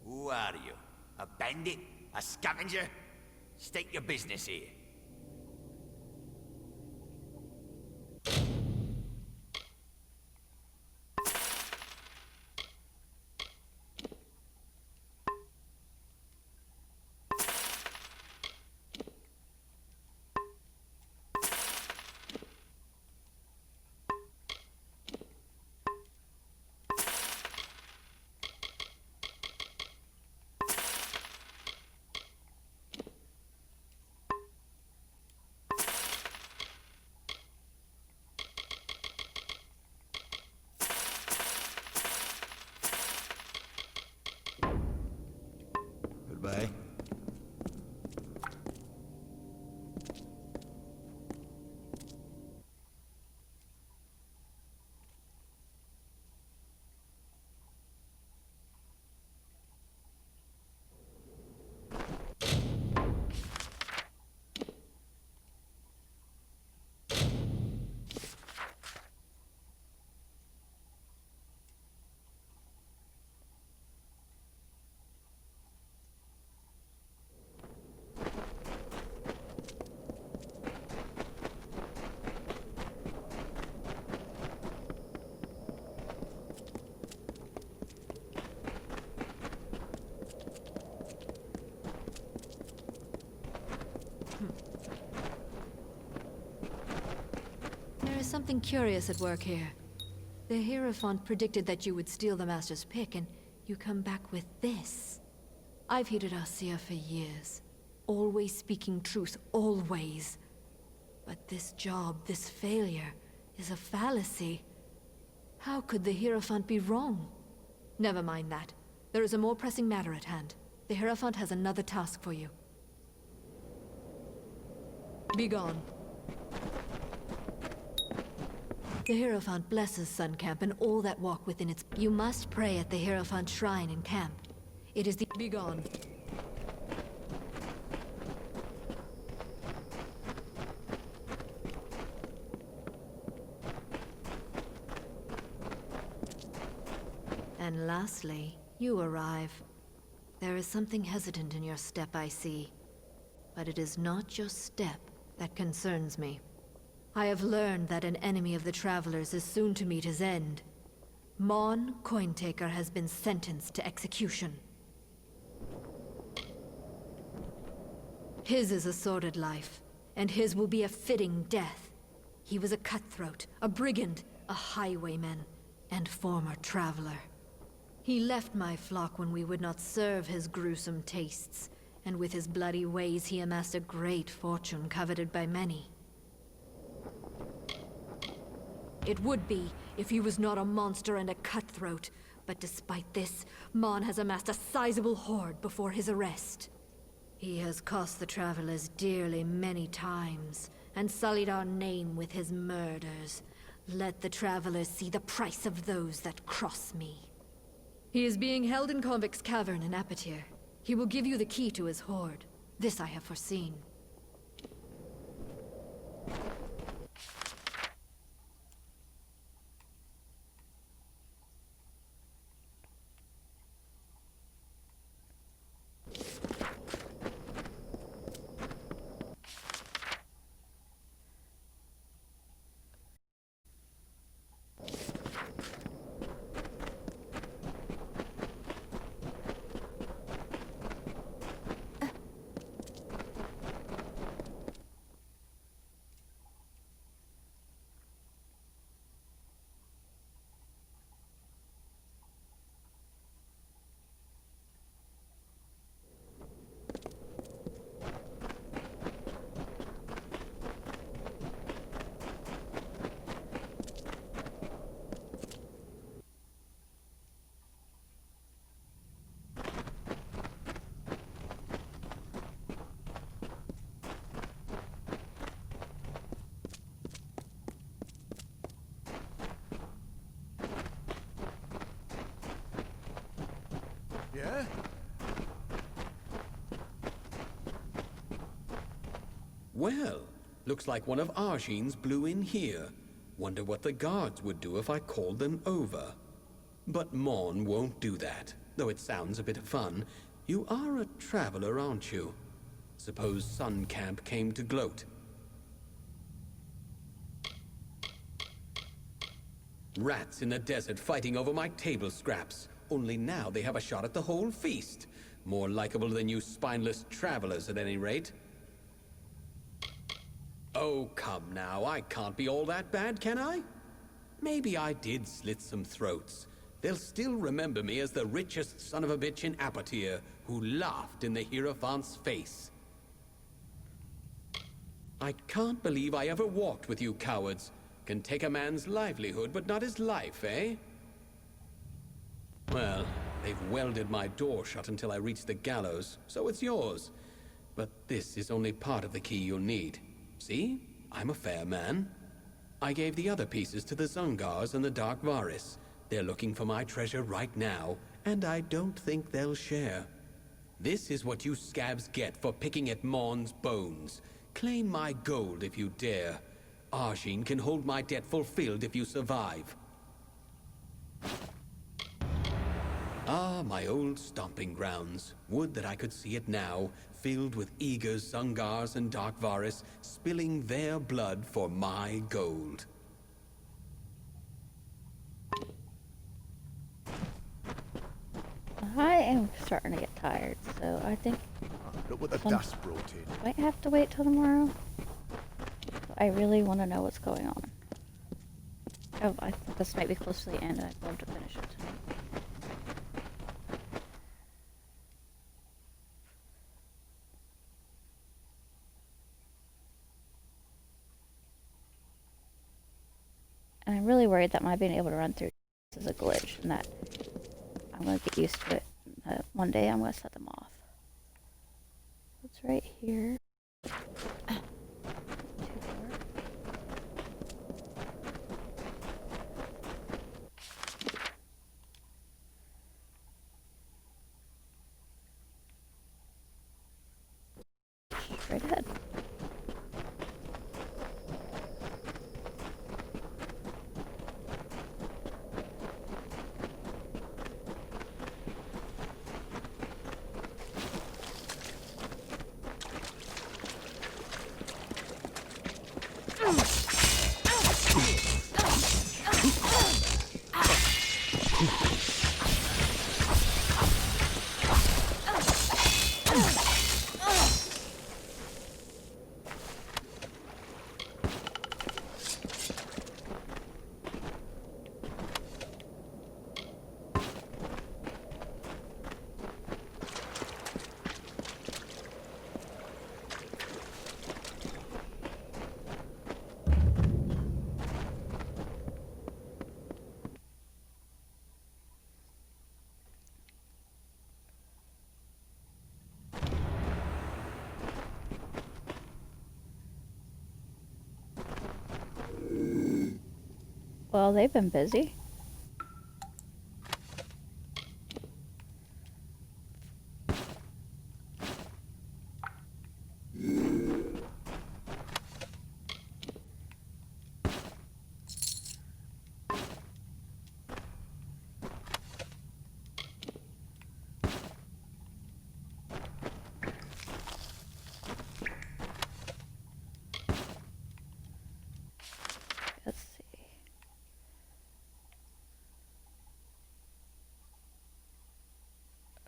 Who are you? A bandit? A scavenger? State your business here. Goodbye. There is something curious at work here. The Hierophant predicted that you would steal the Master's pick, and you come back with this. I've hated Arcia for years. Always speaking truth, always. But this job, this failure, is a fallacy. How could the Hierophant be wrong? Never mind that. There is a more pressing matter at hand. The Hierophant has another task for you. Be gone. The Hierophant blesses Sun Camp and all that walk within its... You must pray at the Hierophant shrine in camp. It is the... Be gone. And lastly, you arrive. There is something hesitant in your step, I see. But it is not your step that concerns me. I have learned that an enemy of the Travelers is soon to meet his end. Mon Cointaker has been sentenced to execution. His is a sordid life, and his will be a fitting death. He was a cutthroat, a brigand, a highwayman, and former traveler. He left my flock when we would not serve his gruesome tastes, and with his bloody ways he amassed a great fortune coveted by many. It would be if he was not a monster and a cutthroat, but despite this, Mon has amassed a sizable hoard before his arrest. He has cost the Travelers dearly many times, and sullied our name with his murders. Let the Travelers see the price of those that cross me. He is being held in Convict's Cavern in Apatir. He will give you the key to his hoard. This I have foreseen. Yeah? Well, looks like one of Arjean's blew in here. Wonder what the guards would do if I called them over. But Mon won't do that, though it sounds a bit of fun. You are a traveler, aren't you? Suppose Sun Camp came to gloat. Rats in the desert fighting over my table scraps. Only now they have a shot at the whole feast. More likable than you spineless travelers, at any rate. Oh, come now. I can't be all that bad, can I? Maybe I did slit some throats. They'll still remember me as the richest son of a bitch in Apatir, who laughed in the Hierophant's face. I can't believe I ever walked with you cowards. Can take a man's livelihood, but not his life, eh? Well, they've welded my door shut until I reach the gallows, so it's yours. But this is only part of the key you'll need. See? I'm a fair man. I gave the other pieces to the Zungars and the Dark Varis. They're looking for my treasure right now, and I don't think they'll share. This is what you scabs get for picking at Mon's bones. Claim my gold if you dare. Arjean can hold my debt fulfilled if you survive. Ah, my old stomping grounds. Would that I could see it now, filled with eager Zungars and Dark Varis, spilling their blood for my gold. I am starting to get tired, so I think Look what the dust brought in. might have to wait till tomorrow. I really want to know what's going on. Oh, I think this might be close to the end, and I'd love to finish it tonight. And I'm really worried that my being able to run through is a glitch, and that I'm going to get used to it. One day I'm going to set them off. It's right here. Straight ahead. Well, they've been busy. Let's see.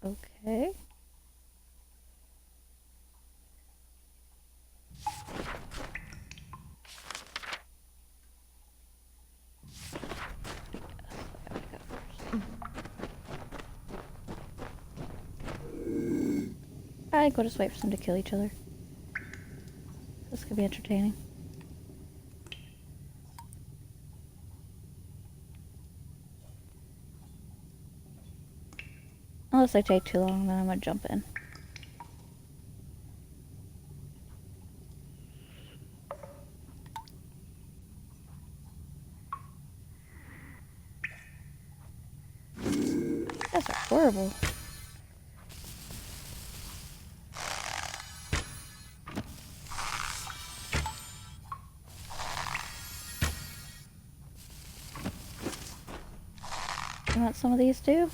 Okay. I think we'll just wait for them to kill each other. This could be entertaining. Unless they take too long, then I'm gonna jump in. That's horrible. You want some of these too?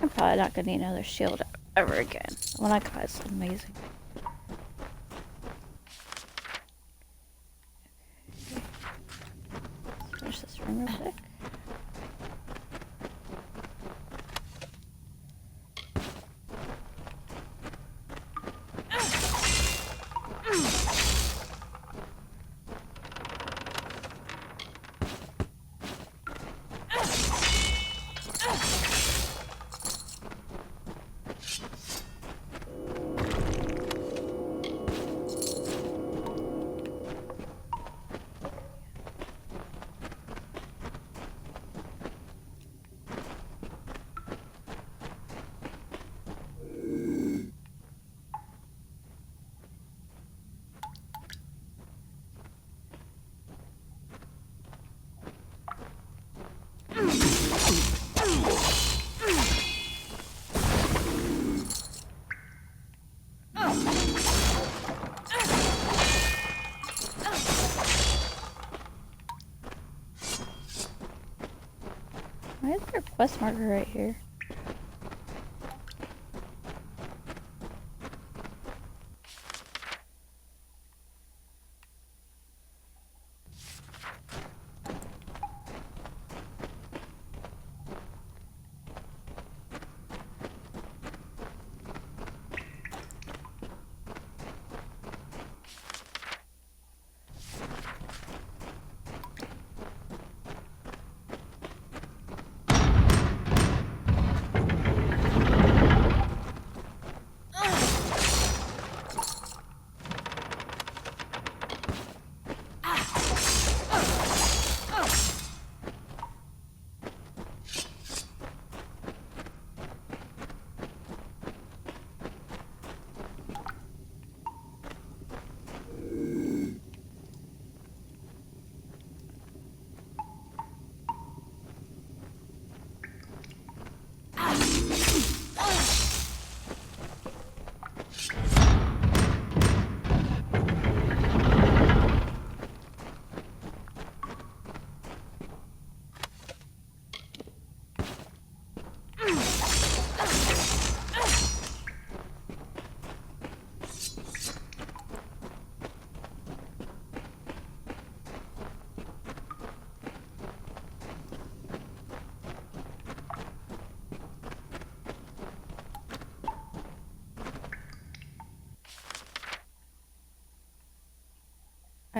I'm probably not gonna need another shield ever again. The one I got is amazing. Let's finish this room real quick. Why is there a quest marker right here?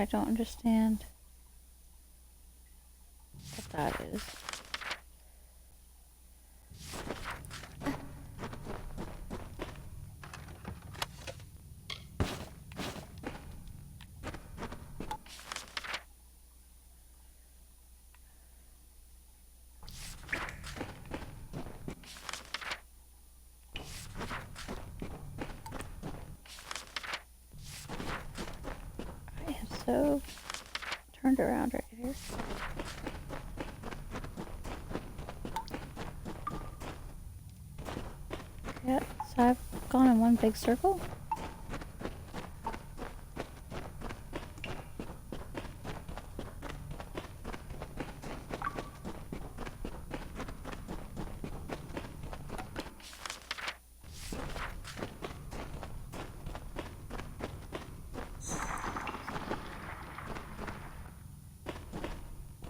I don't understand what that is. So turned around right here. Yeah, so I've gone in one big circle.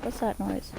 What's that noise?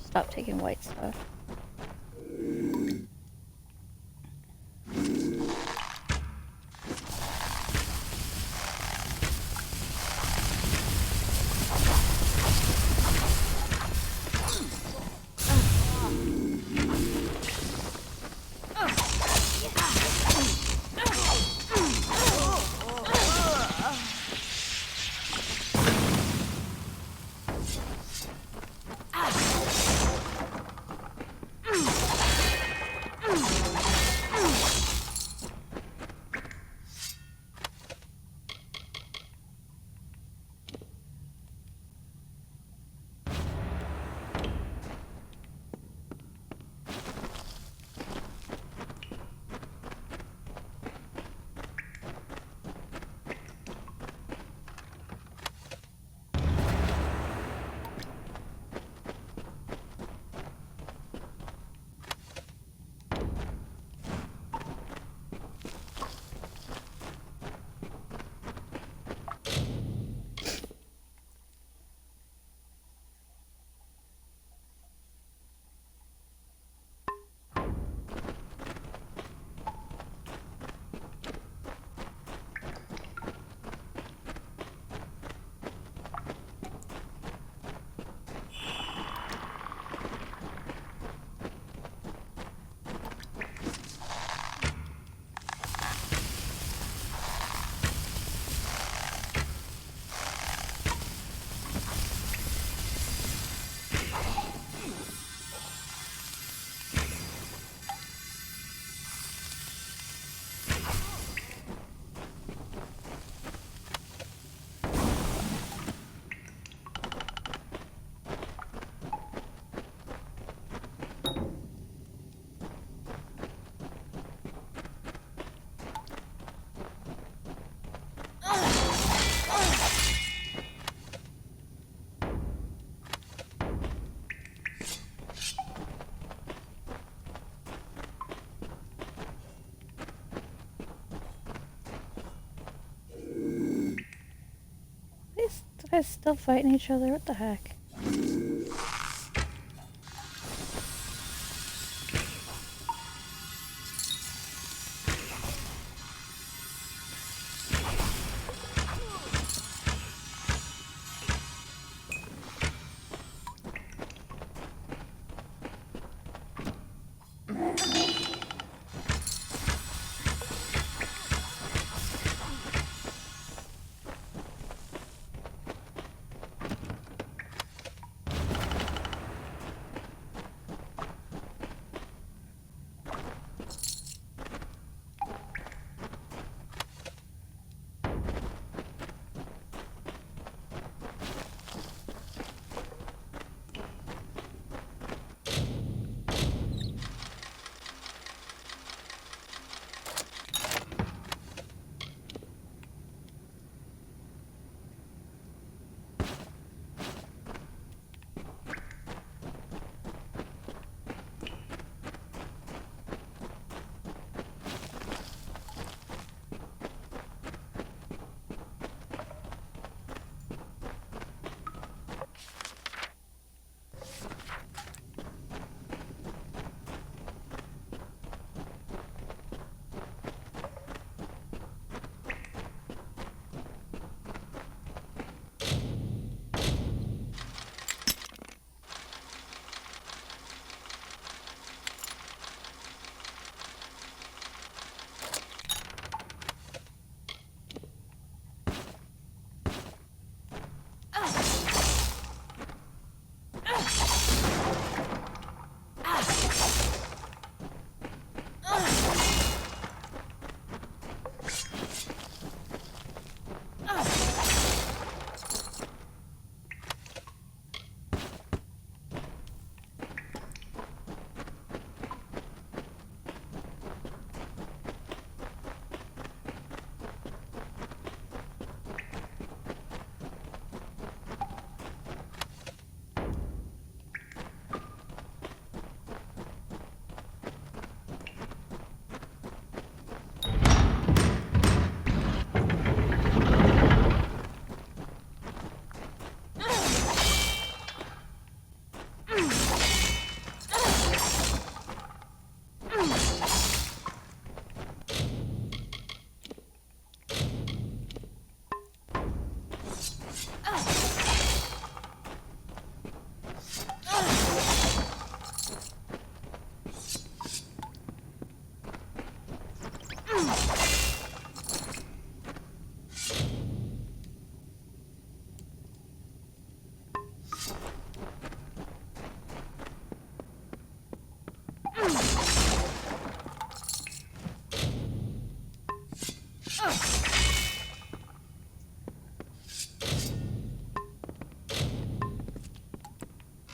Stop taking white stuff. They're still fighting each other. What the heck?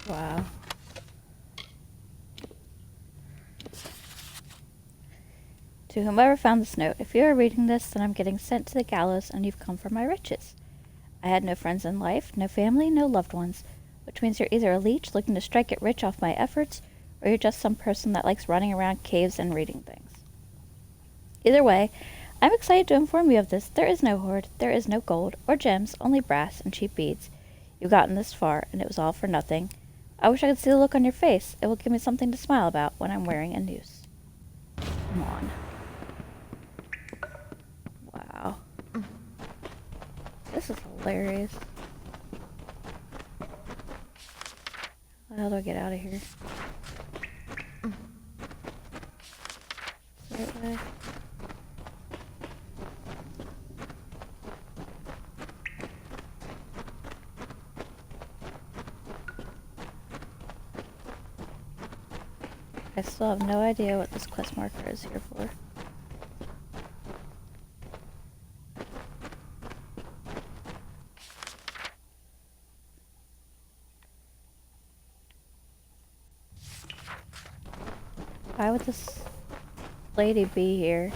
Wow. To whomever found this note, if you are reading this, then I'm getting sent to the gallows and you've come for my riches. I had no friends in life, no family, no loved ones, which means you're either a leech looking to strike it rich off my efforts, or you're just some person that likes running around caves and reading things. Either way, I'm excited to inform you of this. There is no hoard, there is no gold or gems, only brass and cheap beads. You've gotten this far, and it was all for nothing. I wish I could see the look on your face. It will give me something to smile about when I'm wearing a noose. Come on. Wow. This is hilarious. How the hell do I get out of here? Right way. I still have no idea what this quest marker is here for. Why would this lady be here?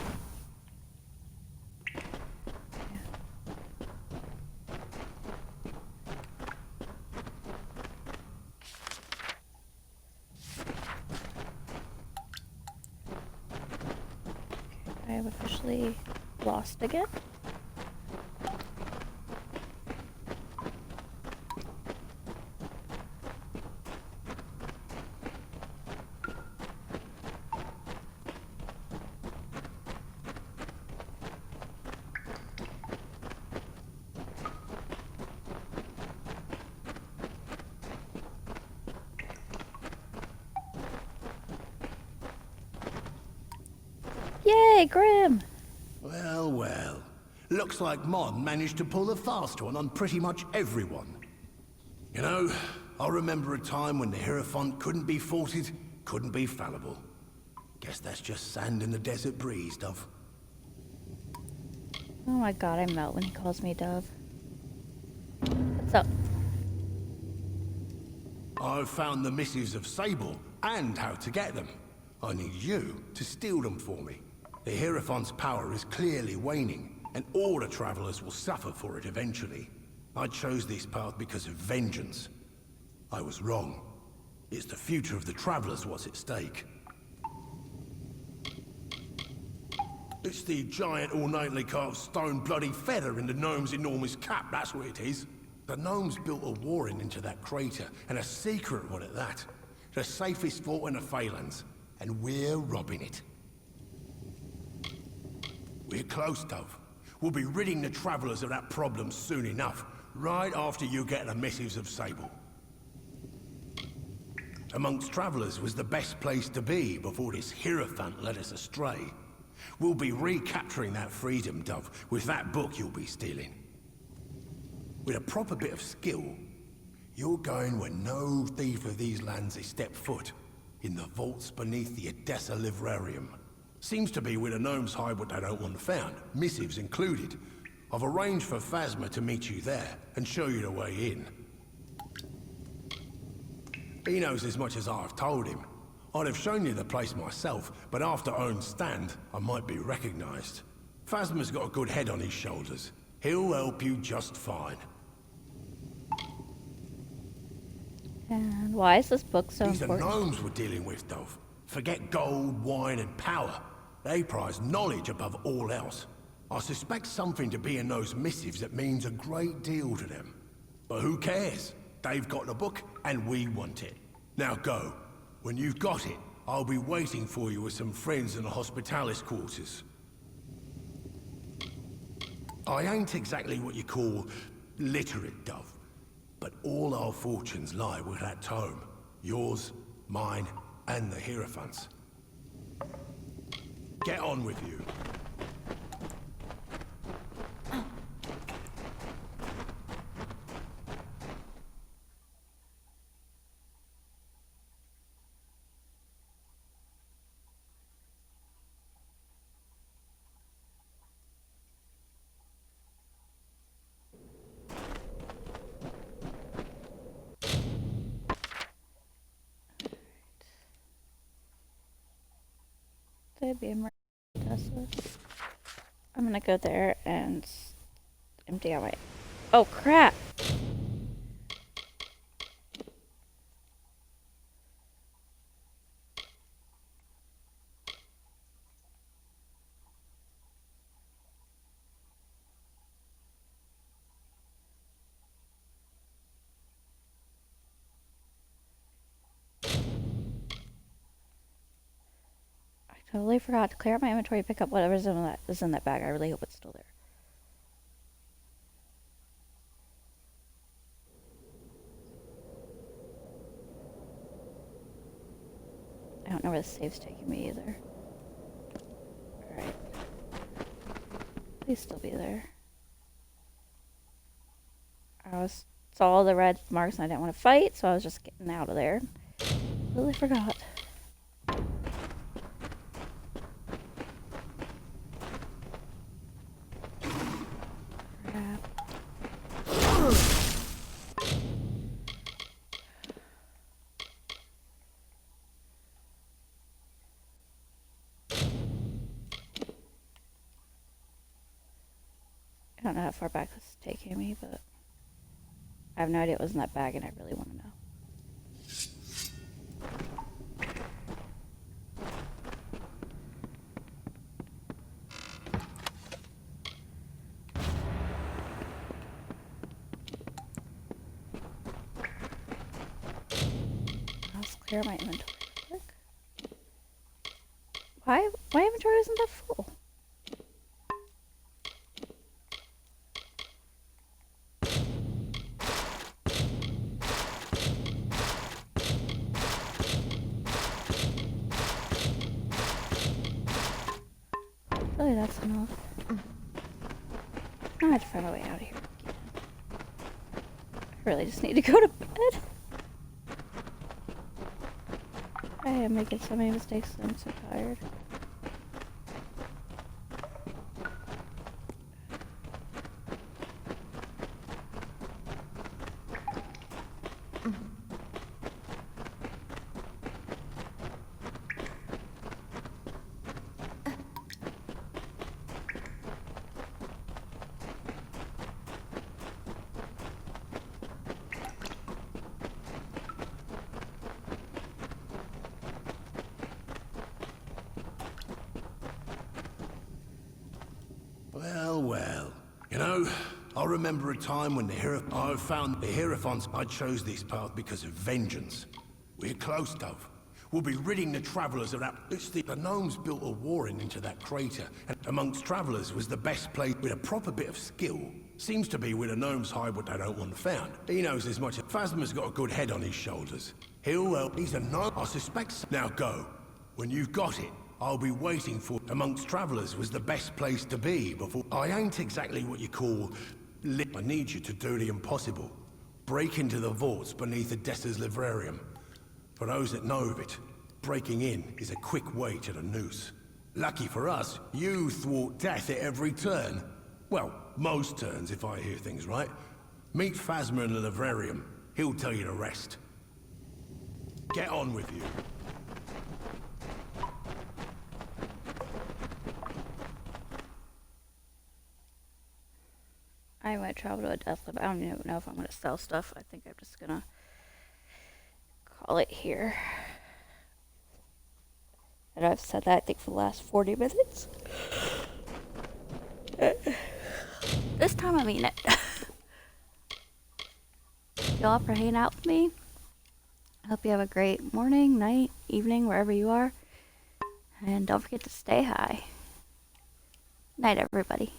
I have officially lost again. Yay, Grim! Well, well. Looks like Mon managed to pull a fast one on pretty much everyone. You know, I remember a time when the Hierophant couldn't be faulted, couldn't be fallible. Guess that's just sand in the desert breeze, Dove. Oh my god, I melt when he calls me Dove. What's up? I've found the missives of Sable and how to get them. I need you to steal them for me. The Hierophant's power is clearly waning, and all the travelers will suffer for it eventually. I chose this path because of vengeance. I was wrong. It's the future of the travelers what's at stake. It's the giant ornately carved stone bloody feather in the gnome's enormous cap, that's what it is. The gnomes built a warren into that crater, and a secret one at that. The safest fort in the Phalanx, and we're robbing it. We're close, Dove. We'll be ridding the travelers of that problem soon enough, right after you get the missives of Sable. Amongst travelers was the best place to be before this Hierophant led us astray. We'll be recapturing that freedom, Dove, with that book you'll be stealing. With a proper bit of skill, you're going where no thief of these lands has stepped foot, in the vaults beneath the Odessa Livrarium. Seems to be where the gnomes hide what they don't want found, missives included. I've arranged for Phasma to meet you there, and show you the way in. He knows as much as I've told him. I'd have shown you the place myself, but after own stand, I might be recognized. Phasma's got a good head on his shoulders. He'll help you just fine. And why is this book so These important? are gnomes we're dealing with, Dove. Forget gold, wine, and power. They prize knowledge above all else. I suspect something to be in those missives that means a great deal to them. But who cares? They've got the book, and we want it. Now go. When you've got it, I'll be waiting for you with some friends in the Hospitalis quarters. I ain't exactly what you call Litter it, Dove. But all our fortunes lie with that tome. Yours, mine, and the Hierophant's. Get on with you. There'd be a Tesla. I'm gonna go there and empty out my. Oh crap! Totally forgot to clear out my inventory, pick up whatever's in that bag. I really hope it's still there. I don't know where the safe's taking me either. Alright. Please still be there. I saw all the red marks and I didn't want to fight, so I was just getting out of there. Really forgot. I don't know how far back this is taking me, but I have no idea what was in that bag and I really want to know. Let's clear my inventory real quick. Why inventory isn't that full? Really, that's enough. I have to find my way out of here again. I really just need to go to bed. I am making so many mistakes and I'm so tired. Well. You know, I remember a time when I found the Hierophants. I chose this path because of vengeance. We're close, Dove. We'll be ridding the travelers of that. The gnomes built a warren into that crater, and amongst travelers was the best place with a proper bit of skill. Seems to be where the gnomes hide what they don't want found. He knows as much. Phasma's got a good head on his shoulders. He's a gnome, I suspect. Now go. When you've got it, I'll be waiting for amongst travelers was the best place to be before. I ain't exactly what you call I need you to do the impossible. Break into the vaults beneath Odessa's librarium. For those that know of it, breaking in is a quick way to the noose. Lucky for us, you thwart death at every turn. Well, most turns if I hear things right. Meet Phasma in the librarium. He'll tell you the rest. Get on with you. I might travel to a death lab. I don't even know if I'm going to sell stuff. I think I'm just going to call it here. And I've said that, I think, for the last 40 minutes. This time I mean it. Thank y'all for hanging out with me. I hope you have a great morning, night, evening, wherever you are. And don't forget to stay high. Night, everybody.